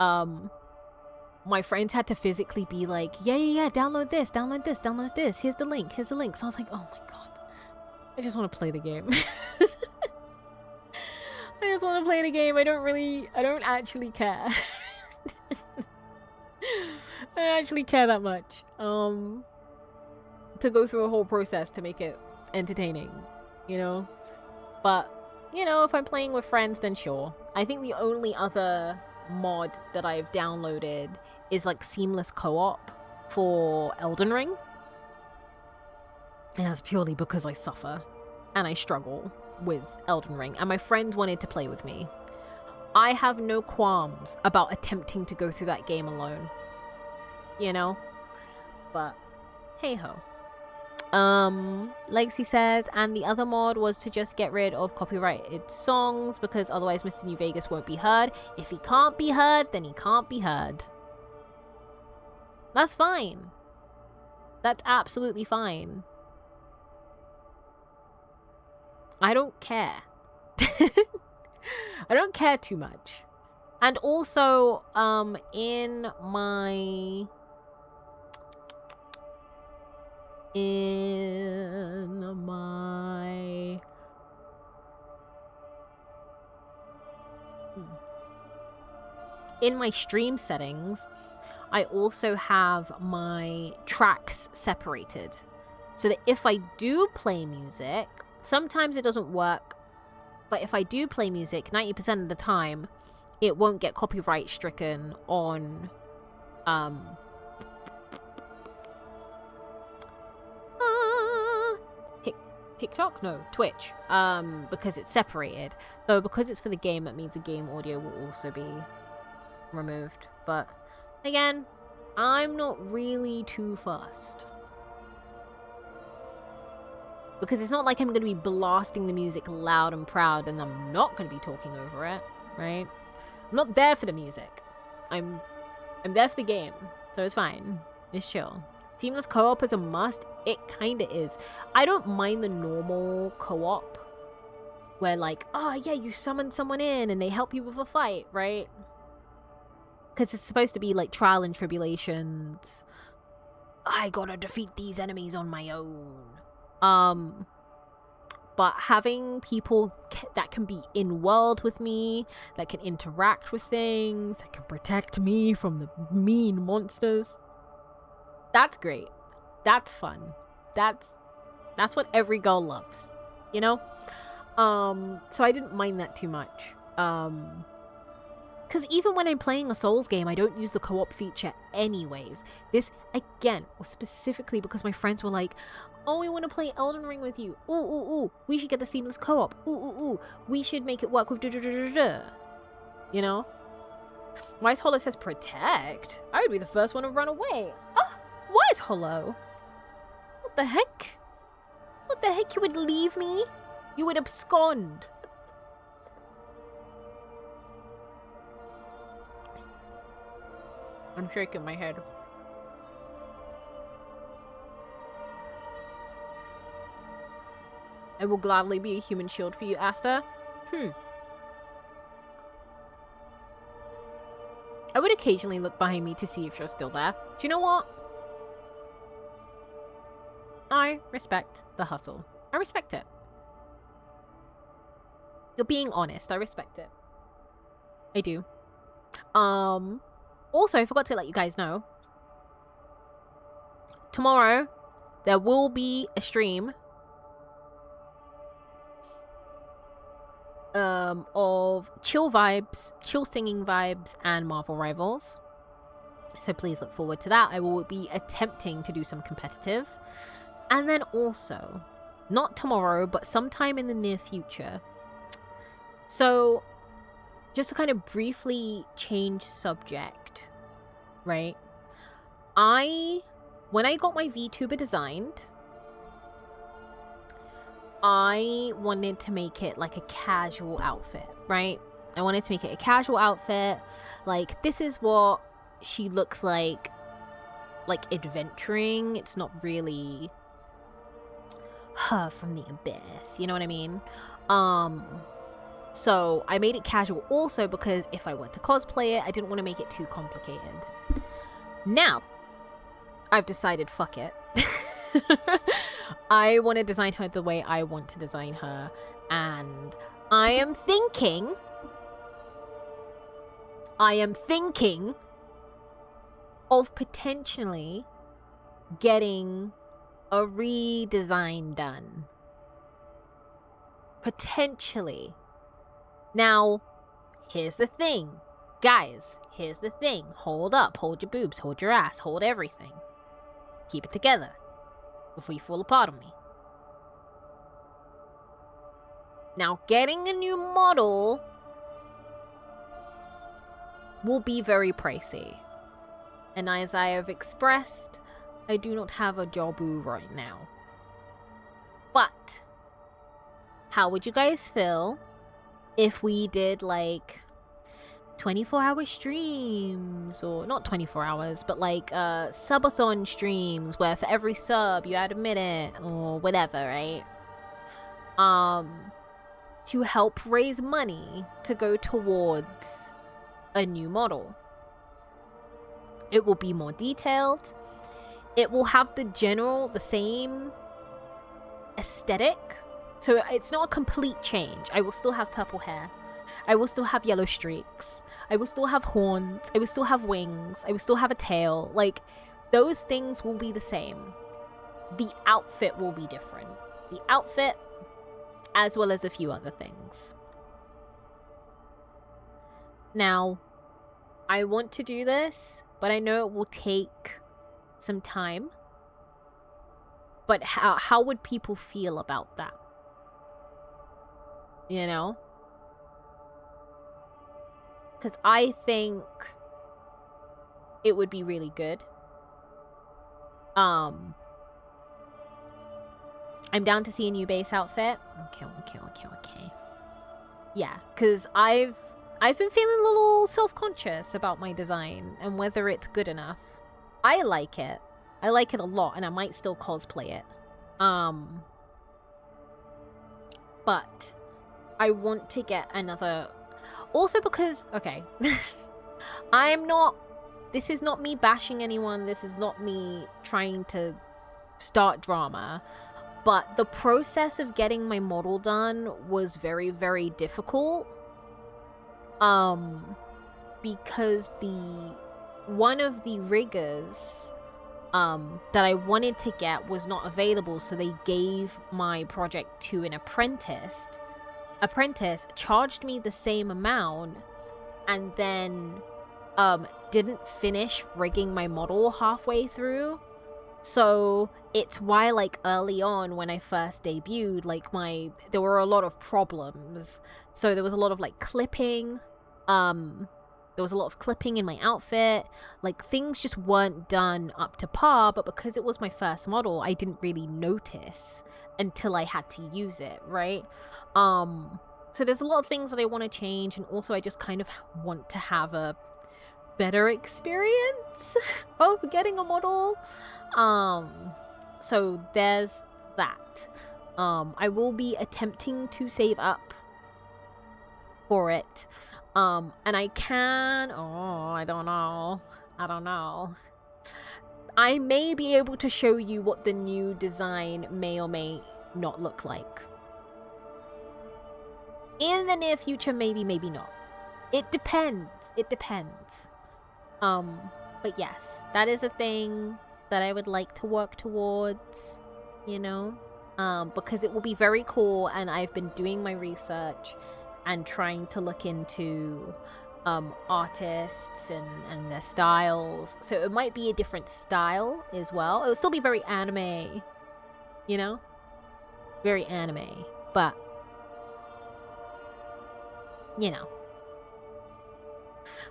my friends had to physically be like, yeah, download this, here's the link. So I was like, oh my god, I just want to play the game. I just want to play the game. I don't actually care. I don't actually care that much to go through a whole process to make it entertaining, you know? But, you know, if I'm playing with friends, then sure. I think the only other mod that I've downloaded is like seamless co-op for Elden Ring. And that's purely because I suffer and I struggle with Elden Ring, and my friends wanted to play with me. I have no qualms about attempting to go through that game alone, you know? But hey ho. Legacy says, and the other mod was to just get rid of copyrighted songs, because otherwise Mr. New Vegas won't be heard. If he can't be heard, then he can't be heard. That's fine. That's absolutely fine. I don't care. I don't care too much. And also, in my stream settings, I also have my tracks separated, so that if I do play music, sometimes it doesn't work, but if I do play music, 90% of the time, it won't get copyright stricken on TikTok? No, Twitch. Because it's separated. Though because it's for the game, that means the game audio will also be removed. But again, I'm not really too fussed. Because it's not like I'm going to be blasting the music loud and proud and I'm not going to be talking over it, right? I'm not there for the music. I'm there for the game, so it's fine. It's chill. Seamless co-op is a must. It kind of is. I don't mind the normal co-op where, like, oh yeah, you summon someone in and they help you with a fight, right? Because it's supposed to be like trial and tribulations. I gotta defeat these enemies on my own. But having people that can be in world with me, that can interact with things, that can protect me from the mean monsters, that's great. That's fun. That's what every girl loves, you know? So I didn't mind that too much. Because even when I'm playing a Souls game, I don't use the co-op feature anyways. This, again, was specifically because my friends were like, Oh, we want to play Elden Ring with you. Ooh, ooh, ooh. We should get the seamless co-op. Ooh, ooh, ooh. We should make it work with da-da-da-da-da. You know? Wise Hollow says protect. I would be the first one to run away. Ah, Wise Hollow. What the heck? What the heck? You would leave me? You would abscond. I'm shaking my head. I will gladly be a human shield for you, Asta. I would occasionally look behind me to see if you're still there. Do you know what? I respect the hustle. I respect it. You're being honest. I respect it. I do. Also, I forgot to let you guys know. Tomorrow, there will be a stream of chill vibes, chill singing vibes, and Marvel Rivals. So please look forward to that. I will be attempting to do some competitive. And then also, not tomorrow, but sometime in the near future. So, just to kind of briefly change subject, right? When I got my VTuber designed, I wanted to make it like a casual outfit, right? I wanted to make it a casual outfit. Like, this is what she looks like adventuring. It's not really her from the abyss, you know what I mean? So I made it casual also because if I were to cosplay it, I didn't want to make it too complicated. Now, I've decided, fuck it. I want to design her the way I want to design her, and I am thinking of potentially getting a redesign done. Potentially. Now, here's the thing. Guys, here's the thing. Hold up. Hold your boobs. Hold your ass. Hold everything. Keep it together before you fall apart on me. Now, getting a new model will be very pricey. And as I have expressed, I do not have a jobu right now. But, how would you guys feel if we did like 24-hour streams, or not 24 hours, but like subathon streams where for every sub you add a minute or whatever, right? To help raise money to go towards a new model. It will be more detailed. It will have the same aesthetic. So it's not a complete change. I will still have purple hair. I will still have yellow streaks. I will still have horns. I will still have wings. I will still have a tail. Like, those things will be the same. The outfit will be different. The outfit, as well as a few other things. Now, I want to do this, but I know it will take some time. But how would people feel about that? You know? Because I think it would be really good. I'm down to see a new base outfit. Okay. Yeah, because I've been feeling a little self-conscious about my design and whether it's good enough. I like it. I like it a lot, and I might still cosplay it. But I want to get another... Also because, okay, this is not me bashing anyone, this is not me trying to start drama, but the process of getting my model done was very, very difficult, because one of the riggers, that I wanted to get was not available, so they gave my project to an apprentice, charged me the same amount, and then didn't finish rigging my model halfway through. So it's why, like, early on when I first debuted, like, there were a lot of problems. So there was a lot of, like, clipping. There was a lot of clipping in my outfit. Like, things just weren't done up to par, but because it was my first model, I didn't really notice until I had to use it, right? So there's a lot of things that I want to change, and also I just kind of want to have a better experience of getting a model. So there's that. I will be attempting to save up for it. And I can, I don't know. I may be able to show you what the new design may or may not look like. In the near future, maybe not. It depends. But yes, that is a thing that I would like to work towards, you know? Because it will be very cool, and I've been doing my research and trying to look into artists and their styles. So it might be a different style as well. It will still be very anime, you know? Very anime. But, you know.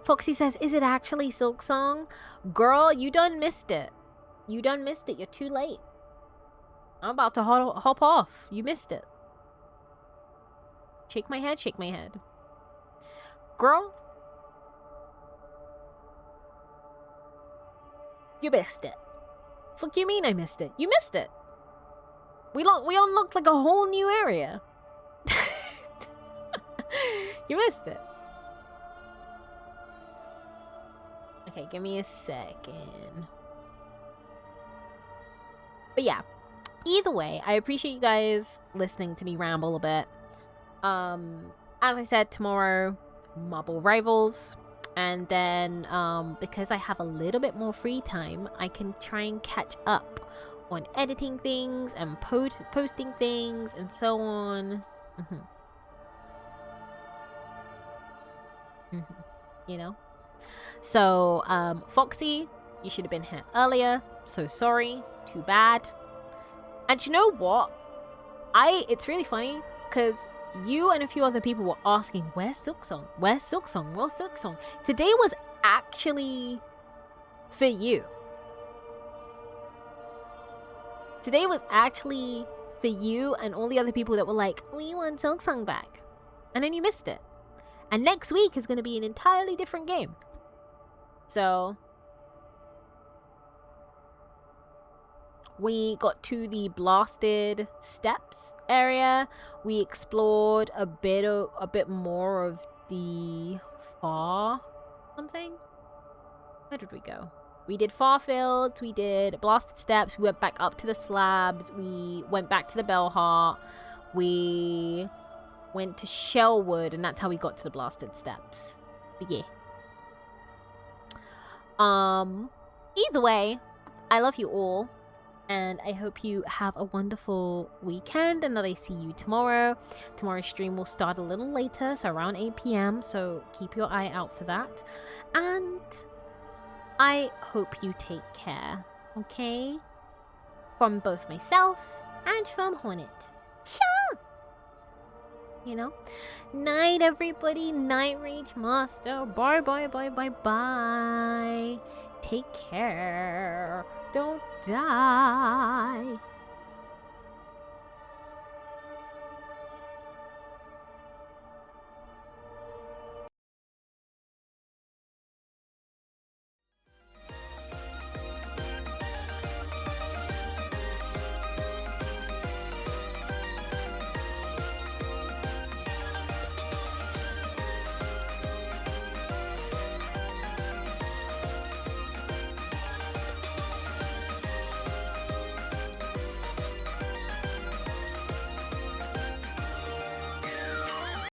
Foxy says, is it actually Silksong? Girl, you done missed it. You're too late. I'm about to hop off. You missed it. Shake my head. Girl, you missed it. Fuck you mean I missed it? You missed it. We unlocked like a whole new area. You missed it. Okay, give me a second. But yeah, either way, I appreciate you guys listening to me ramble a bit. As I said, tomorrow, Marble Rivals, and then because I have a little bit more free time, I can try and catch up on editing things and posting things and so on. You know? So, Foxy, you should have been here earlier. So sorry. Too bad. And you know what? It's really funny because you and a few other people were asking, where's Silksong? Where's Silksong? Where's Silksong? Today was actually for you. Today was actually for you and all the other people that were like, we want Silksong back. And then you missed it. And next week is going to be an entirely different game. So we got to the blasted steps area. We explored a bit more of the far something. Where did we go? We did Farfields, we did blasted steps, we went back up to the slabs, we went back to the Bellheart, we went to Shellwood, and that's how we got to the blasted steps. But yeah. Either way, I love you all. And I hope you have a wonderful weekend and that I see you tomorrow. Tomorrow's stream will start a little later, so around 8 p.m. So keep your eye out for that. And I hope you take care, okay? From both myself and from Hornet. Ciao! You know? Night, everybody. Night, Rage Master. Bye, bye, bye, bye, bye. Take care. Don't die.